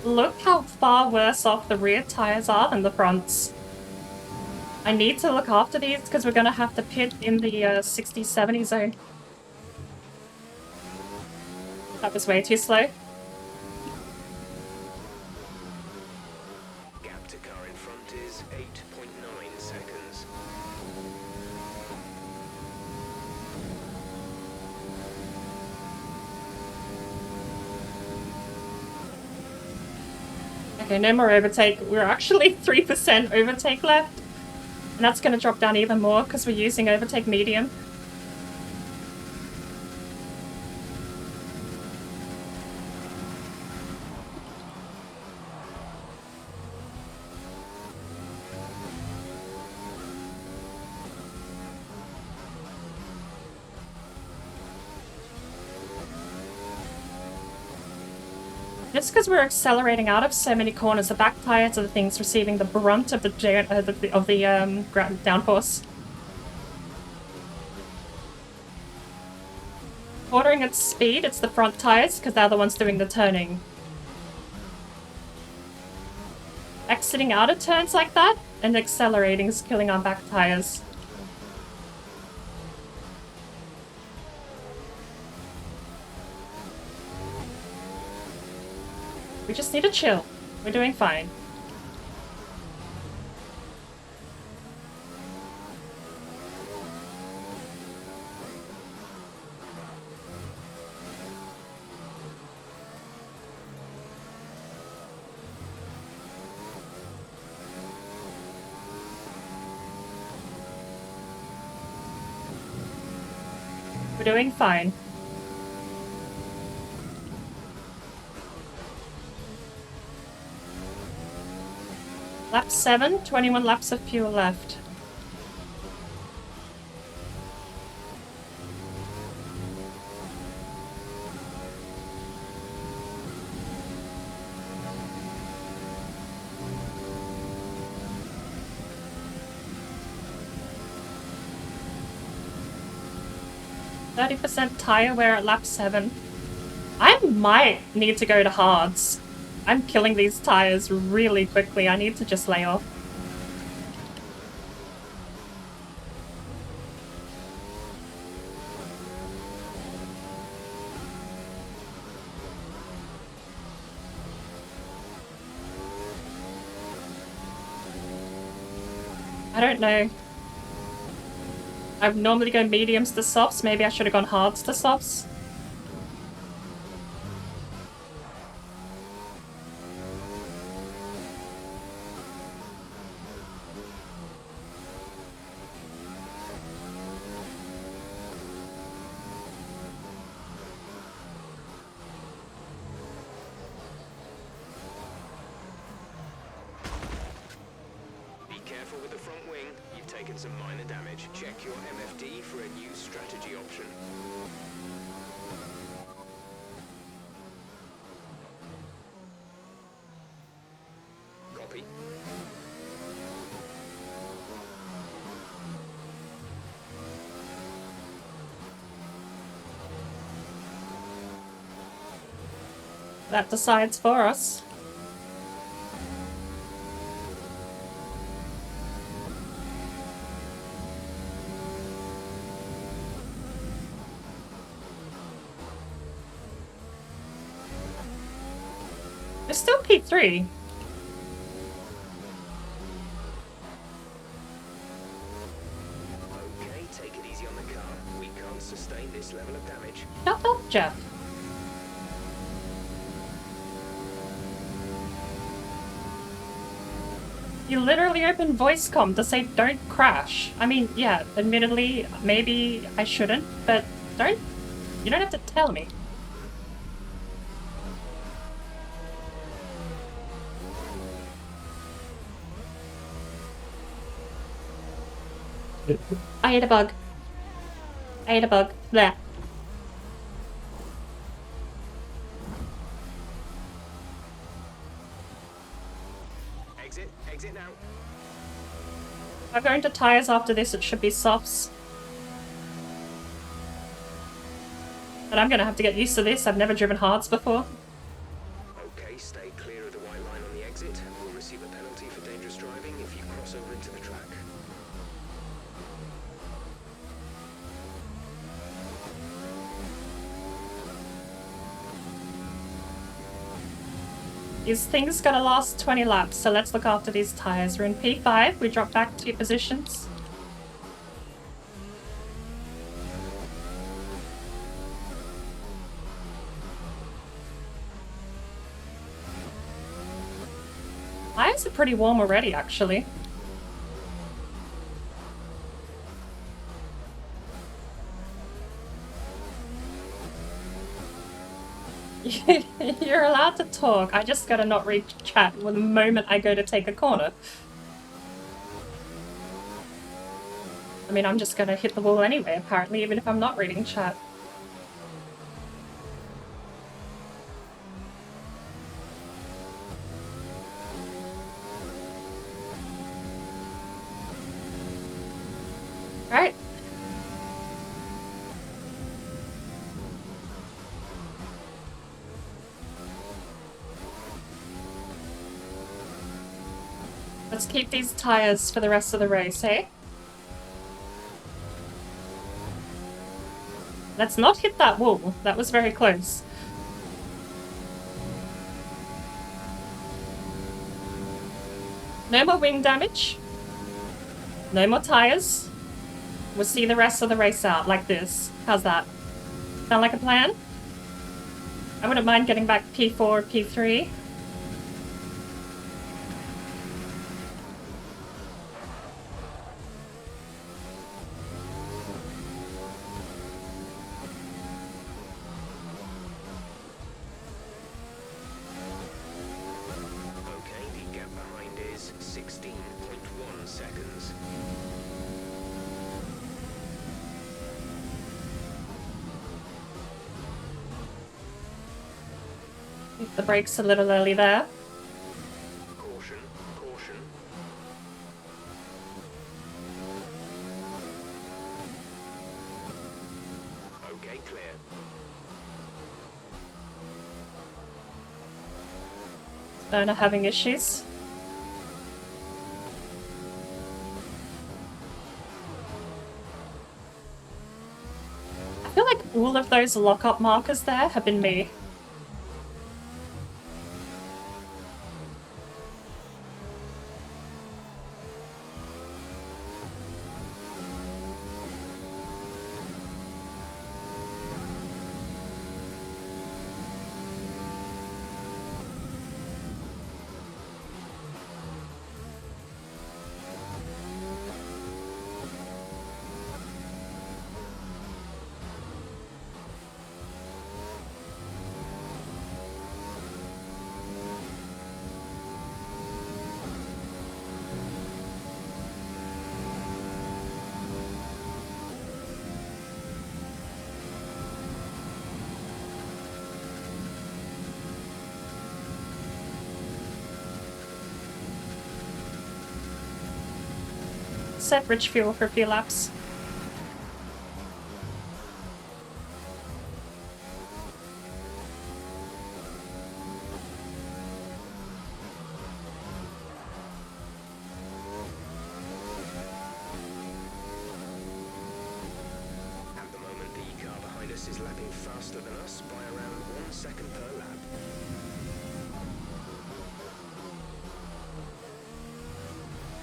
Look how far worse off the rear tires are than the fronts. I need to look after these because we're going to have to pit in the 60-70 zone. That was way too slow. Gap to car in front is 8.9 seconds. Okay, no more overtake. We're actually 3% overtake left. And that's going to drop down even more because we're using overtake medium. Just because we're accelerating out of so many corners, the back tires are the things receiving the brunt of the downforce. Ordering at speed, it's the front tires because they're the ones doing the turning. Exiting out of turns like that and accelerating is killing our back tires. We just need to chill. We're doing fine. We're doing fine. Lap 7, 21 laps of fuel left. %, tire wear at lap 7. I might need to go to hards. I'm killing these tires really quickly. I need to just lay off. I don't know. I would normally go mediums to softs. Maybe I should have gone hards to softs. Be careful with the front wing. You've taken some minor damage. Check your MFD for a new strategy option. Copy. That decides for us. It's still P3. Okay, take it easy on the car. We can't sustain this level of damage. Shut up, Jeff. You literally opened voice comm to say don't crash. I mean, yeah, admittedly, maybe I shouldn't, but you don't have to tell me. I ate a bug. I ate a bug. Bleh. Exit now. If I'm going to tires after this, it should be softs. But I'm gonna have to get used to this. I've never driven hards before. Okay, stay clear of the white line on the exit. We'll receive a penalty for dangerous driving if you cross over into the track. These things gotta last 20 laps, so let's look after these tires. We're in P5, we drop back 2 positions. Tires are pretty warm already, actually. You're allowed to talk, I just gotta not read chat the moment I go to take a corner. I mean, I'm just gonna hit the wall anyway, apparently, even if I'm not reading chat. Right. Let's keep these tires for the rest of the race, eh? Let's not hit that wall. That was very close. No more wing damage. No more tires. We'll see the rest of the race out like this. How's that? Sound like a plan? I wouldn't mind getting back P4 or P3. Okay, the gap behind is 16.1 seconds. Hit the brakes a little early there. Caution, caution. Okay, clear. Burner having issues. I feel like all of those lock-up markers there have been me. Set rich fuel for a few laps. At the moment, the car behind us is lapping faster than us by around 1 second per lap.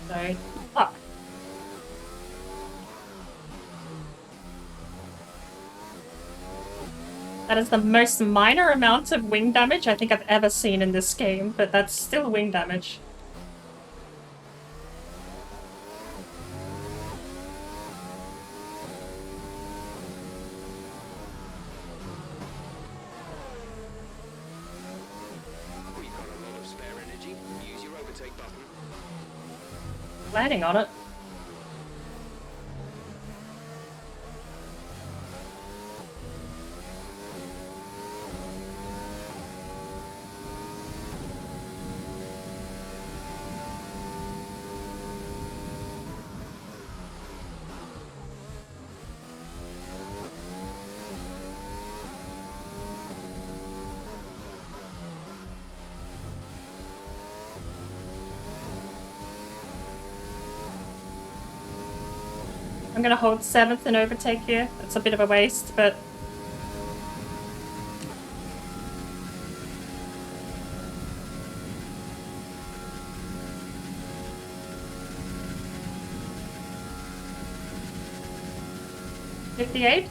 Sorry. Fuck. That is the most minor amount of wing damage I think I've ever seen in this game, but that's still wing damage. We've got a lot of spare energy. Use your overtake button. Landing on it. I'm gonna hold 7th and overtake here. That's a bit of a waste, but... $58?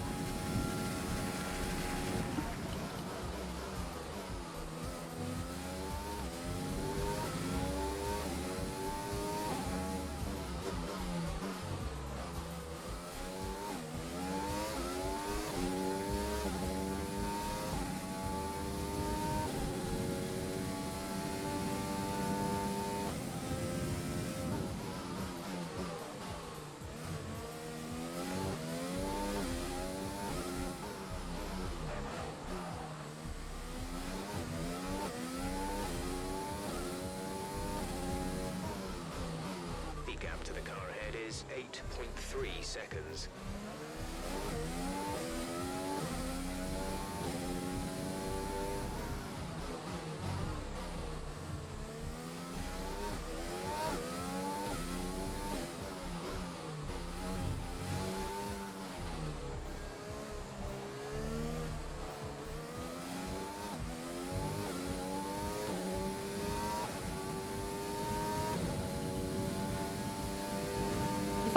The gap to the car ahead is 8.3 seconds.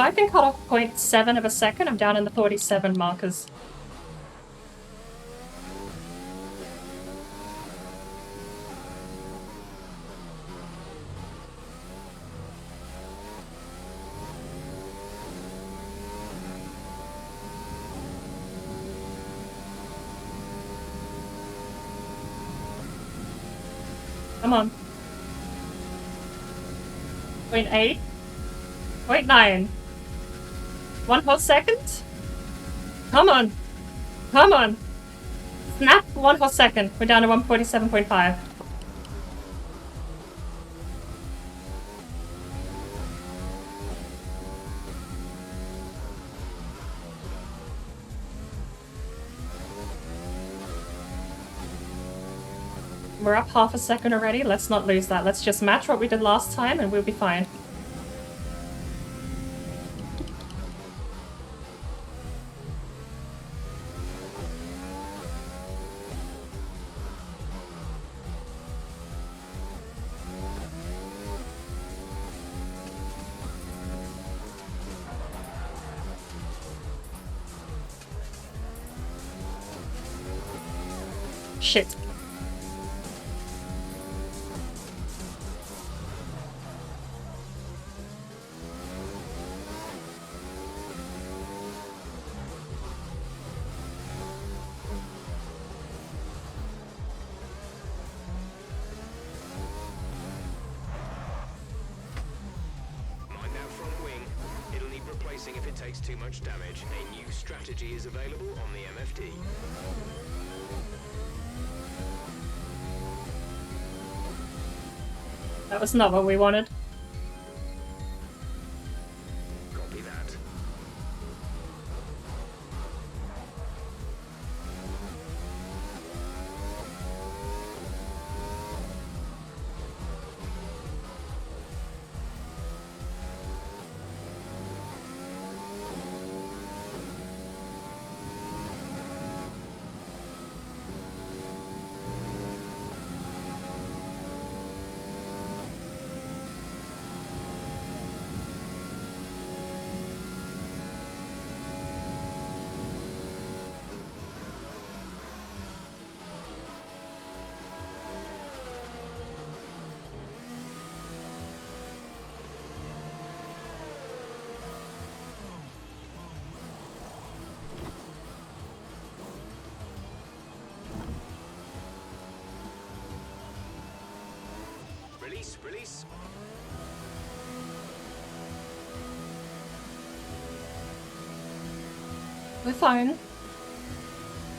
I can cut off 0.7 of a second, I'm down in the 47 markers. Come on. 0.8. 0.9. 1 whole second? Come on. Come on. Snap 1 whole second. We're down to 147.5. We're up half a second already. Let's not lose that. Let's just match what we did last time and we'll be fine. Shit. Mind that front wing. It'll need replacing if it takes too much damage. A new strategy is available on the MFD. That was not what we wanted. Copy that. Release. We're fine.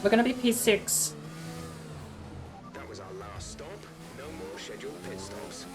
We're gonna be P6. That was our last stop. No more scheduled pit stops.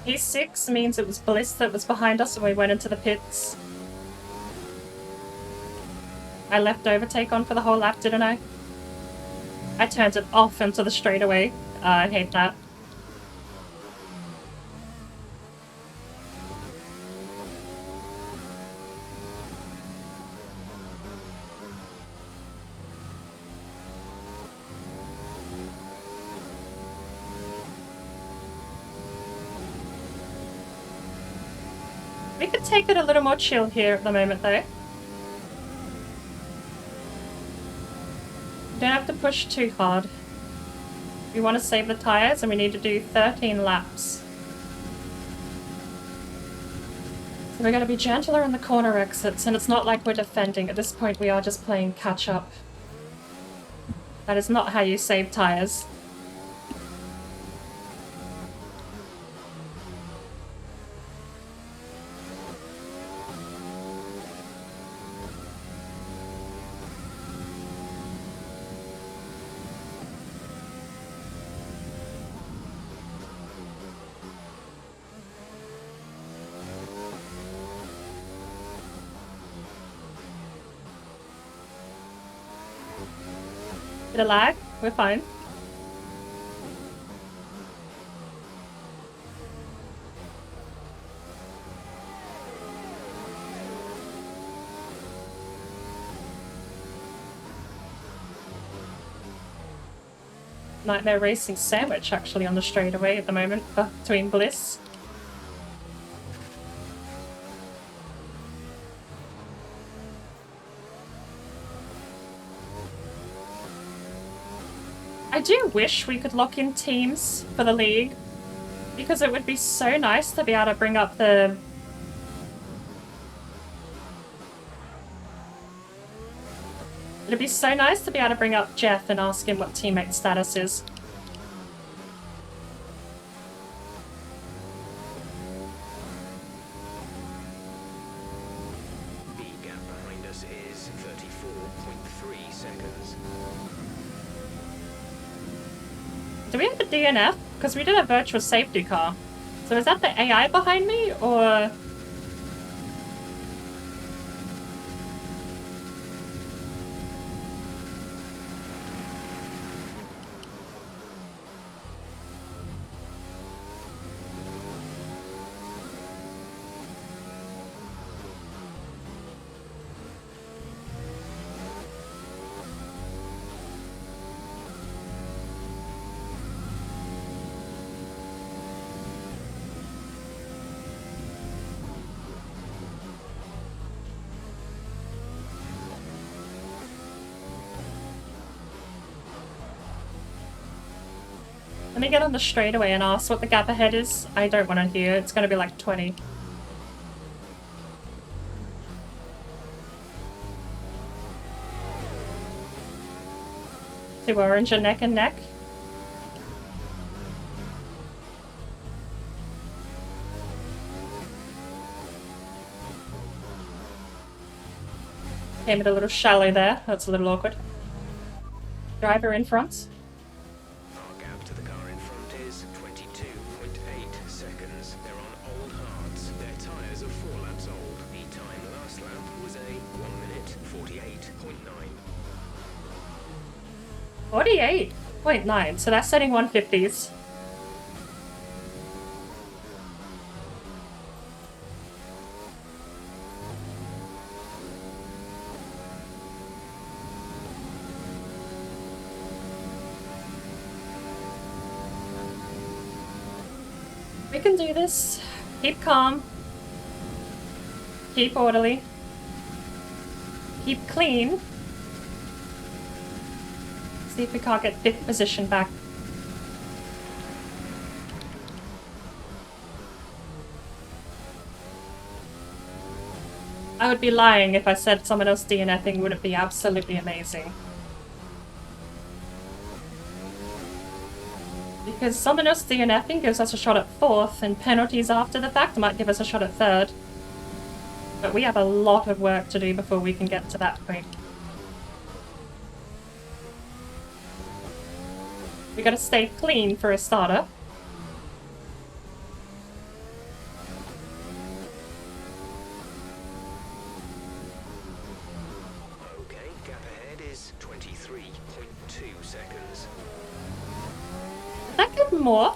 P6 means it was Bliss that was behind us and we went into the pits. I left overtake on for the whole lap, didn't I? I turned it off into the straightaway. I hate that. We could take it a little more chill here at the moment though. Don't have to push too hard. We want to save the tires and we need to do 13 laps. So we're going to be gentler in the corner exits, and it's not like we're defending. At this point we are just playing catch up. That is not how you save tires. Bit of lag, we're fine. Nightmare Racing sandwich actually on the straightaway at the moment between Bliss. I do wish we could lock in teams for the league, because it would be so nice to be able to bring up the... It'd be so nice to be able to bring up Jeff and ask him what teammate status is. The gap behind us is 34.3 seconds. Do we have a DNF? Because we did a virtual safety car. So is that the AI behind me, or... Let me get on the straightaway and ask what the gap ahead is. I don't want to hear. It's going to be like 20. Two orange are neck and neck. Came in a little shallow there. That's a little awkward. Driver in front. Our gap to the car in front is 22.8 seconds. They're on old hards. Their tyres are 4 laps old. The time last lap was a 1 minute 48.9. 48.9, so that's setting 150s. We can do this. Keep calm. Keep orderly. Keep clean. See if we can't get 5th position back. I would be lying if I said someone else DNFing wouldn't be absolutely amazing. Because someone else DNFing gives us a shot at 4th, and penalties after the fact might give us a shot at 3rd. But we have a lot of work to do before we can get to that point. We gotta stay clean for a starter. Okay, gap ahead is 23.2 seconds. Did that get more?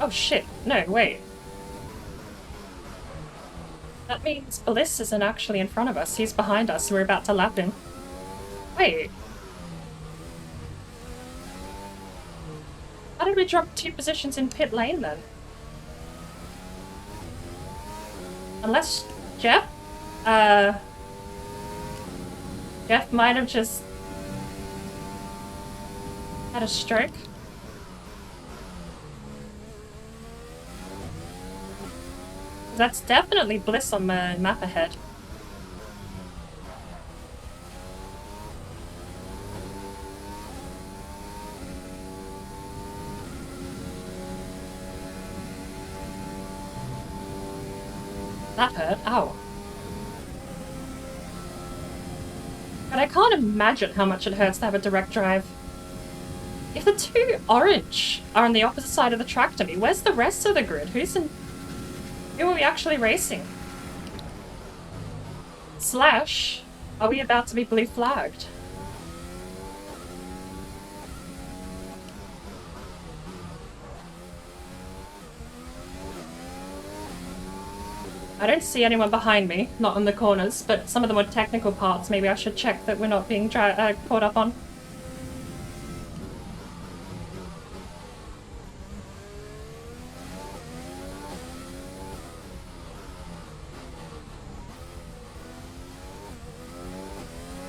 Oh shit, no, wait. That means Bliss isn't actually in front of us, he's behind us, we're about to lap him. Wait. How did we drop 2 positions in pit lane then? Unless Jeff? Jeff might have just had a stroke. That's definitely Bliss on the map ahead. That hurt. Ow. But I can't imagine how much it hurts to have a direct drive. If the two orange are on the opposite side of the track to me, where's the rest of the grid? Who are we actually racing? Slash, are we about to be blue flagged? I don't see anyone behind me, not on the corners, but some of the more technical parts maybe I should check that we're not being caught up on.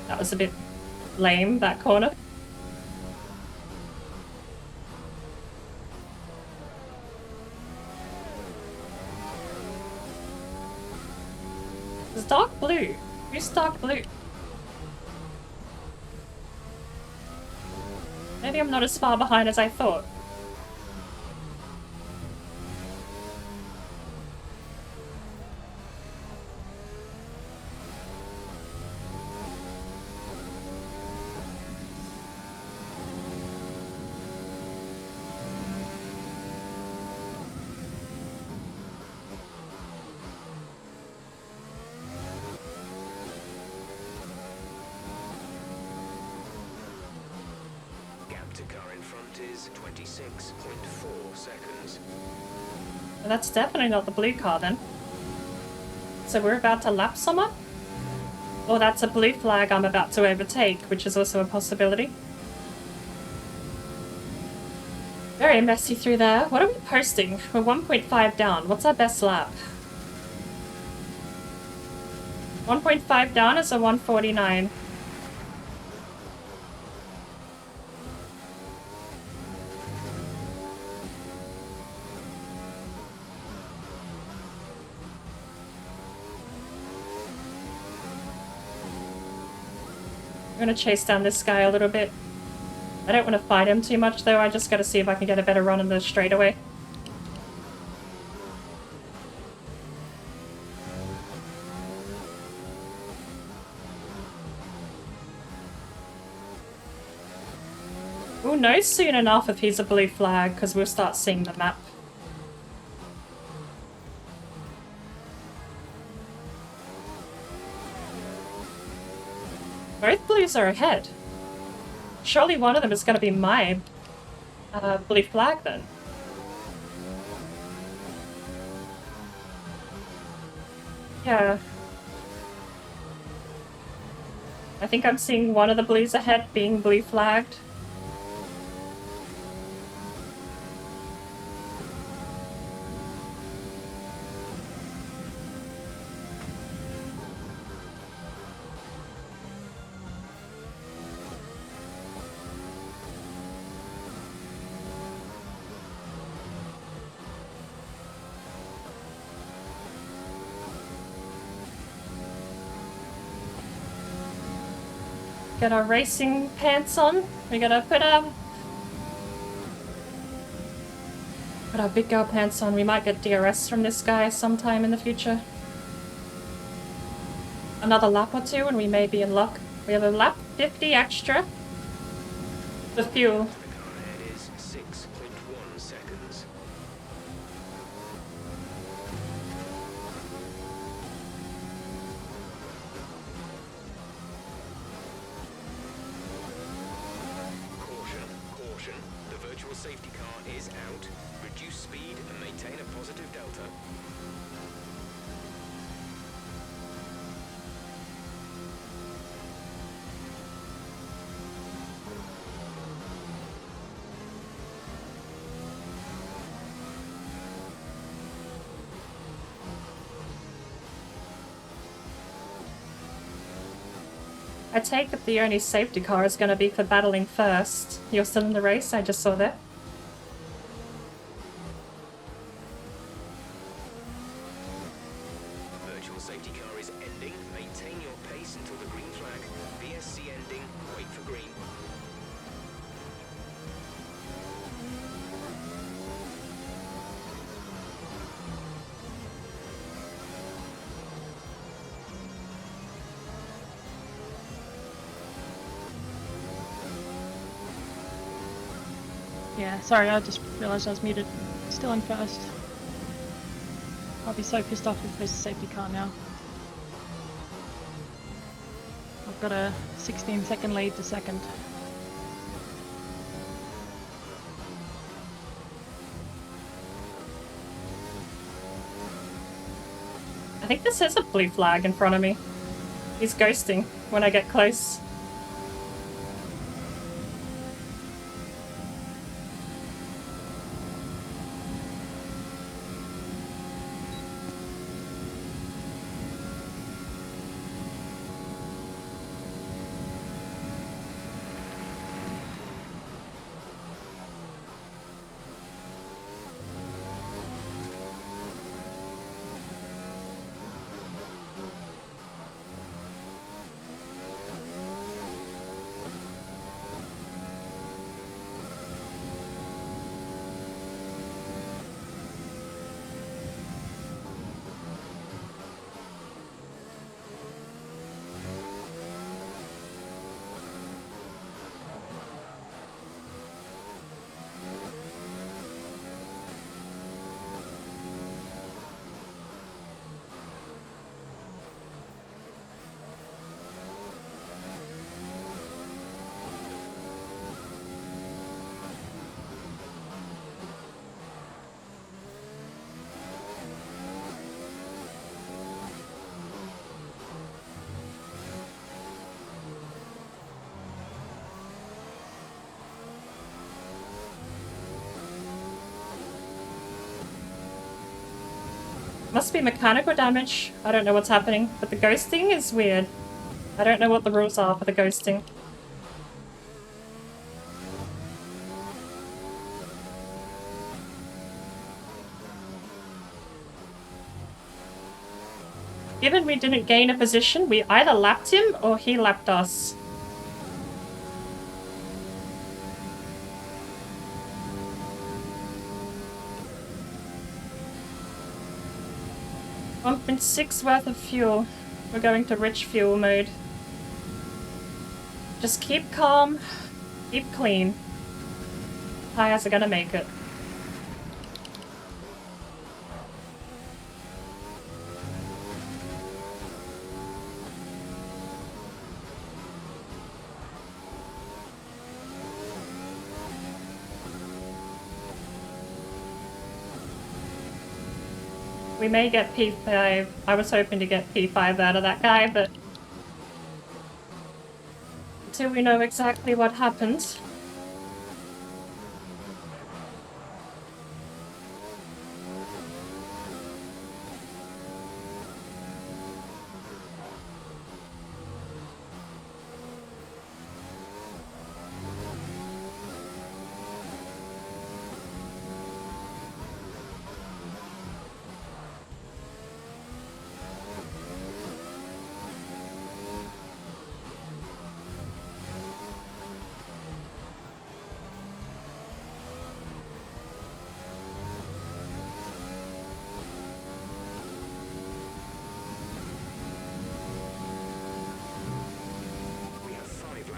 That was a bit lame, that corner. It's dark blue. Who's dark blue? Maybe I'm not as far behind as I thought. is 26.4 seconds. Well, that's definitely not the blue car then. So we're about to lap someone? Or that's a blue flag I'm about to overtake, which is also a possibility. Very messy through there. What are we posting? We're 1.5 down. What's our best lap? 1.5 down is a 149. I'm gonna chase down this guy a little bit. I don't want to fight him too much though, I just gotta see if I can get a better run in the straightaway. We'll know soon enough if he's a blue flag, because we'll start seeing the map. Both blues are ahead. Surely one of them is going to be my blue flag then. Yeah. I think I'm seeing one of the blues ahead being blue flagged. Get our racing pants on. We gotta put our big girl pants on. We might get DRS from this guy sometime in the future. Another lap or two and we may be in luck. We have a lap 50 extra. The fuel. Safety car is out. Reduce speed and maintain a positive delta. I take it the only safety car is going to be for battling first. You're still in the race? I just saw that. Yeah, sorry, I just realised I was muted. Still in first. I'll be so pissed off if there's a safety car now. I've got a 16-second lead to second. I think this is a blue flag in front of me. He's ghosting when I get close. Must be mechanical damage. I don't know what's happening, but the ghosting is weird. I don't know what the rules are for the ghosting. Given we didn't gain a position, we either lapped him or he lapped us. $1.6 worth of fuel. We're going to rich fuel mode. Just keep calm, keep clean. Tires are gonna make it. We may get P5. I was hoping to get P5 out of that guy, but until we know exactly what happened.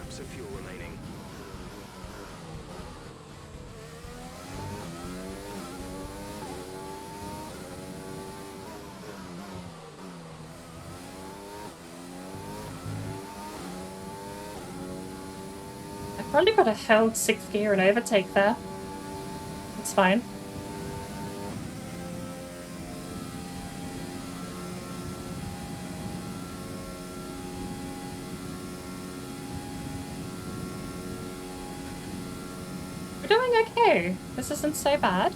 Of fuel remaining. I probably could have held 6th gear and overtake there. It's fine. Doing okay. This isn't so bad.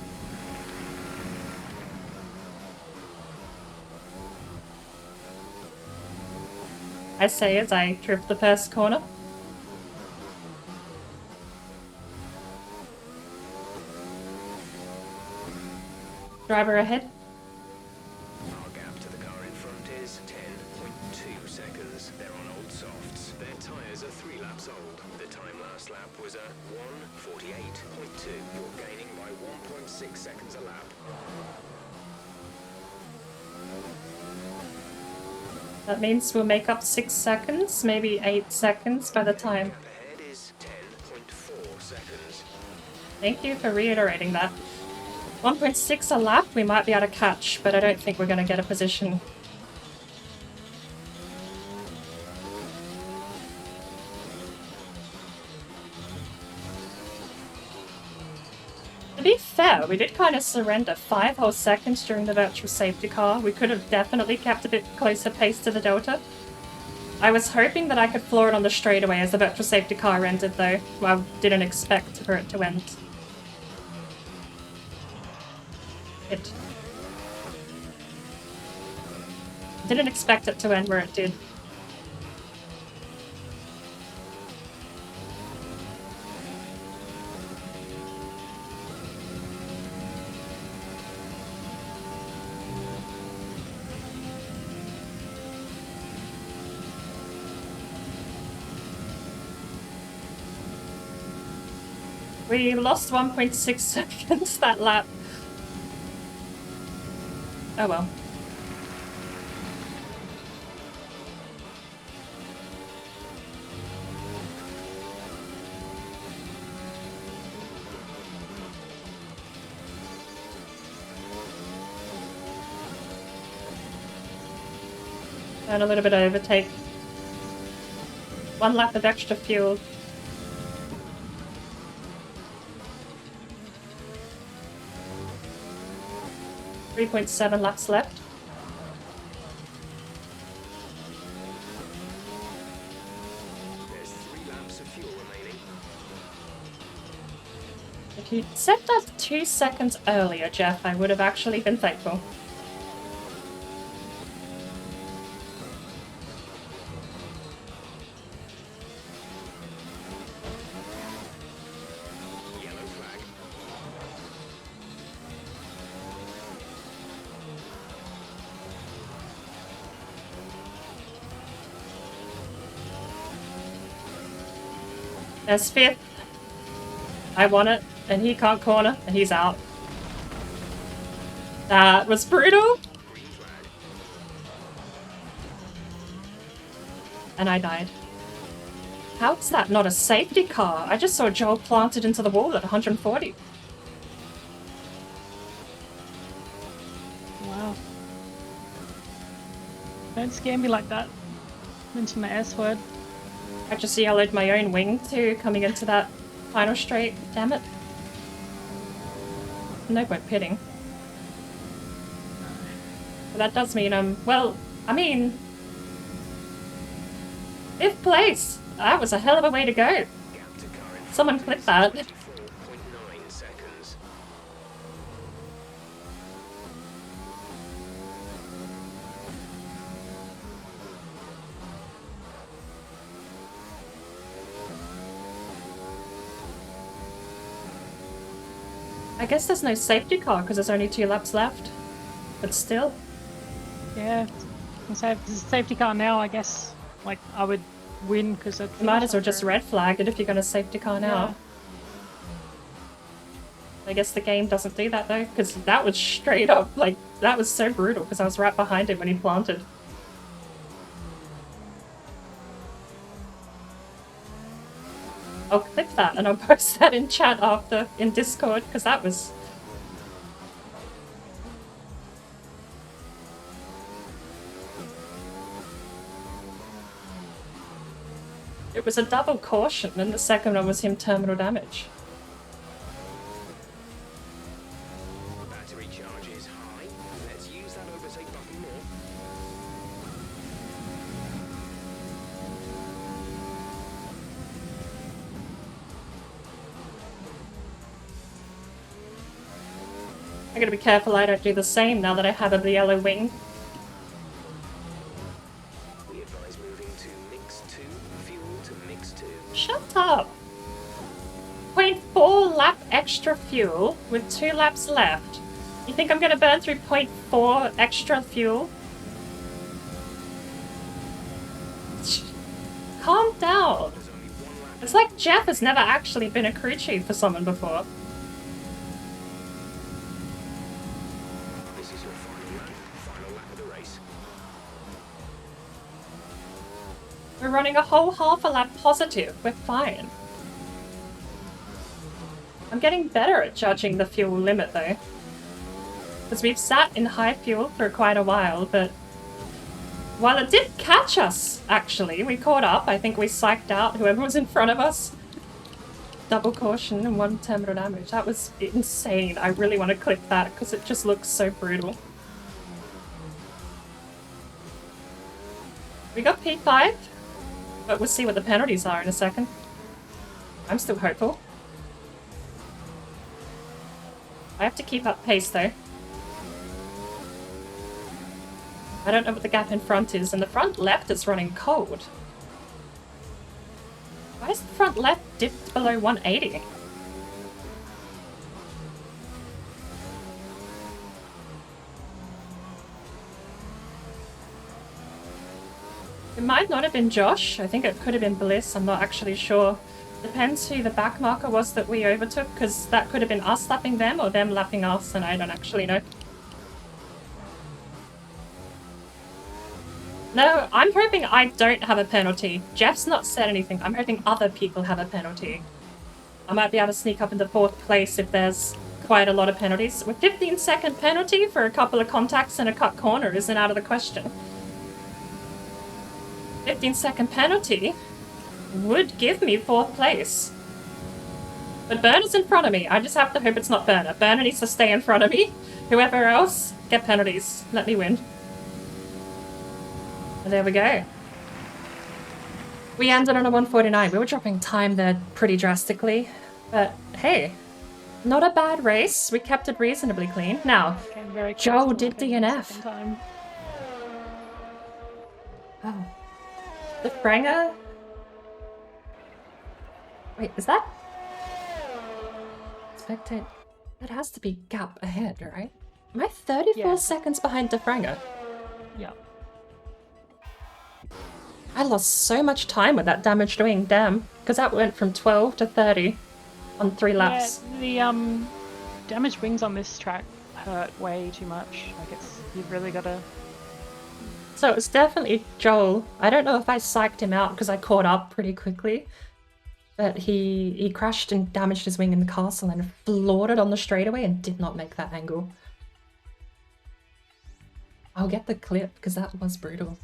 I say as I trip the first corner. Driver ahead. Our gap to the car in front is 10.2 seconds. They're on old softs. Their tyres are 3 laps old. The time last lap was a 1:48.2. You're gaining by 1.6 seconds a lap. That means we'll make up 6 seconds, maybe 8 seconds by the time. Gap ahead is 10.4 seconds. Thank you for reiterating that. 1.6 a lap we might be able to catch, but I don't think we're going to get a position. To be fair, we did kind of surrender 5 whole seconds during the virtual safety car. We could have definitely kept a bit closer pace to the Delta. I was hoping that I could floor it on the straightaway as the virtual safety car ended though. I didn't expect for it to end. Didn't expect it to end where it did. We lost 1.6 seconds that lap. Oh well. And a little bit of overtake. 1 lap of extra fuel. .7 laps left. There's 3 laps of fuel remaining. If you'd said that 2 seconds earlier, Jeff, I would have actually been thankful. There's 5th. I won it, and he can't corner, and he's out. That was brutal! And I died. How's that not a safety car? I just saw Joel planted into the wall at 140. Wow. Don't scare me like that. Mention the S word. I just yellowed my own wing too, coming into that final straight. Damn it. No point pitting. But that does mean well, I mean, 5th place. That was a hell of a way to go. Someone clip that. 4.9 seconds. I guess there's no safety car because there's only 2 laps left. But still. Yeah. So if there's a safety car now, I guess, like, I would win because You might as well just red flag it if you're going to safety car now. Yeah. I guess the game doesn't do that though, because that was straight up, like, that was so brutal because I was right behind him when he planted. I'll clip that and I'll post that in chat after, in Discord, because that was... It was a double caution, and the second one was him terminal damage. Battery charge is high. Let's use that overtake button more. I gotta be careful I don't do the same now that I have a yellow wing. We advise moving to mix 2, fuel to mix 2. Shut up! 0.4 lap extra fuel with 2 laps left. You think I'm gonna burn through 0.4 extra fuel? Calm down. It's like Jeff has never actually been a crew chief for someone before. This is your final lap of the race. We're running a whole half a lap positive. We're fine. I'm getting better at judging the fuel limit though. Because we've sat in high fuel for quite a while, but while it did catch us, actually, we caught up. I think we psyched out whoever was in front of us. Double caution and 1 terminal damage. That was insane. I really want to clip that because it just looks so brutal. We got P5, but we'll see what the penalties are in a second. I'm still hopeful. I have to keep up pace though. I don't know what the gap in front is, and the front left is running cold. Why is the front left dipped below 180? It might not have been Josh. I think it could have been Bliss. I'm not actually sure. Depends who the back marker was that we overtook, because that could have been us lapping them or them lapping us, and I don't actually know. No, I'm hoping I don't have a penalty. Jeff's not said anything. I'm hoping other people have a penalty. I might be able to sneak up into 4th place if there's quite a lot of penalties. With 15-second penalty for a couple of contacts and a cut corner isn't out of the question. 15-second penalty would give me 4th place. But Burner's in front of me. I just have to hope it's not Burner. Burner needs to stay in front of me. Whoever else, get penalties. Let me win. And there we go. We ended on a 149. We were dropping time there pretty drastically. But hey, not a bad race. We kept it reasonably clean. Now, Joel did DNF. Oh. The Franger? Wait, is that? Spectate. That has to be gap ahead, right? Am I 34 seconds behind Defranger? Yeah. I lost so much time with that damaged wing, damn. Because that went from 12 to 30 on 3 laps. Yeah, the damaged wings on this track hurt way too much. Like you've really gotta... So it was definitely Joel. I don't know if I psyched him out because I caught up pretty quickly. But he crashed and damaged his wing in the castle and floored it on the straightaway and did not make that angle. I'll get the clip because that was brutal.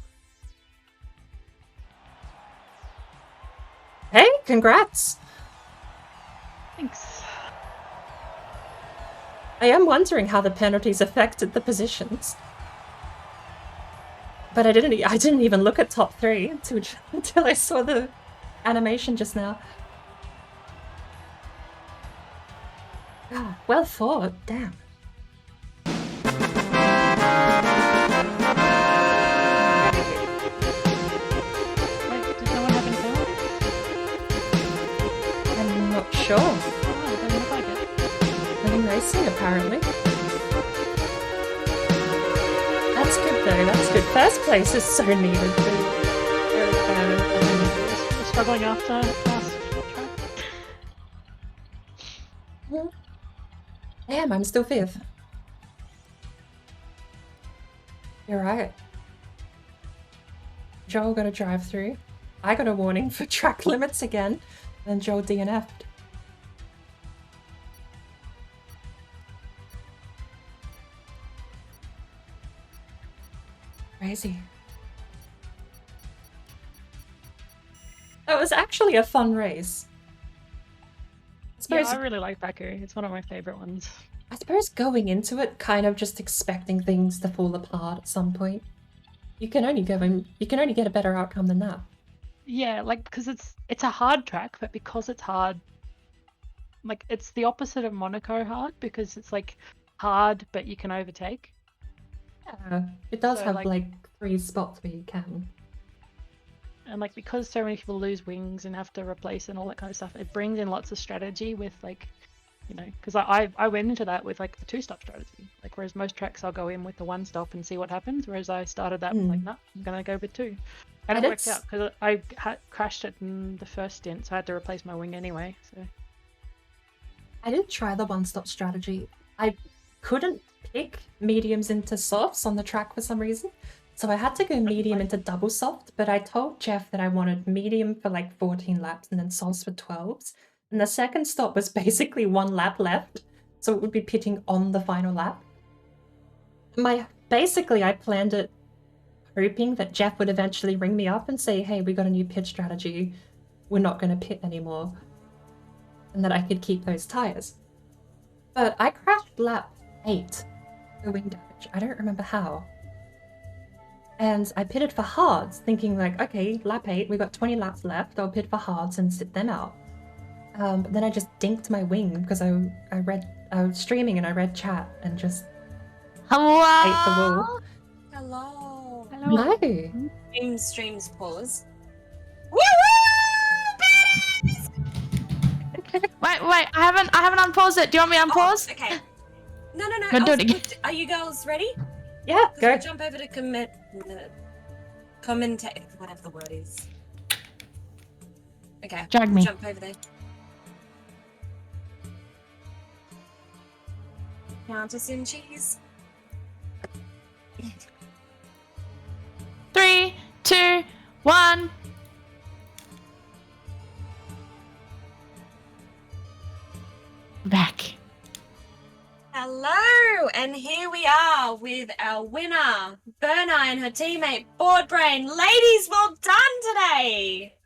Hey, congrats! Thanks. I am wondering how the penalties affected the positions. But I didn't even look at top 3 until I saw the animation just now. Oh, well thought, damn. I'm not sure. Oh, it doesn't look like it. Winning racing, apparently. That's good though, that's good. First place is so needed too. We're struggling after last track. Damn, I'm still 5th. You're right. Joel got a drive through. I got a warning for track limits again. And Joel DNF'd. Crazy. That was actually a fun race. Yeah, I really like Baku. It's one of my favorite ones. I suppose going into it, kind of just expecting things to fall apart at some point. You can only get a better outcome than that. Yeah, like because it's a hard track, but because it's hard, like it's the opposite of Monaco hard because it's like hard, but you can overtake. Yeah, it does So, have like- like 3 spots where you can. And like because so many people lose wings and have to replace and all that kind of stuff, it brings in lots of strategy with like, you know, because I went into that with like the 2-stop strategy. Like whereas most tracks I'll go in with the 1-stop and see what happens, whereas I started that with like, nah, I'm gonna go with 2. And it worked out because I crashed it in the first stint, so I had to replace my wing anyway. So I did try the 1-stop strategy. I couldn't pick mediums into softs on the track for some reason. So I had to go medium into double soft, but I told Jeff that I wanted medium for like 14 laps and then softs for 12s. And the second stop was basically 1 lap left, so it would be pitting on the final lap. Basically, I planned it hoping that Jeff would eventually ring me up and say, hey, we got a new pit strategy, we're not going to pit anymore, and that I could keep those tires. But I crashed lap 8 for wing damage. I don't remember how. And I pitted for hards, thinking like, okay, lap 8, we got 20 laps left, I'll pit for hards and sit them out. But then I just dinked my wing because I was streaming and I read chat and just ate the wall. Hello. No. Streams pause. Wait, I haven't unpaused it. Do you want me to unpause? Okay. No. Go do it again. Are you girls ready? Yeah, go. We'll jump over to commentate, whatever the word is. Okay. Drag me. Jump over there. Count us in, cheese. 3, 2, 1. Back. Hello, and here we are with our winner, Berna, and her teammate, BoardBrain. Ladies, well done today.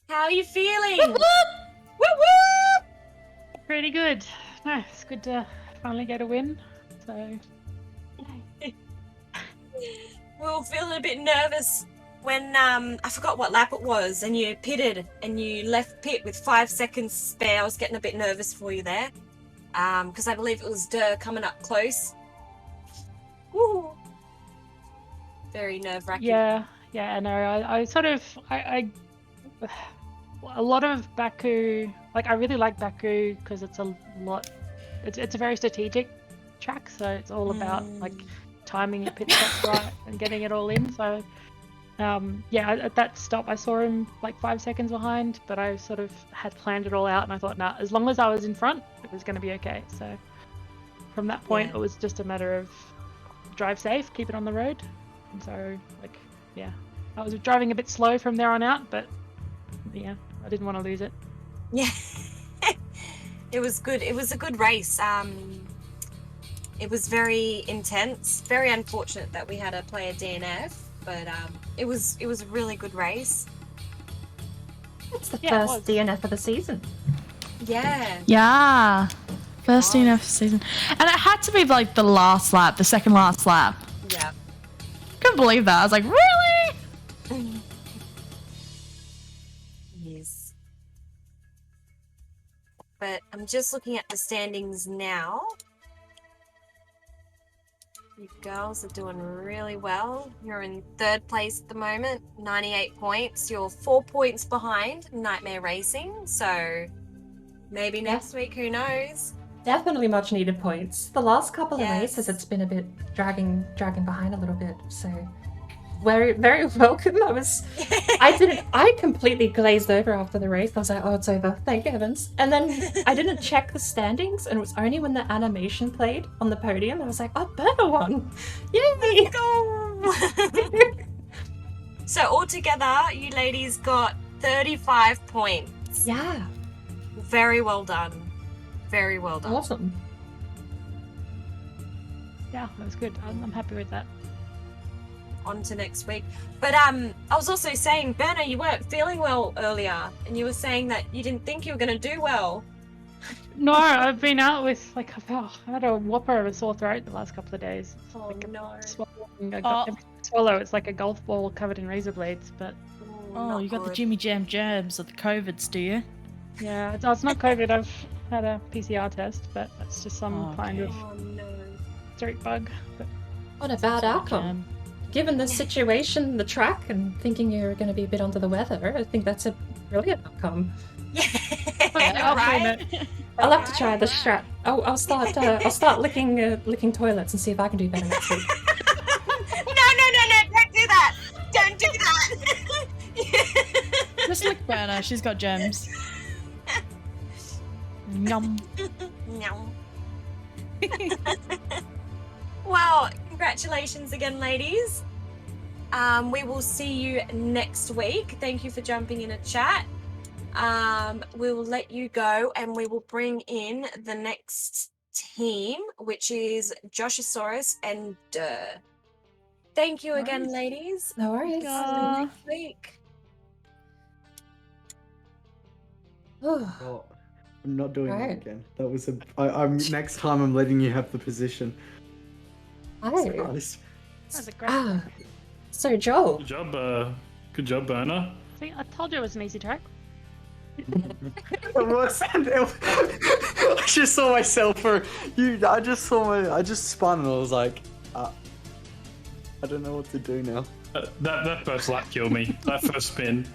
How are you feeling? Whoop, whoop! Whoop, whoop! Pretty good. No, it's good to finally get a win. So we were feeling a bit nervous when I forgot what lap it was, and you pitted and you left pit with 5 seconds spare. I was getting a bit nervous for you there, because I believe it was Durr coming up close. Woo! Very nerve-wracking. yeah, I know. I sort of I a lot of Baku, like I really like Baku because it's a lot. It's a very strategic track, so it's all about like timing your pit stops right and getting it all in. So yeah, at that stop I saw him like 5 seconds behind, but I sort of had planned it all out, and I thought, nah, as long as I was in front, it was going to be okay. So from that point, it was just a matter of drive safe, keep it on the road. And so like, yeah, I was driving a bit slow from there on out, but yeah, I didn't want to lose it. Yeah. It was good. It was a good race. It was very intense. Very unfortunate that we had to play a DNF, but it was a really good race. It's the first DNF of the season. Yeah. Yeah. First DNF season. And it had to be like the last lap, the second last lap. Yeah. Couldn't believe that. I was like, really? Yes. But I'm just looking at the standings now. You girls are doing really well. You're in 3rd place at the moment, 98 points. You're 4 points behind Nightmare Racing, so maybe next week, who knows? Definitely much needed points. The last couple of races, it's been a bit dragging behind a little bit, so very, very welcome. I completely glazed over after the race. I was like, oh, it's over, thank heavens. And then I didn't check the standings, and it was only when the animation played on the podium, I was like, oh, Berna won! Yay! Let's go! So altogether, you ladies got 35 points. Yeah. Very well done. Very well done. Awesome. Yeah, that was good. I'm happy with that. On to next week. But I was also saying, Berna, you weren't feeling well earlier, and you were saying that you didn't think you were going to do well. No, I've been out with like I had a whopper of a sore throat the last couple of days. It's Oh like no. Every swallow, it's like a golf ball covered in razor blades, but Oh, you got the Jimmy Jam germs or the COVIDs, do you? yeah, it's not COVID. I've had a PCR test, but that's just some kind of street bug. But What a bad outcome. Given the situation, the track, and thinking you're going to be a bit under the weather, I think that's a brilliant outcome. I'll claim it. I'll have to try the strat. I'll start licking toilets and see if I can do better next week. No, don't do that! Don't do that! Just look Berna, she's got gems. Yum. Yum. Well, congratulations again, ladies. We will see you next week. Thank you for jumping in a chat. we will let you go and we will bring in the next team, which is Joshosaurus and Durr. Thank you again, ladies. No worries. See you next week. Oh, I'm not doing that Right. again. That was a. I'm next time. I'm letting you have the position. Hi. That's a great. So Joel. Good job, Burner. See, I told you it was an easy track. It wasn't. I just saw myself for you. I just spun and I was like, I don't know what to do now. That first lap killed me. That first spin.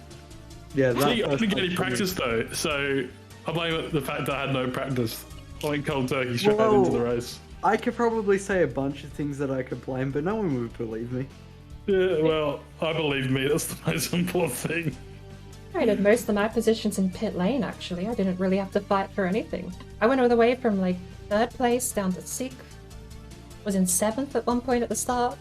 Yeah, that See, I first didn't get lap any killed me. practice though, so I blame the fact that I had no practice. I went cold turkey straight into the race. I could probably say a bunch of things that I could blame, but no one would believe me. Yeah, well, I believe me. That's the most important thing. I did most of my positions in pit lane, actually. I didn't really have to fight for anything. I went all the way from like 3rd place down to 6th. Was in 7th at one point at the start.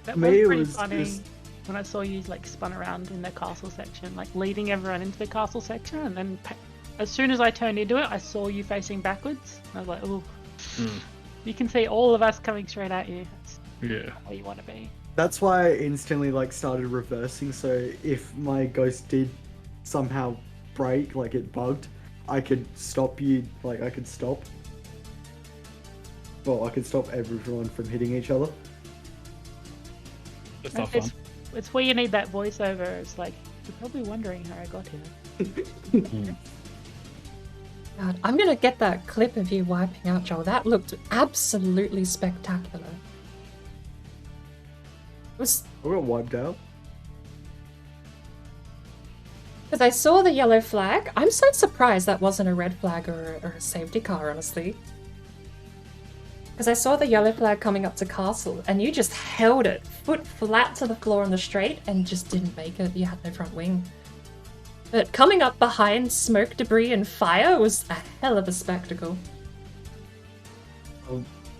That Me, was it pretty was funny just- when I saw you like spun around in the castle section, like leading everyone into the castle section, and then as soon as I turned into it, I saw you facing backwards. I was like, oh, you can see all of us coming straight at you. That's Yeah. where you want to be. That's why I instantly started reversing. So if my ghost did somehow break, like it bugged, I could stop you. Like I could stop. Well, I could stop everyone from hitting each other. That's not fun. It's where you need that voiceover. It's like, you're probably wondering how I got here. God, I'm gonna get that clip of you wiping out Joel. That looked absolutely spectacular. I got wiped out. Because I saw the yellow flag. I'm so surprised that wasn't a red flag or a safety car, honestly. Because I saw the yellow flag coming up to castle, and you just held it foot flat to the floor on the straight and just didn't make it. You had no front wing. But coming up behind smoke, debris, and fire was a hell of a spectacle.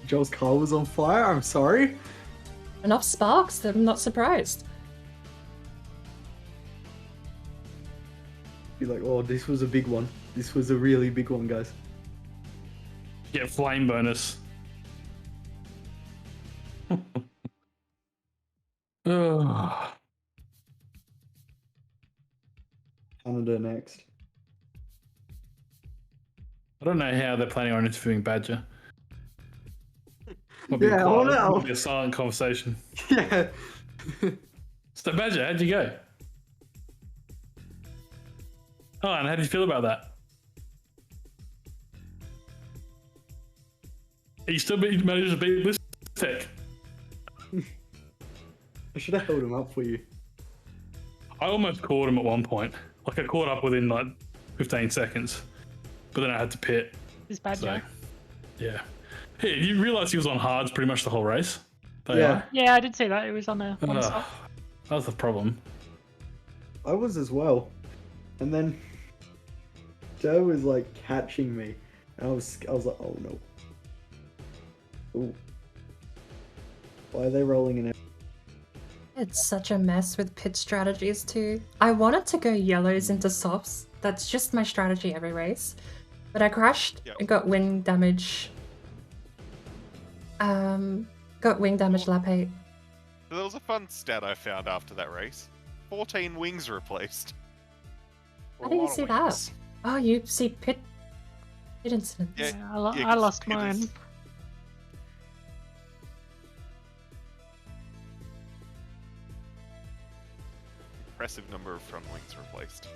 Joel's car was on fire. I'm sorry. Enough sparks that I'm not surprised. Be like, oh, this was a big one. This was a really big one, guys. Get flame bonus. Oh. Canada next. I don't know how they're planning on interviewing Badger. Might be Yeah, quiet, hold on. might be a silent conversation. Yeah. So Badger, how'd you go? Oh, and how did you feel about that? You still managed to beat Listec. I should have held him up for you. I almost caught him at one point. Like I caught up within like 15 seconds, but then I had to pit. It's bad, So, yeah. Hey, you realise he was on hards pretty much the whole race? Yeah, I did see that. It was on the one Ugh. stop. That was the problem. I was as well. And then Joe was like catching me. And I was like, oh no. Ooh. Why are they rolling in it? It's such a mess with pit strategies too. I wanted to go yellows into softs. That's just my strategy every race. But I crashed and got wing damage. Got wing damage lap 8. So there was a fun stat I found after that race. 14 wings replaced. How do you see that? Oh, you see pit incidents. Yeah, I lost mine. Impressive number of front wings replaced.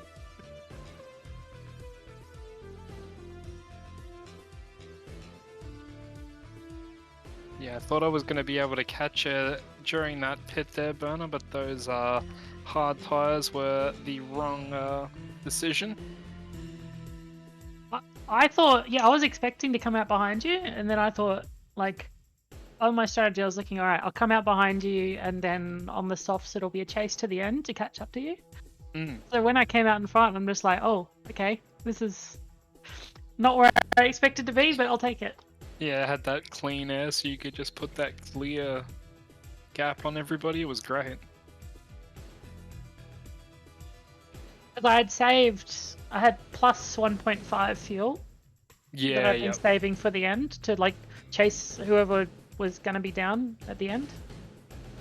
Yeah, I thought I was going to be able to catch it during that pit there, Burner, but those hard tires were the wrong decision. I thought, I was expecting to come out behind you, and then I thought, like, on my strategy, I was looking, all right, I'll come out behind you, and then on the softs, it'll be a chase to the end to catch up to you. So when I came out in front, I'm just like, oh, okay, this is not where I expected to be, but I'll take it. Yeah, it had that clean air, so you could just put that clear gap on everybody. It was great. Because I had plus 1.5 fuel. Yeah, That I've been saving for the end to like chase whoever was gonna be down at the end.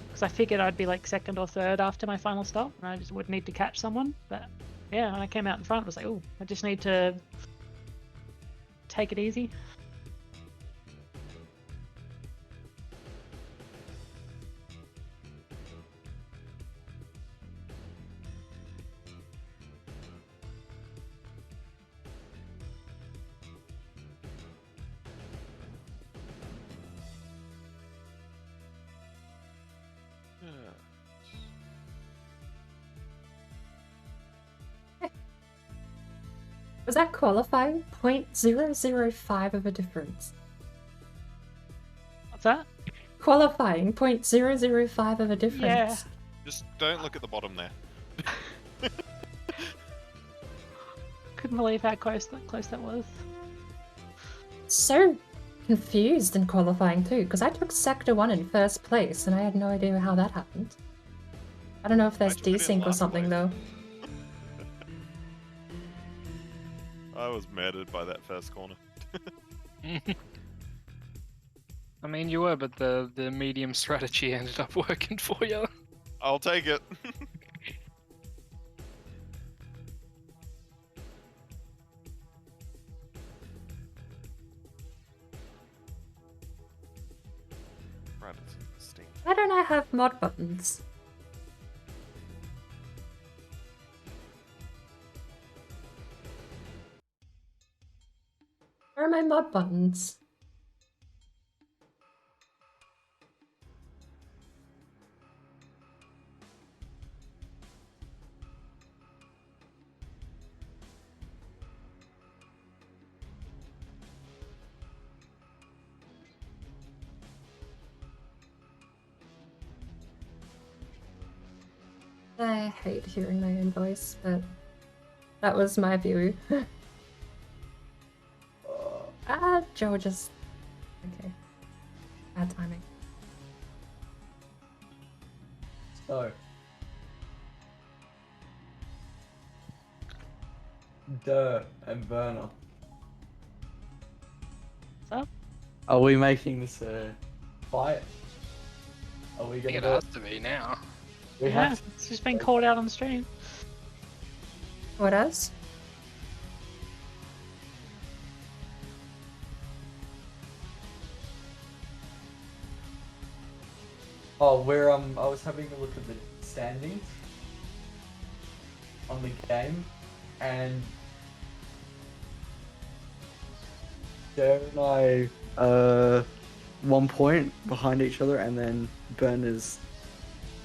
Because I figured I'd be like second or third after my final stop, and I just would need to catch someone. But yeah, when I came out in front, I was like, oh, I just need to take it easy. Was that qualifying? 0.005 of a difference. What's that? Qualifying, 0.005 of a difference. Yeah. Just don't look at the bottom there. Couldn't believe how close that was. So confused in qualifying too, because I took Sector 1 in first place and I had no idea how that happened. I don't know if there's desync or something though. I was murdered by that first corner. I mean, you were, but the medium strategy ended up working for you. I'll take it. Right, it's steam. Why don't I have mod buttons? Where are my mod buttons? I hate hearing my own voice, but that was my view. Joe just... Okay. Bad timing. So. Duh and Burner. What's up? Are we making this a fight? Are we I think gonna it do has it? to be now. We Yeah, have to. it's just been called out on the stream. What else? Oh, I was having a look at the standings on the game, and Dare and I 1 point behind each other, and then Burn is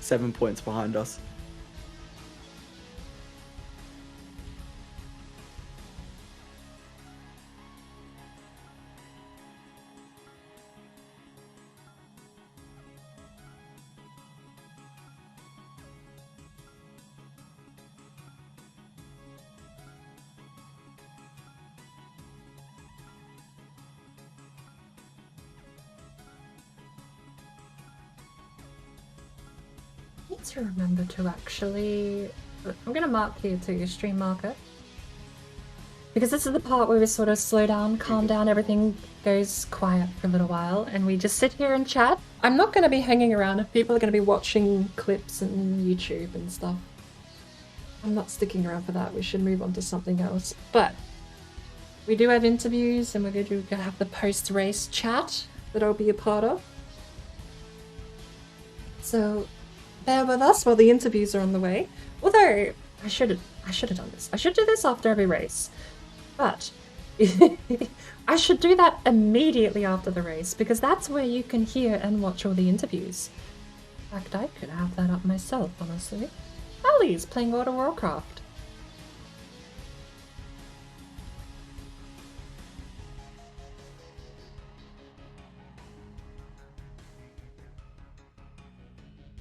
7 points behind us. To remember to actually... I'm gonna mark here too, stream marker. Because this is the part where we sort of slow down, calm down, everything goes quiet for a little while, and we just sit here and chat. I'm not gonna be hanging around if people are gonna be watching clips and YouTube and stuff. I'm not sticking around for that, we should move on to something else. But we do have interviews and we're going to have the post-race chat that I'll be a part of. So bear with us while the interviews are on the way. Although, I should have done this. I should do this after every race. But I should do that immediately after the race, because that's where you can hear and watch all the interviews. In fact, I could have that up myself, honestly. Ali's playing World of Warcraft.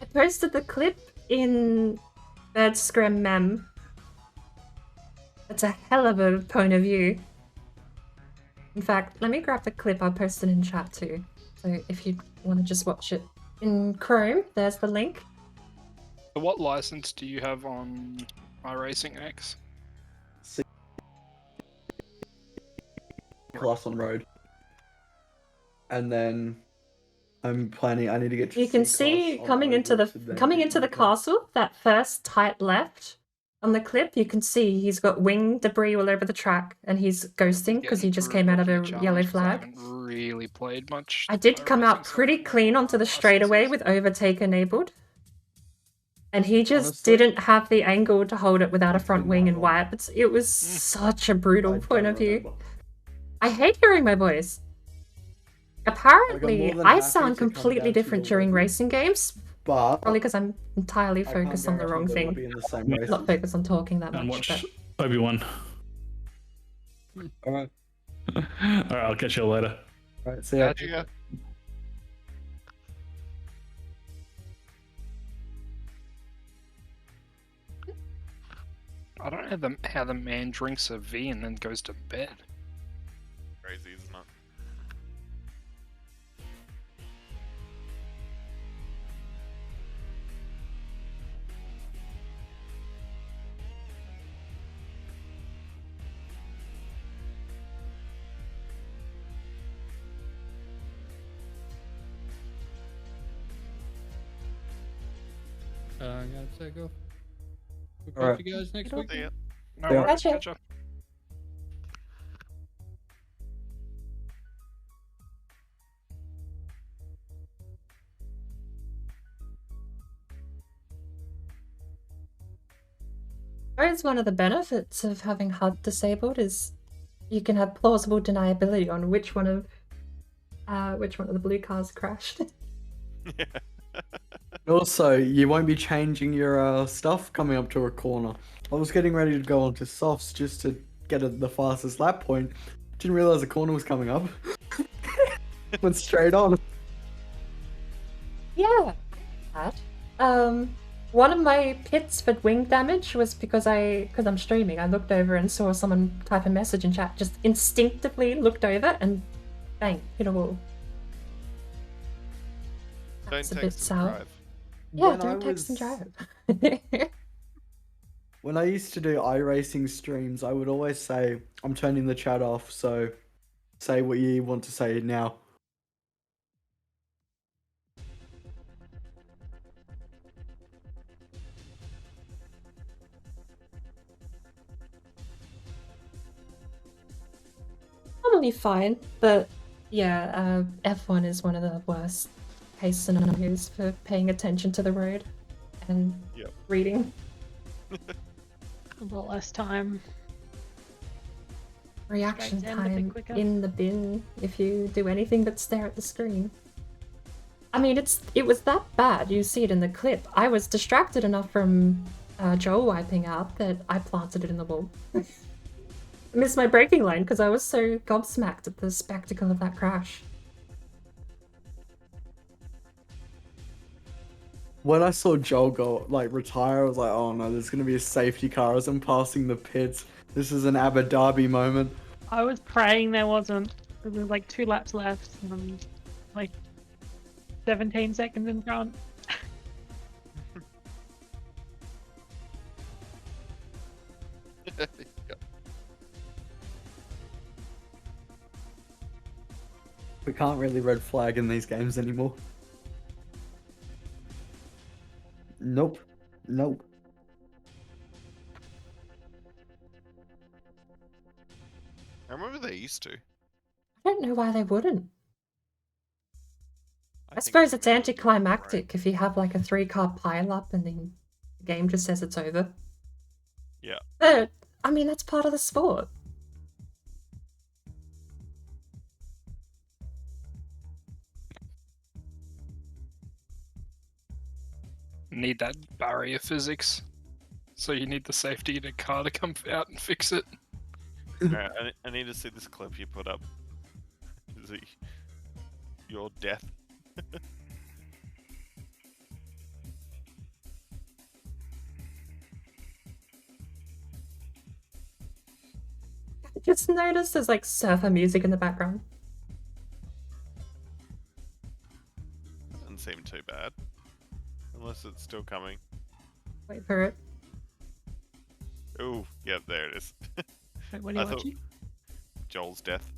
I posted the clip in Bird Scrim Mem. That's a hell of a point of view. In fact, let me grab the clip, I'll post it in chat too. So if you want to just watch it in Chrome, there's the link. So what license do you have on iRacing X? plus on road. And then I'm planning. I need to get to You can C see class on coming into Oval the to then coming do into the Eco. castle, that first tight left on the clip, you can see he's got wing debris all over the track, and he's ghosting because he just came out of a yellow I flag. haven't really played much. I did come out pretty clean onto the straightaway with overtake enabled. And he just Honestly, didn't have the angle to hold it without a front wing and wipe. It was such a brutal point of view. I hate hearing my voice. Apparently, than I happy sound to come completely down to different your during level, racing games. but Probably because I'm entirely I can't focused on the wrong guarantee that we'll thing. be in the same Not races. focused on talking that And much. watch But Obi-Wan. Alright. Alright, I'll catch you later. Alright, see ya. Yeah. I don't know how the man drinks a V and then goes to bed. Crazy, isn't it? I gotta take off. We'll Alright. catch you guys next week. See ya. No Yeah. worries, Gotcha. catch up. suppose one of the benefits of having HUD disabled is you can have plausible deniability on which one of the blue cars crashed. Also, you won't be changing your stuff coming up to a corner. I was getting ready to go onto softs just to get the fastest lap point. Didn't realize the corner was coming up. Went straight on. Yeah. That. One of my pits for wing damage was because I'm streaming. I looked over and saw someone type a message in chat. Just instinctively looked over and bang, hit a wall. That's a bit sour. Yeah, When I don't text and was- drive. When I used to do iRacing streams, I would always say, I'm turning the chat off, so say what you want to say now. Normally fine, but yeah, F1 is one of the worst case scenarios for paying attention to the road and reading. A lot less time. Reaction Straight in a bit time quicker. in the bin if you do anything but stare at the screen. I mean, it was that bad. You see it in the clip. I was distracted enough from Joel wiping out that I planted it in the wall. I missed my braking line because I was so gobsmacked at the spectacle of that crash. When I saw Joel go, retire, I was like, oh no, there's going to be a safety car as I'm passing the pits. This is an Abu Dhabi moment. I was praying there wasn't. There was like 2 laps left, and I'm like 17 seconds in front. We can't really red flag in these games anymore. Nope. Nope. I remember they used to. I don't know why they wouldn't. I suppose it's anticlimactic if you have like a 3-car pile-up and then the game just says it's over. Yeah. But, I mean, that's part of the sport. Need that barrier physics. So you need the safety in a car to come out and fix it. Alright, I need to see this clip you put up. Is it your death? I just noticed there's like surfer music in the background. Doesn't seem too bad. Unless it's still coming. Wait for it. Ooh, yeah, there it is. Wait, what are you I thought watching? Joel's death.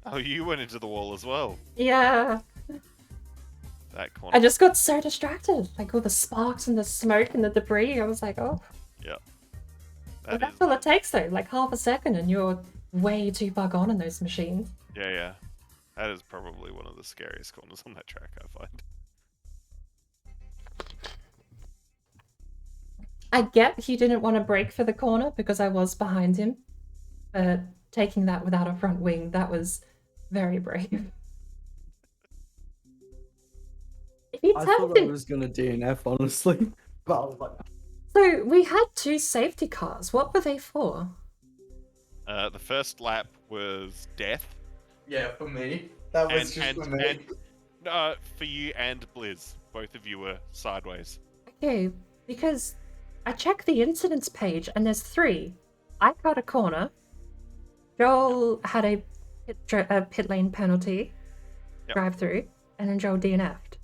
Oh, you went into the wall as well. Yeah. That corner. I just got so distracted. Like all the sparks and the smoke and the debris. I was like, oh. Yeah. But that's all it takes though. Like half a second and you're way too far gone in those machines. Yeah, yeah. That is probably one of the scariest corners on that track, I find. I get he didn't want to brake for the corner because I was behind him. But taking that without a front wing, that was very brave. I thought I was gonna DNF, honestly. But I was like... So we had 2 safety cars. What were they for? The first lap was death. Yeah, for me. That was just for me. For you and Blizz. Both of you were sideways. Okay, because I checked the incidents page and there's 3. I got a corner. Joel had a pit lane penalty, drive through, and then Joel DNF'd.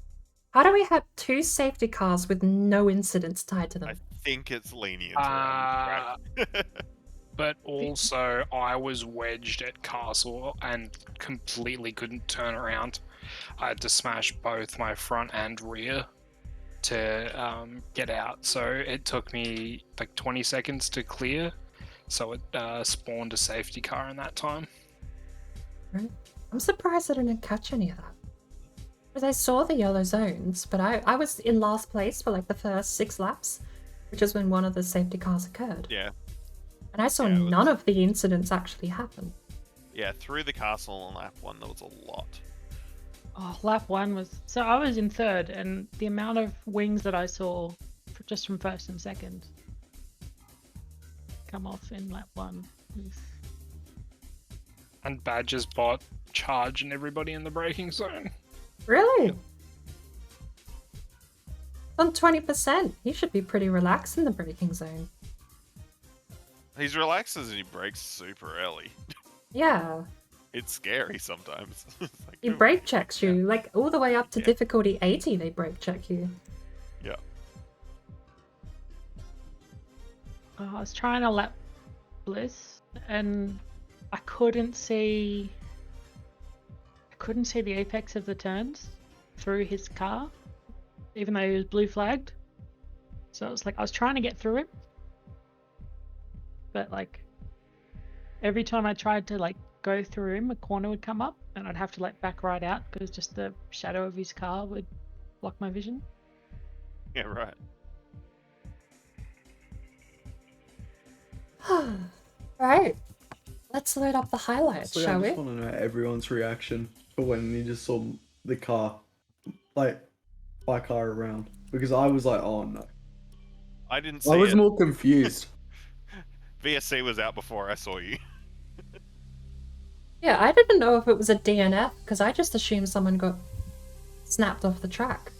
How do we have 2 safety cars with no incidents tied to them? I think it's lenient around the track. But also, I was wedged at Castle and completely couldn't turn around. I had to smash both my front and rear to get out. So it took me like 20 seconds to clear. So it spawned a safety car in that time. Right. I'm surprised I didn't catch any of that. Because I saw the yellow zones, but I was in last place for like the first 6 laps, which is when one of the safety cars occurred. Yeah. And I saw none of the incidents actually happen. Yeah, through the castle on lap 1, there was a lot. Oh, lap 1 was... So I was in 3rd, and the amount of wings that I saw just from 1st and 2nd come off in lap 1. And Badger's bot charging everybody in the braking zone. Really? On 20%. He should be pretty relaxed in the braking zone. He's relaxed as he brakes super early. Yeah. It's scary sometimes. Like, He brake checks you. Like all the way up to difficulty 80 they brake check you. Yeah. I was trying to lap Bliss, and I couldn't see the apex of the turns through his car, even though he was blue flagged. So it was like I was trying to get through it, but like every time I tried to like go through him, a corner would come up, and I'd have to like back right out because just the shadow of his car would block my vision. Yeah, right. Right. Let's load up the highlights, So, shall I we? just want to know everyone's reaction for when you just saw the car, like, my car around. Because I was like, oh no. I didn't see I was it. more confused. VSC was out before I saw you. Yeah, I didn't know if it was a DNF because I just assumed someone got snapped off the track.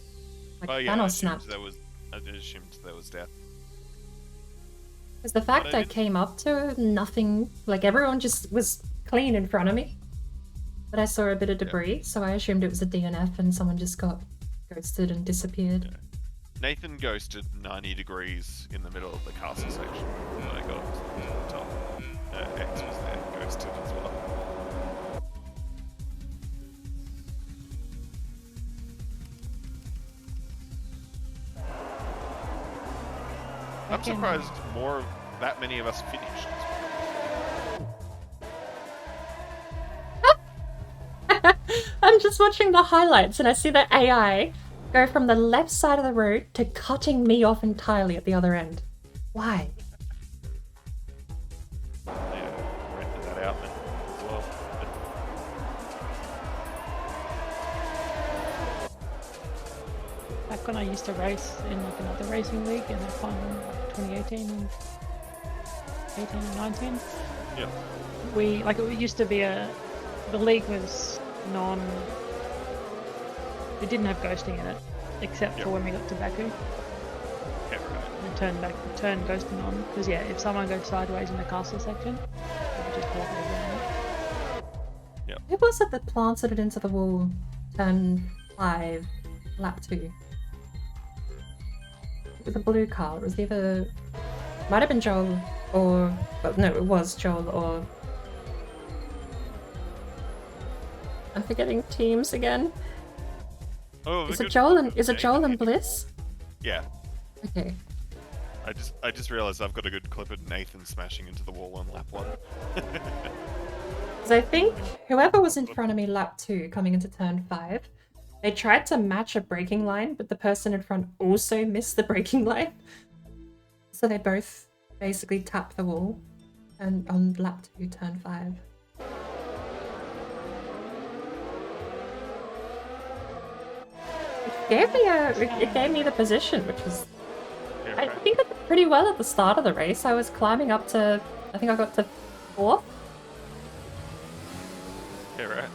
Like Oh yeah, Thanos snapped. I assumed there was death. Because the fact I came up to nothing, like everyone just was clean in front of me. But I saw a bit of debris, so I assumed it was a DNF and someone just got ghosted and disappeared. Nathan ghosted 90 degrees in the middle of the castle section when I got to the top. X was there, ghosted as well. I'm surprised that many of us finished. I'm just watching the highlights and I see the AI go from the left side of the road to cutting me off entirely at the other end. Why? Yeah, rented that out then as well. Back when I used to race in like another racing league, and I won like 2018 and 18 and 19. Yeah. It used to be the league was it didn't have ghosting in it, except for when we got to Baku. Yeah, right. And turn ghosting on, because yeah, if someone goes sideways in the castle section, it would just block everyone. Who was it that planted it into the wall turn 5, lap 2. With the blue car, it was either... Might have been Joel or... Well, no, it was Joel or... I'm forgetting teams again. Oh, Is it Joel and Bliss? Yeah. Okay. I just realised I've got a good clip of Nathan smashing into the wall on lap 1. So I think whoever was in front of me lap 2 coming into turn 5, they tried to match a braking line, but the person in front also missed the braking line. So they both basically tapped the wall and on lap 2, turn 5. It gave me the position, which was... I think I did pretty well at the start of the race. I was climbing up to... I think I got to 4th. Yeah, right.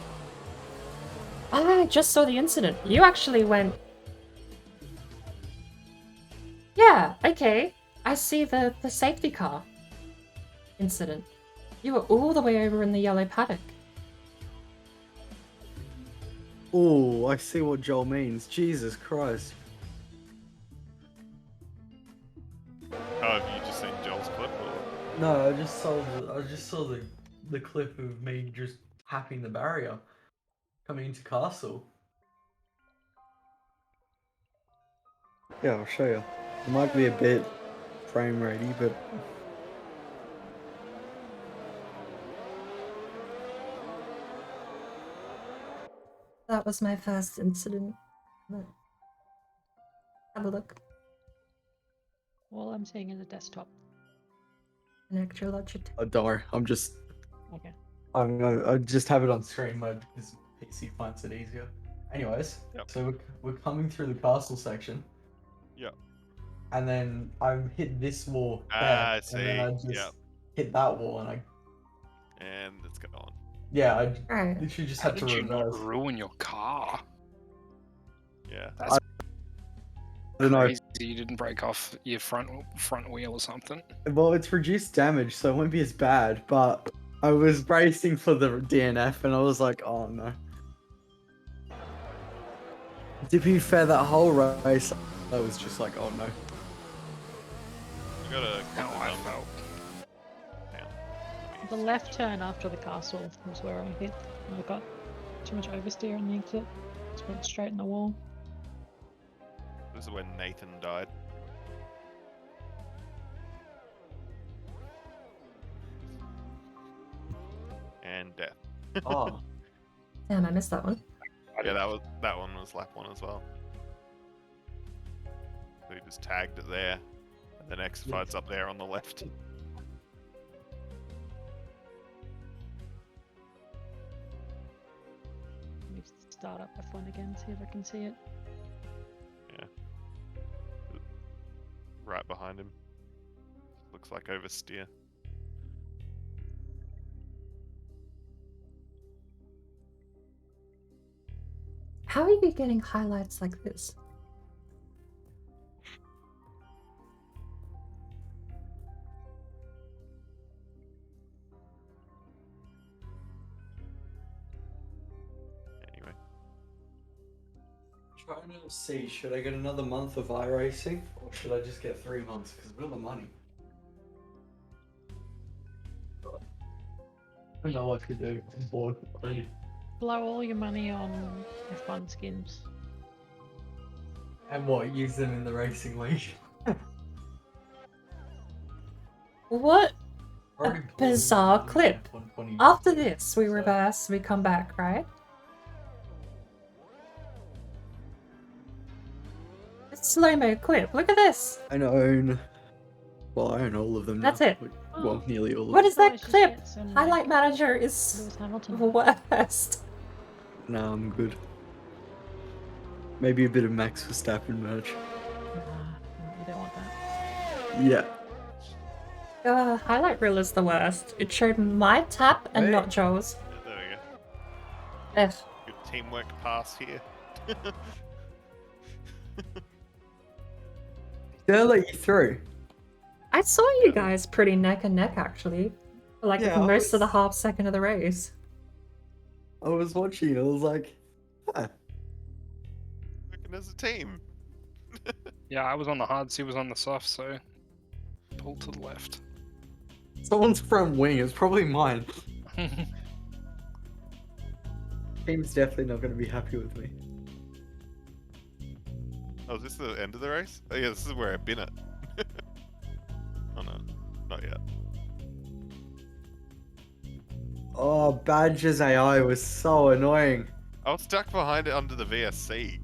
I just saw the incident. You actually went... Yeah, okay. I see the safety car incident. You were all the way over in the yellow paddock. Oh, I see what Joel means. Jesus Christ. Oh, have you just seen Joel's clip? Or? No, I just saw the clip of me just tapping the barrier coming into castle. Yeah, I'll show you. It might be a bit frame ratey, but That was my first incident. Have a look. All I'm seeing is a desktop. An actual Logitech. oh, don't worry. Okay. I just have it on screen mode because PC finds it easier. Anyways, so we're coming through the castle section. Yep. And then I hit this wall. I see. And then I just hit that wall, and it's gone. Yeah, I literally just How had to did you reverse. not ruin your car? Yeah. That's I don't know. crazy. You didn't break off your front wheel or something. Well, it's reduced damage, so it won't be as bad. But I was bracing for the DNF, and I was like, oh no. To be fair, that whole race, I was just like, oh no. I gotta. How I felt. The left turn after the castle was where I hit. I got too much oversteer on the exit. Just went straight in the wall. This is when Nathan died. And death. Oh. Damn, I missed that one. Yeah, that one was lap 1 as well. We just tagged it there, and then X5's up there on the left. Let me start up F1 again, see if I can see it. Yeah. Right behind him. Looks like oversteer. How are you getting highlights like this? Anyway. Trying to see, should I get another month of iRacing, or should I just get 3 months? Because I've got the money. I don't know what to do. I'm bored already. Blow all your money on F1 skins. And what, use them in the racing league? What a bizarre clip. After this, we reverse, we come back, right? It's slow-mo clip. Look at this. I own... Well, I own all of them now. That's it. Well, nearly all of them. What is that should clip? get some, Highlight Manager is Lewis Hamilton. the worst. No, I'm good. Maybe a bit of Max Verstappen merch. You don't want that. Yeah. Highlight reel is the worst. It showed my tap and Hey. not Joel's. There we go. Ugh. Good teamwork pass here. Did I let you through? I saw you guys pretty neck and neck actually. For like Yeah, I most of the was- half second of the race. I was watching it, I was like, huh, as a team. Yeah, I was on the hards, he was on the soft, so pull to the left. Someone's front wing. It's probably mine. Team's definitely not going to be happy with me. Oh, is this the end of the race? Oh yeah, this is where I've been at. Oh no, not yet. Oh, Badger's AI was so annoying. I was stuck behind it under the VSC.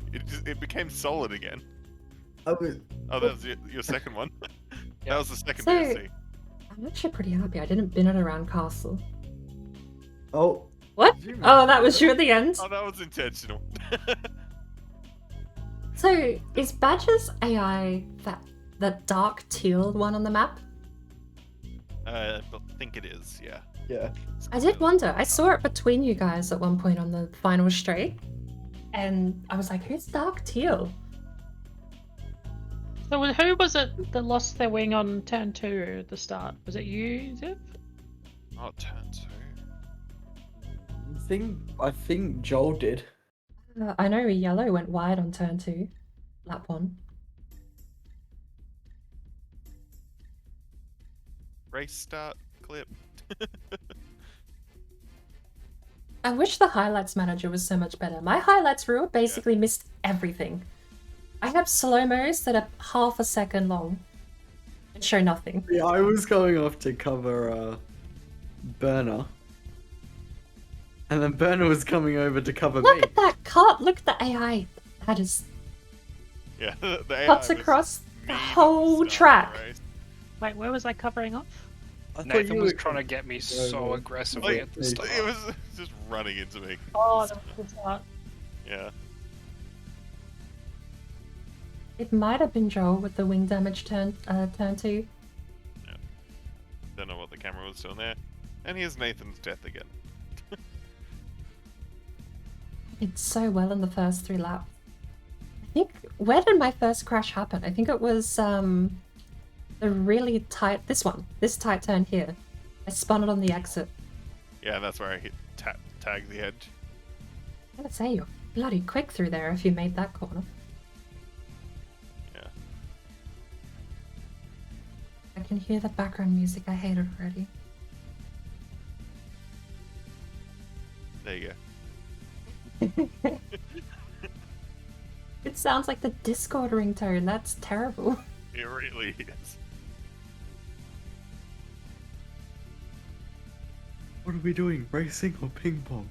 It became solid again. I was... Oh, that was your second one? That was the second So, VSC. I'm actually pretty happy I didn't bin it around Castle. Oh. What? Oh, that was you at the end? Oh, that was intentional. So, is Badger's AI that dark teal one on the map? I think it is, yeah. Yeah. I did wonder. I saw it between you guys at one point on the final straight. And I was like, who's dark teal? So who was it that lost their wing on turn 2 at the start? Was it you, Zip? Oh, turn 2. I think Joel did. I know yellow went wide on turn 2. Lap 1. Race start clip. I wish the highlights manager was so much better. My highlights reel basically missed everything. I have slow-mos that are half a second long and show nothing. Yeah, I was going off to cover Burner. And then Burner was coming over to cover me. Look at that cut! Look at the AI. That is... Yeah, the AI cuts across the whole track. Wait, where was I covering off? Nathan was trying to get me so aggressively at the start. It was just running into me. Oh, that was the start. Yeah. It might have been Joel with the wing damage turn 2. Yeah. Don't know what the camera was doing there. And here's Nathan's death again. Did so well in the first 3 laps. I think, where did my first crash happen? I think it was the really tight, this tight turn here. I spun it on the exit. Yeah, that's where I hit tag the edge. I gotta say, you're bloody quick through there if you made that corner. Yeah. I can hear the background music, I hate it already. There you go. It sounds like the Discord ringtone, that's terrible. It really is. What are we doing? Racing or ping pong?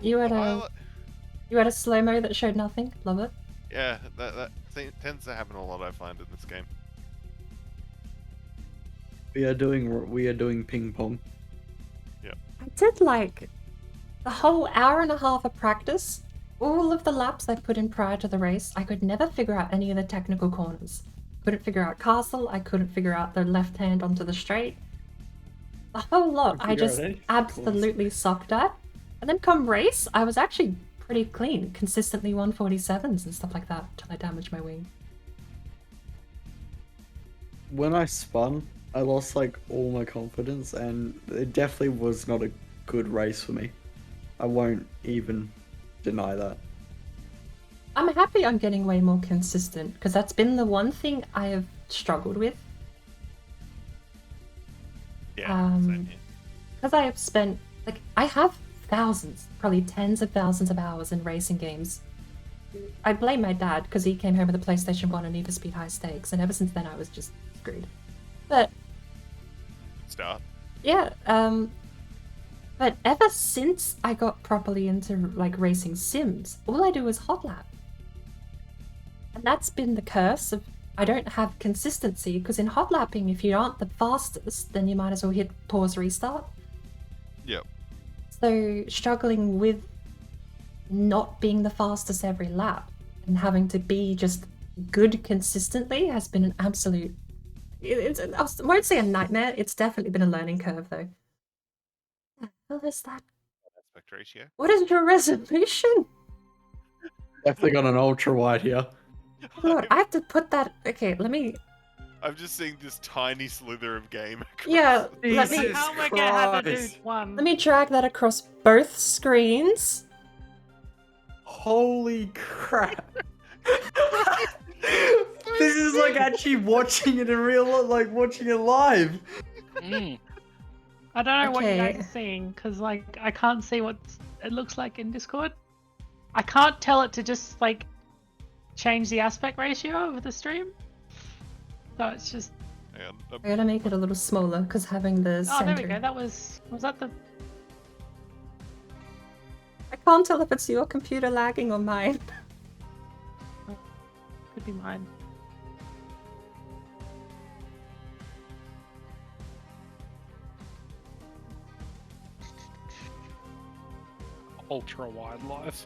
You had a slow-mo that showed nothing. Love it. Yeah, that tends to happen a lot, I find, in this game. We are doing ping pong. Yep. I did like the whole hour and a half of practice. All of the laps I put in prior to the race, I could never figure out any of the technical corners. Couldn't figure out castle, I couldn't figure out the left hand onto the straight. The whole lot I just absolutely sucked at. And then come race, I was actually pretty clean, consistently 147s and stuff like that, until I damaged my wing. When I spun, I lost like all my confidence, and it definitely was not a good race for me. I won't even deny that. I'm happy I'm getting way more consistent, because that's been the one thing I have struggled with. Yeah, same here. Because I have spent, like, I have thousands, probably tens of thousands of hours in racing games. I blame my dad, because he came home with a PlayStation 1 and Need for Speed High Stakes, and ever since then I was just screwed. But... Start. Yeah, but ever since I got properly into, like, racing sims, all I do is hot lap. And that's been the curse of, I don't have consistency, because in hot lapping, if you aren't the fastest, then you might as well hit pause restart. Yep. So struggling with not being the fastest every lap and having to be just good consistently has been an absolute... I won't say a nightmare, it's definitely been a learning curve though. What is that? Aspect ratio. What is your resolution? Definitely got an ultra wide here. God, I have to put that... Okay, let me... I'm just seeing this tiny slither of game. Yeah, let me... How am I gonna have to do one? Let me drag that across both screens. Holy crap! This is like actually watching it in real, like watching it live. I don't know what you Okay. guys are seeing because like I can't see what it looks like in Discord. I can't tell it to just like change the aspect ratio of the stream. So it's just. I gotta make it a little smaller because having the Oh, center. there we go. That was that the? I can't tell if it's your computer lagging or mine. Could be mine. Ultra wide life.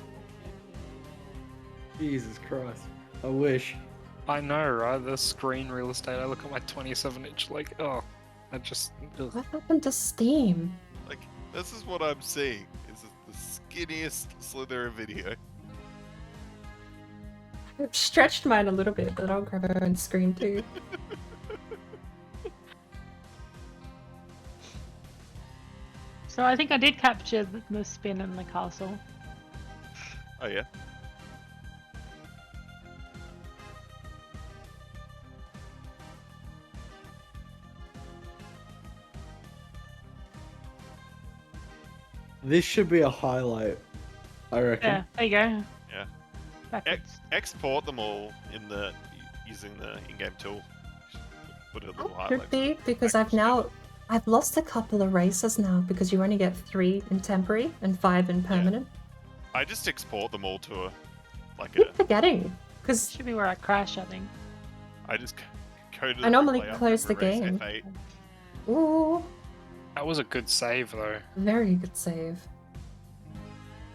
Jesus Christ! I wish. I know, right? The screen real estate. I look at my 27-inch, like, oh, I just. Ugh. What happened to Steam? Like, this is what I'm seeing. Is the skinniest Slither video. I've stretched mine a little bit, but I'll grab my own screen too. So I think I did capture the spin in the castle. Oh yeah. This should be a highlight, I reckon. Yeah, there you go. Yeah. Backwards. Export them all in the using the in-game tool. Put a little Could highlight. be because I've lost a couple of races now because you only get 3 in temporary and 5 in permanent. I just export them all to a like I keep forgetting because should be where I crash. I think. I just go to. I normally replay close the after every race, game. F8. Ooh, That was a good save, though. very good save.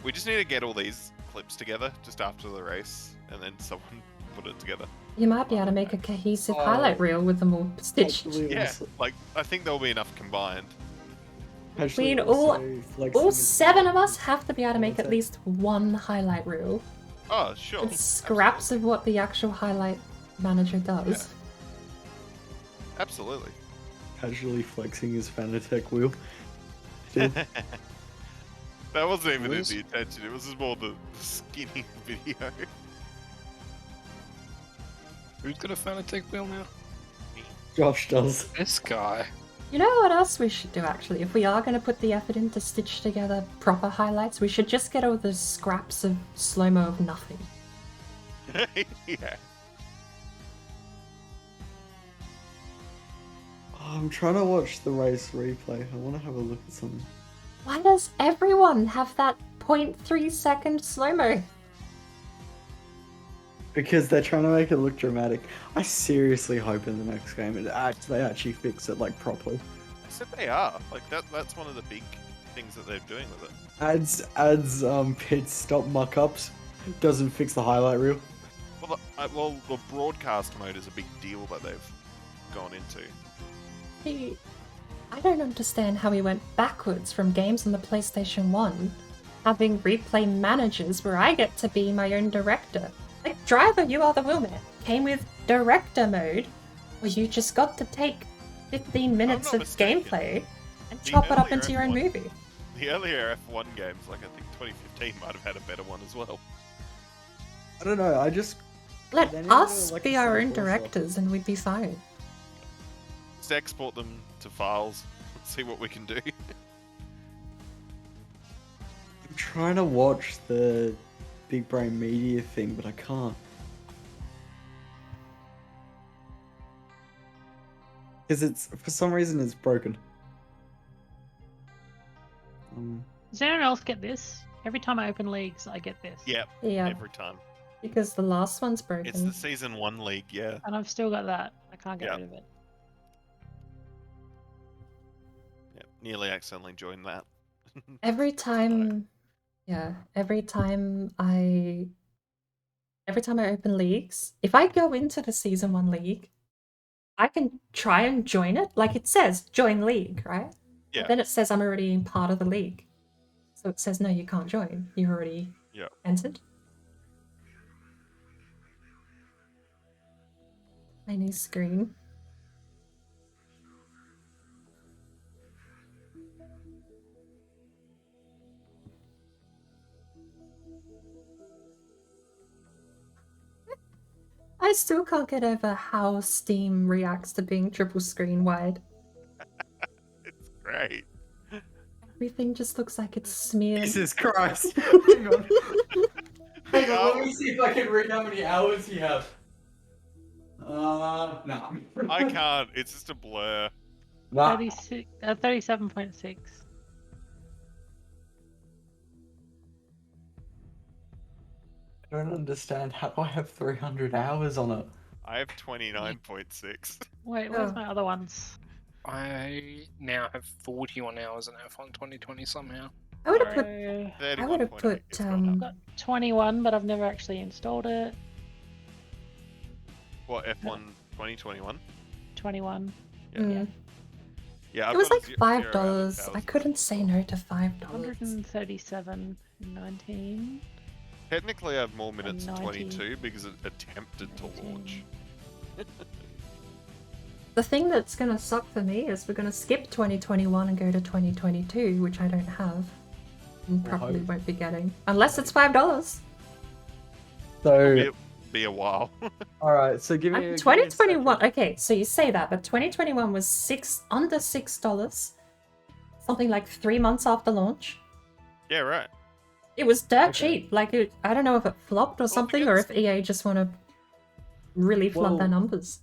We just need to get all these clips together just after the race, and then someone put it together. You might be able to make a cohesive Oh. highlight reel with them all stitched. Yeah, like I think there'll be enough combined. I mean, all 7 of us have to be able to make at least one highlight reel. Oh, sure. With scraps of what the actual highlight manager does. Absolutely. Casually flexing his Fanatec wheel. That wasn't even in the intention. It was just more the skinny video. Who's got a Fanatec wheel now? Josh does. This guy. You know what else we should do actually? If we are going to put the effort in to stitch together proper highlights, we should just get all the scraps of slow-mo of nothing. Yeah. I'm trying to watch the race replay. I want to have a look at something. Why does everyone have that 0.3 second slow-mo? Because they're trying to make it look dramatic. I seriously hope in the next game they actually fix it like properly. I said they are. Like that's one of the big things that they're doing with it. Adds pit stop muck-ups. Doesn't fix the highlight reel. Well, the broadcast mode is a big deal that they've gone into. See, I don't understand how we went backwards from games on the PlayStation 1, having replay managers where I get to be my own director. Like, Driver, You Are the Wheelman came with director mode, where you just got to take 15 minutes of gameplay and chop it up into your own movie. The earlier F1 games, like I think 2015, might have had a better one as well. I don't know, I just... Let They need us to, like, be our own also- directors and we'd be fine. Just export them to files, see what we can do. I'm trying to watch the Big Brain Media thing, but I can't. Because for some reason it's broken. Does anyone else get this? Every time I open leagues, I get this. Yep, Yeah. every time. Because the last one's broken. It's the Season 1 league, yeah. And I've still got that. I can't get Yeah. rid of it. Yep, nearly accidentally joined that. Every time, every time I open leagues, if I go into the Season 1 league, I can try and join it. Like it says, join league, right? Yeah. But then it says I'm already part of the league. So it says, no, you can't join. You've already entered. Tiny screen. I still can't get over how Steam reacts to being triple screen wide. It's great. Everything just looks like it's smeared. Jesus Christ. Hang on. Hang on, Oh. let me see if I can read how many hours you have. No. I can't. It's just a blur. 37.6. I don't understand. How do I have 300 hours on it? I have 29.6. Wait, where's my other ones? I now have 41 hours in F1 2020 somehow. I would have put. So, I would have put. I've got 21, but I've never actually installed it. What, F1 2021? 21. Yeah. Yeah, It was like $5. I couldn't say no to $5. 137.19. Technically, I have more minutes than 90. 22 because it attempted to launch. The thing that's gonna suck for me is we're gonna skip 2021 and go to 2022, which I don't have, and probably won't be getting unless it's $5. So It'll be a while. Alright, so give me 2021. Okay, so you say that, but 2021 was under $6, something like 3 months after launch. Yeah, right. It was dirt cheap. Like I don't know if it flopped or something, or if EA just want to really flood their numbers.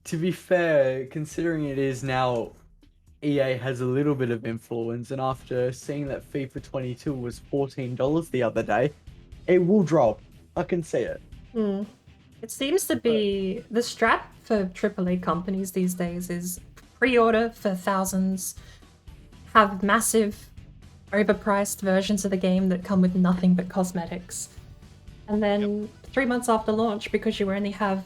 To be fair, considering it is now EA has a little bit of influence, and after seeing that FIFA 22 was $14 the other day, it will drop. I can see it. It seems to be the strat for AAA companies these days is pre-order for thousands, have massive overpriced versions of the game that come with nothing but cosmetics. And then 3 months after launch, because you only have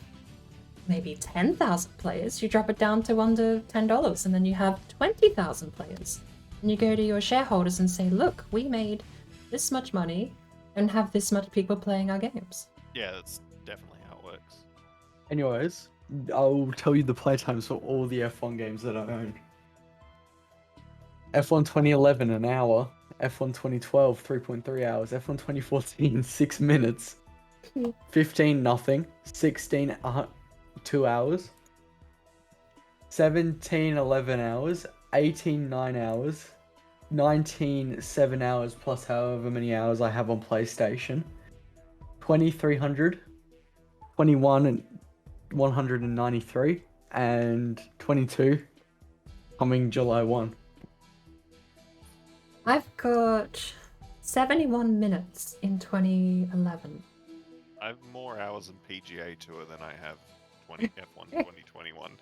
maybe 10,000 players, you drop it down to under $10, and then you have 20,000 players. And you go to your shareholders and say, look, we made this much money and have this much people playing our games. Yeah, that's definitely how it works. Anyways, I'll tell you the playtimes for all the F1 games that I own. F1 2011, an hour. F1 2012, 3.3 hours. F1 2014, 6 minutes. 15, nothing. 16, 2 hours. 17, 11 hours. 18, 9 hours. 19, 7 hours plus however many hours I have on PlayStation. 20, 300. 21, 193. And 22, coming July 1. I've got 71 minutes in 2011. I have more hours in PGA Tour than I have F1 2021.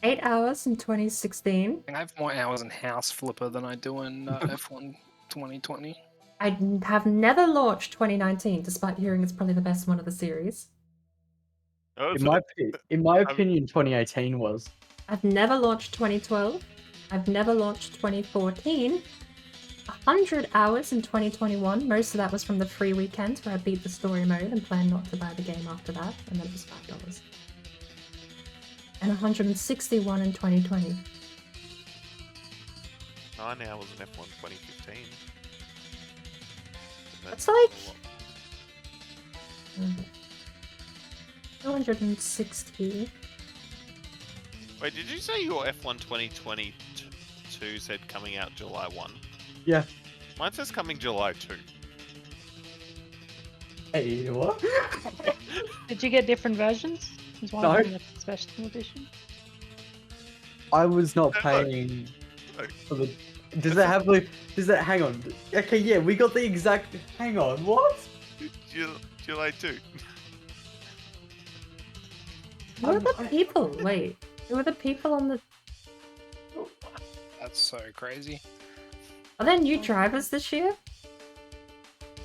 8 hours in 2016. I have more hours in House Flipper than I do in F1 2020. I have never launched 2019, despite hearing it's probably the best one of the series. In my opinion, 2018 was. I've never launched 2012. I've never launched 2014. 100 hours in 2021. Most of that was from the free weekends where I beat the story mode and planned not to buy the game after that, and that was $5. And 161 in 2020. 9 hours in F1 2015. That's like 260. Wait, did you say your F1 2022 said coming out July 1? Yeah. Mine says coming July 2. Hey, what? Did you get different versions? Is one of them a special edition? I was not paying for the. Does it have like? Does that? Hang on. Okay, yeah, we got the exact. Hang on, what? July 2. Who are the people? Wait, who are the people on the? That's so crazy. Are there new drivers this year?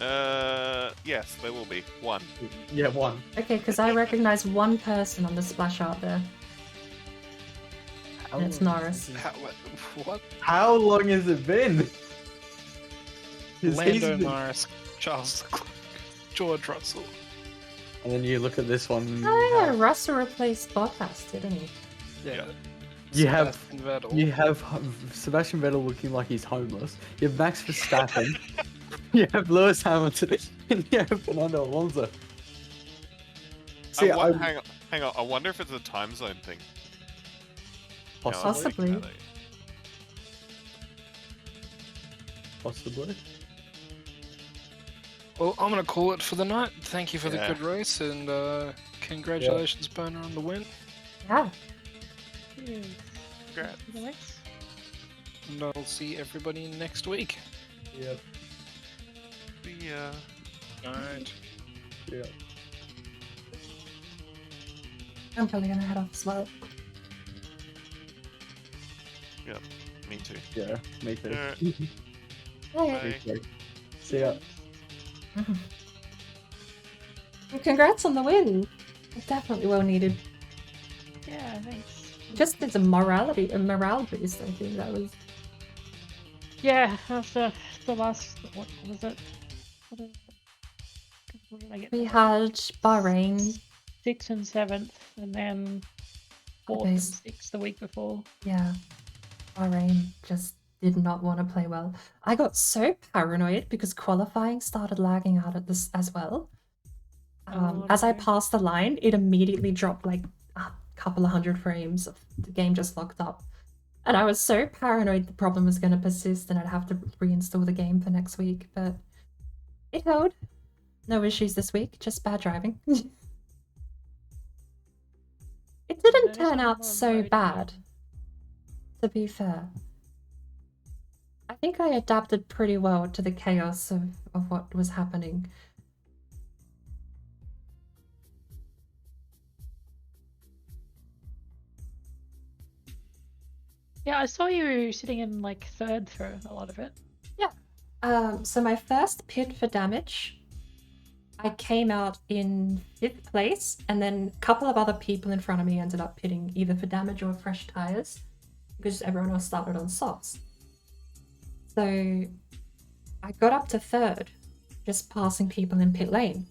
Yes, there will be. One. Yeah, one. Okay, because I recognize one person on the splash art there. And it's Norris. What? How long has it been? Lando Norris, Charles Leclerc, George Russell. And then you look at this one. Oh yeah, Russell replaced Bottas, didn't he? Yeah. You have Vettel. Sebastian Vettel looking like he's homeless. You have Max Verstappen. You have Lewis Hamilton. And you have Fernando Alonso. See, hang on. I wonder if it's a time zone thing. Possibly. Possibly. Well, I'm going to call it for the night. Thank you for the Yeah. good race, and congratulations, Boner, on the win. Yeah. Congrats. And I'll see everybody next week. Yep. See ya. Alright. Yeah. I'm probably gonna head off as well. Yep. Me too. Yeah, me too. Hey. Me too. See ya. And congrats on the win. It's definitely well needed. Yeah, thanks. Just as a morale boost, I think that was. Yeah, after the last, what was it? What did I get? We had Bahrain. 6th and 7th, and then 4th and 6th the week before. Yeah. Bahrain just did not want to play well. I got so paranoid because qualifying started lagging out at this as well. As I passed the line, it immediately dropped like a couple of hundred frames. The game just locked up. And I was so paranoid the problem was going to persist and I'd have to reinstall the game for next week. But it held. No issues this week, just bad driving. It didn't turn out so bad, to be fair. I think I adapted pretty well to the chaos of what was happening. Yeah, I saw you sitting in like 3rd through a lot of it. Yeah. So my first pit for damage, I came out in 5th place, and then a couple of other people in front of me ended up pitting either for damage or fresh tires, because everyone else started on softs. So I got up to 3rd, just passing people in pit lane.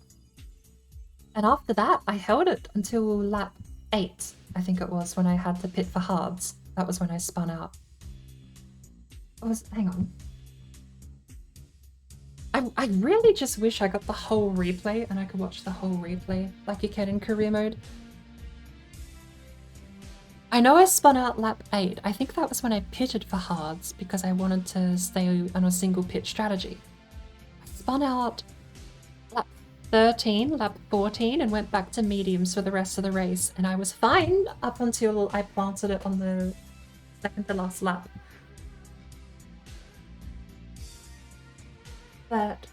And after that, I held it until lap 8, I think it was, when I had to pit for hards. That was when I spun out. Hang on. I really just wish I got the whole replay and I could watch the whole replay like you can in career mode. I know I spun out lap 8. I think that was when I pitted for hards because I wanted to stay on a single pit strategy. I spun out lap 13, lap 14 and went back to mediums for the rest of the race, and I was fine up until I planted it on the second to last lap. But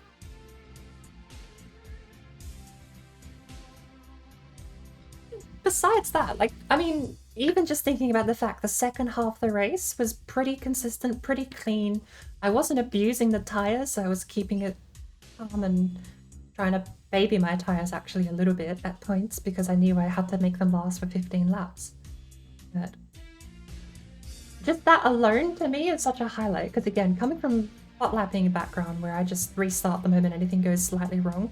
besides that, like, I mean, even just thinking about the fact the second half of the race was pretty consistent, pretty clean. I wasn't abusing the tires, I was keeping it calm and trying to baby my tires actually a little bit at points because I knew I had to make them last for 15 laps. But just that alone to me is such a highlight because, again, coming from hot lapping background where I just restart the moment anything goes slightly wrong,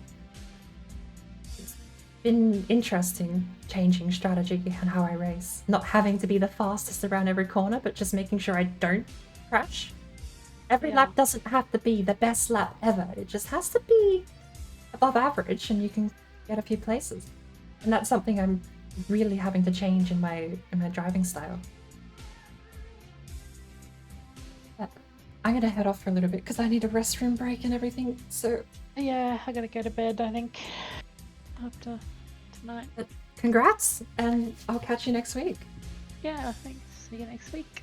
it's been interesting changing strategy and how I race. Not having to be the fastest around every corner, but just making sure I don't crash. Every lap doesn't have to be the best lap ever. It just has to be above average and you can get a few places. And that's something I'm really having to change in my driving style. But I'm gonna head off for a little bit because I need a restroom break and everything, so... Yeah, I gotta go to bed, I think, after tonight. But congrats, and I'll catch you next week. Yeah, thanks. See you next week.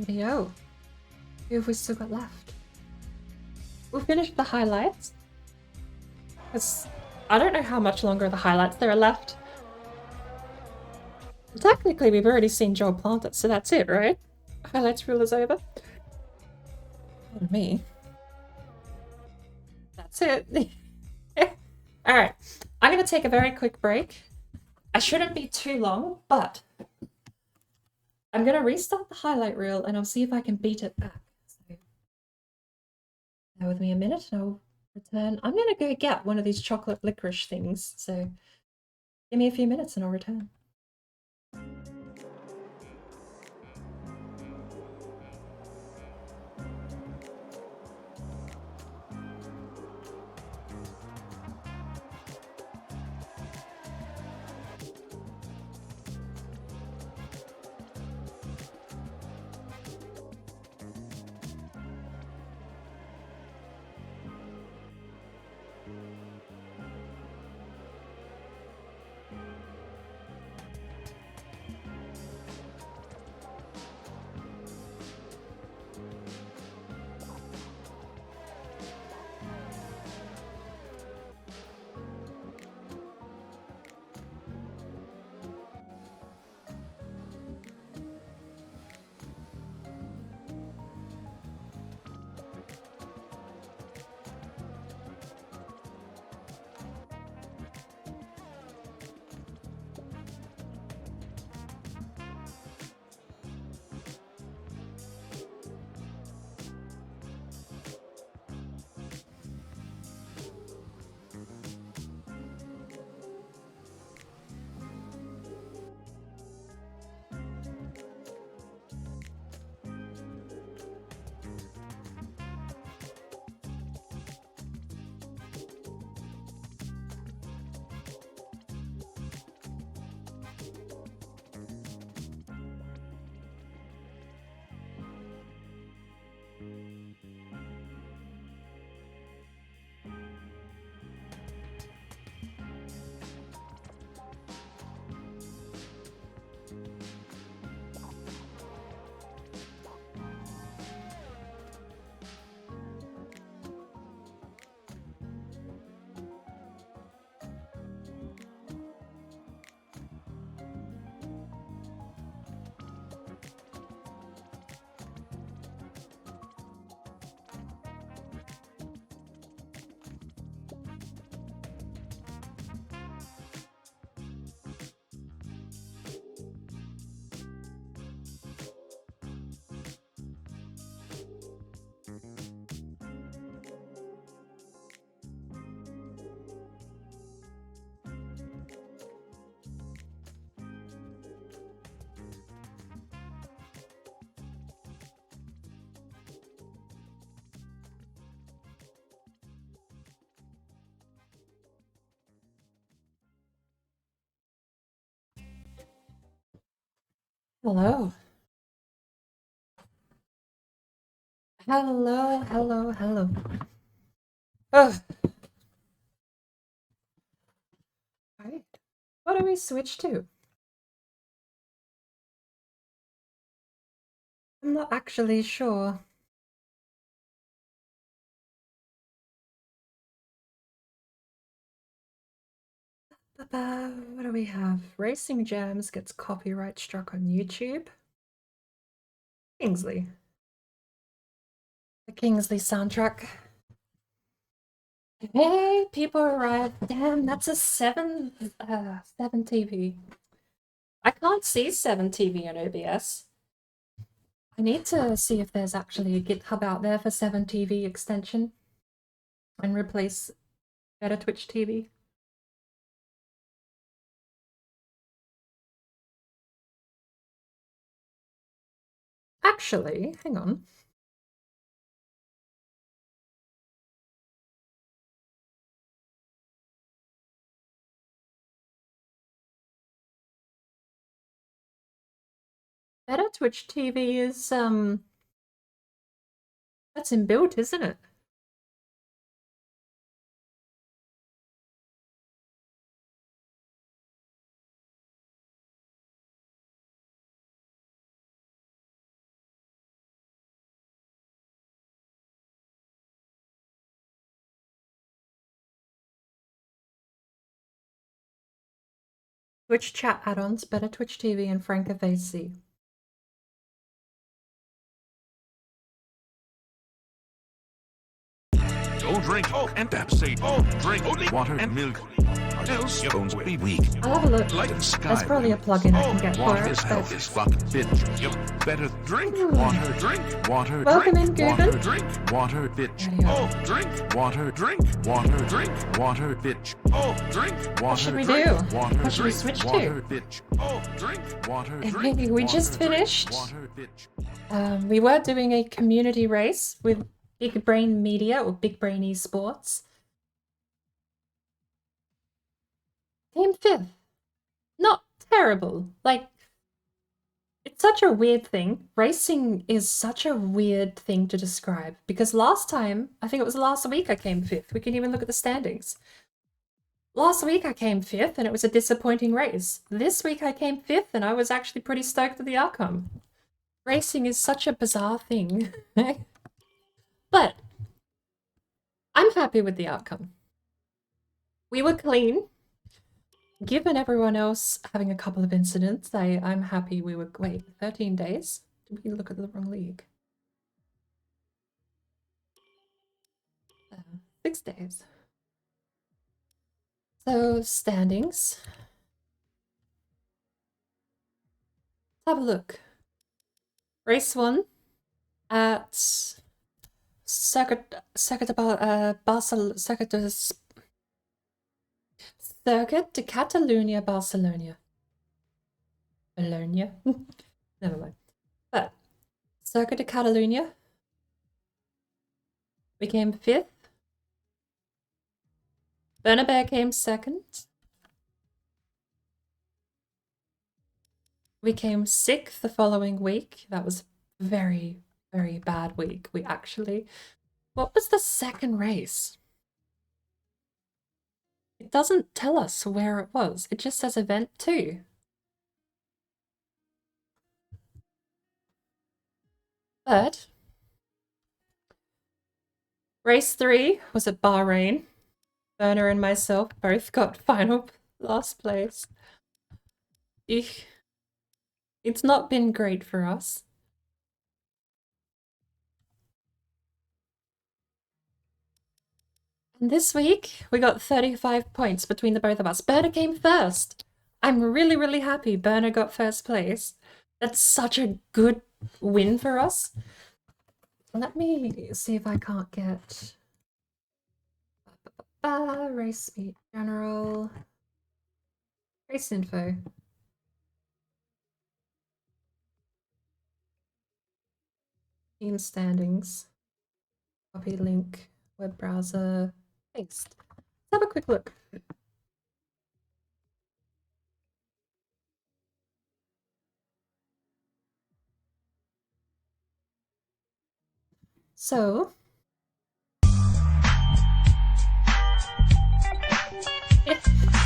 Radio. Who have we still got left? We'll finish the highlights. Because I don't know how much longer the highlights there are left. Technically, we've already seen Joel plant it, so that's it, right? Highlights rule is over. Not me. That's it. Alright, I'm going to take a very quick break. I shouldn't be too long, but I'm going to restart the highlight reel and I'll see if I can beat it back. So, bear with me a minute and I'll return. I'm going to go get one of these chocolate licorice things, so give me a few minutes and I'll return. Hello. Hello, hello, hello. Oh. Right. What do we switch to? I'm not actually sure. What do we have? Racing Jams gets copyright struck on YouTube. Kingsley. The Kingsley soundtrack. Hey, people arrived. Damn, that's a 7 TV. I can't see 7 TV on OBS. I need to see if there's actually a GitHub out there for 7 TV extension and replace Better Twitch TV. Actually, hang on. Better Twitch TV is, that's inbuilt, isn't it? Twitch chat add-ons, Better Twitch TV, and Frank AC. Don't drink and Pepsi. Drink only water and milk. Else your bones will be weak. I'll have a look. Light There's probably a plugin I can get for water it. is health is fucking fit. You better drink water, drink water, Welcome drink in, water, Google. drink water, bitch. Drink water, drink water, drink water, bitch. Drink water, What should we drink do? water, What should we drink switch water, to? bitch. Drink water, drink Hey, we water, just drink finished. water, bitch. We were doing a community race with Big Brain Media or BigBrainEsports. Came 5th. Not terrible. Like, it's such a weird thing. Racing is such a weird thing to describe because last time, I think it was last week I came 5th. We can even look at the standings. Last week I came 5th and it was a disappointing race. This week I came 5th and I was actually pretty stoked with the outcome. Racing is such a bizarre thing. But I'm happy with the outcome. We were clean. Given everyone else having a couple of incidents, I'm happy we were... Wait, 13 days? Did we look at the wrong league? 6 days. So, standings. Let's have a look. Race 1 at Circuit de Catalunya, Barcelona. Bologna? Never mind. But, Circuit de Catalunya. We came 5th. Bernabeu came 2nd. We came 6th the following week. That was a very, very bad week. We actually... What was the second race? It doesn't tell us where it was. It just says event 2. But race 3 was at Bahrain. Werner and myself both got final last place. It's not been great for us. And this week, we got 35 points between the both of us. Berna came first. I'm really, really happy Berna got first place. That's such a good win for us. Let me see if I can't get... race meet general. Race info. Team standings. Copy link. Web browser. Paste. Let's have a quick look. So,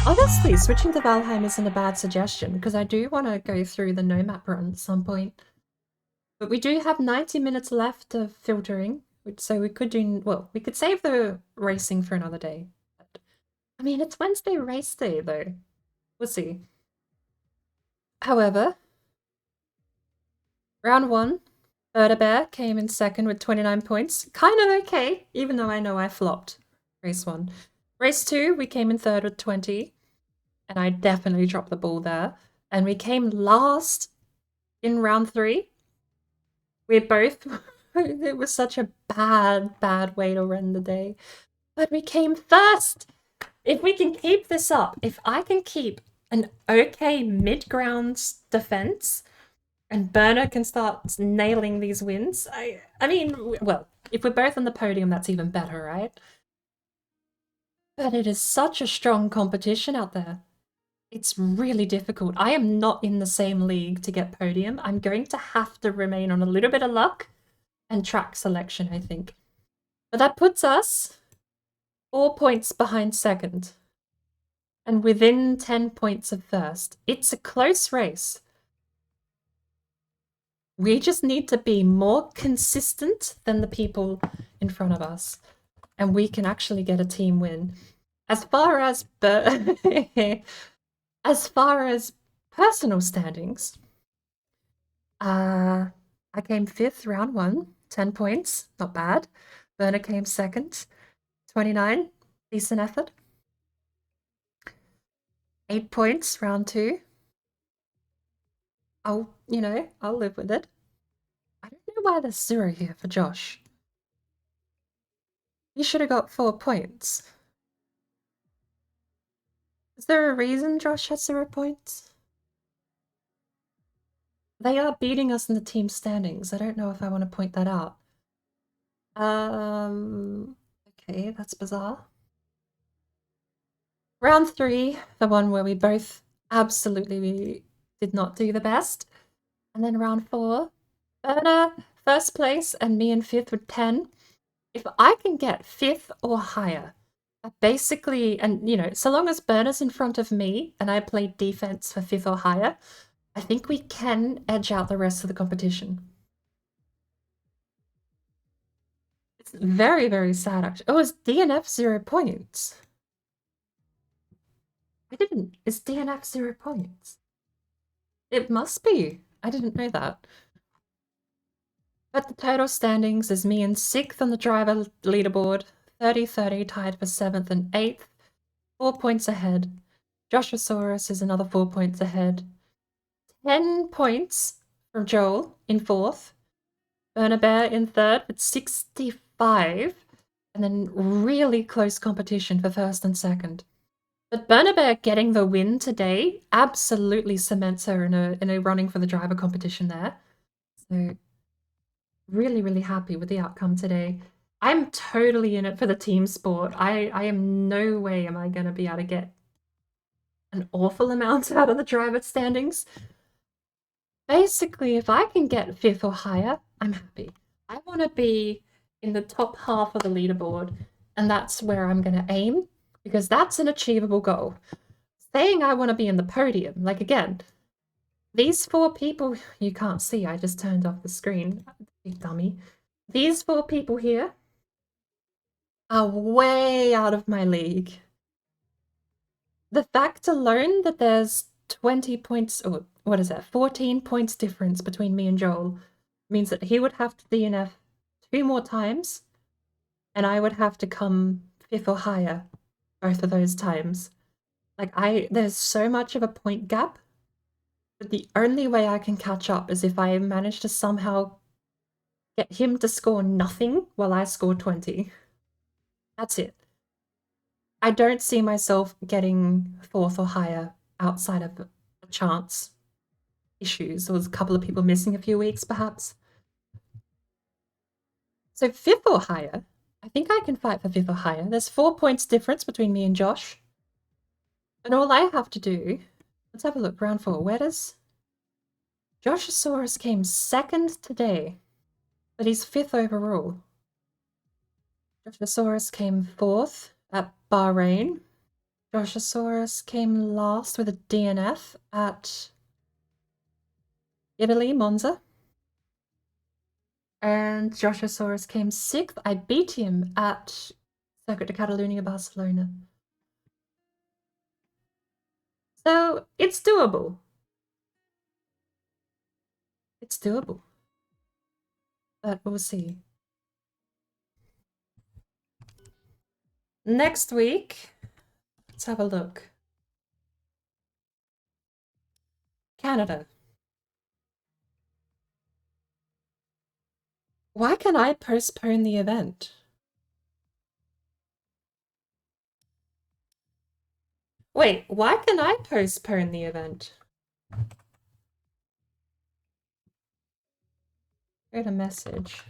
honestly, switching to Valheim isn't a bad suggestion, because I do want to go through the no map run at some point. But we do have 90 minutes left of filtering, so we could do, well, we could save the racing for another day. I mean, it's Wednesday race day, though. We'll see. However, round 1, Berta Bear came in second with 29 points. Kind of okay, even though I know I flopped race 1. Race 2, we came in third with 20. And I definitely dropped the ball there. And we came last in round 3. We both... it was such a bad way to run the day. But we came first! If we can keep this up, if I can keep an okay mid-ground defense, and Burner can start nailing these wins, I mean, well, if we're both on the podium, that's even better, right? But it is such a strong competition out there. It's really difficult. I am not in the same league to get podium. I'm going to have to remain on a little bit of luck and track selection, I think. But that puts us 4 points behind second and within 10 points of first. It's a close race. We just need to be more consistent than the people in front of us, and we can actually get a team win. As far as personal standings, I came 5th round 1, 10 points, not bad. Berna came 2nd, 29, decent effort. 8 points round 2. I'll live with it. I don't know why there's 0 here for Josh. He should have got 4 points. Is there a reason Josh has 0 points? They are beating us in the team standings. I don't know if I want to point that out. Okay, that's bizarre. Round 3, the one where we both absolutely did not do the best. And then round 4, Berna, 1st place, and me in 5th with 10. If I can get 5th or higher, basically, and so long as Berna's in front of me and I play defense for 5th or higher, I think we can edge out the rest of the competition. It's very, very sad, actually. Oh, is DNF 0 points? Is DNF 0 points? It must be. I didn't know that. But the total standings is me in 6th on the driver leaderboard, 30-30 tied for 7th and 8th, 4 points ahead. Joshosaurus is another 4 points ahead. 10 points from Joel in 4th. Burner Bear in 3rd with 65. And then really close competition for 1st and 2nd. But Burner Bear getting the win today absolutely cements her in a running for the driver competition there. So really, really happy with the outcome today. I'm totally in it for the team sport. I am no way am I going to be able to get an awful amount out of the driver standings. Basically, if I can get 5th or higher, I'm happy. I want to be in the top half of the leaderboard, and that's where I'm going to aim, because that's an achievable goal. Saying I want to be in the podium, like again, these 4 people, you can't see, I just turned off the screen, big dummy. These 4 people here are way out of my league. The fact alone that there's 20 points, or what is that, 14 points difference between me and Joel means that he would have to DNF 2 more times, and I would have to come 5th or higher both of those times. Like, there's so much of a point gap, but the only way I can catch up is if I manage to somehow get him to score nothing while I score 20. That's it. I don't see myself getting 4th or higher outside of a chance issues. There was a couple of people missing a few weeks, perhaps. So 5th or higher, I think I can fight for 5th or higher. There's 4 points difference between me and Josh. And all I have to do, let's have a look, round 4. Where does Joshosaurus came 2nd today, but he's 5th overall. Joshosaurus came 4th at Bahrain. Joshosaurus came last with a DNF at Italy, Monza. And Joshosaurus came 6th. I beat him at Circuit de Catalunya, Barcelona. So it's doable. It's doable. But we'll see. Next week, let's have a look. Canada. Why can I postpone the event? Wait, why can I postpone the event? Get a message.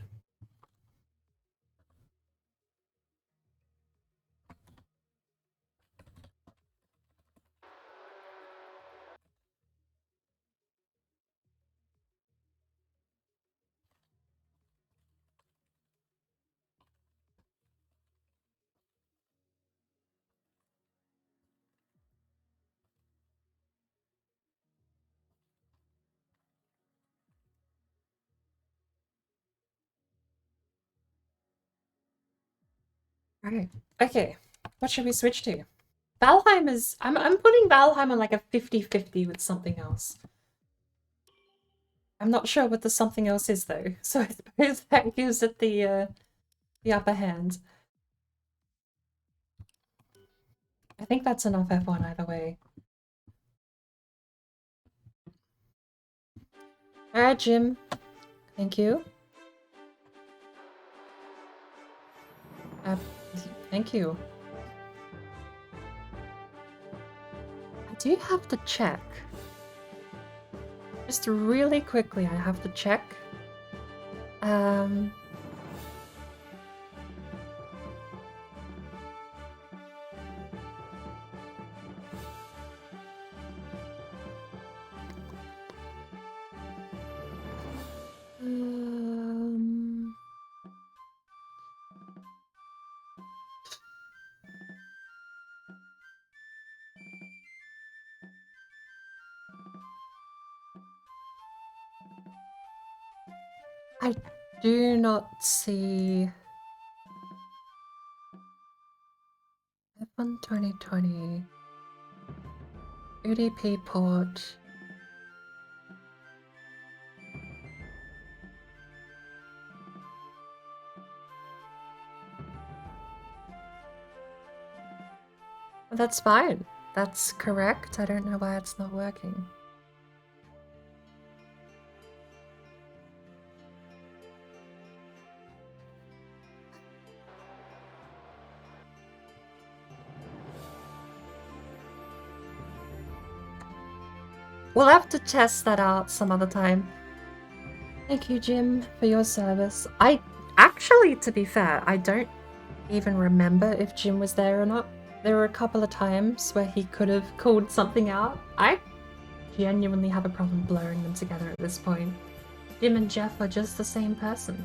Alright. Okay. What should we switch to? Valheim is... I'm putting Valheim on like a 50-50 with something else. I'm not sure what the something else is though, so I suppose that gives it the upper hand. I think that's enough F1 either way. Alright, Jim. Thank you. Thank you. I do have to check. Just really quickly, I have to check. I do not see F1 2020 UDP port. That's fine. That's correct. I don't know why it's not working. We'll have to test that out some other time. Thank you, Jim, for your service. I actually, to be fair, I don't even remember if Jim was there or not. There were a couple of times where he could have called something out. I genuinely have a problem blurring them together at this point. Jim and Jeff are just the same person.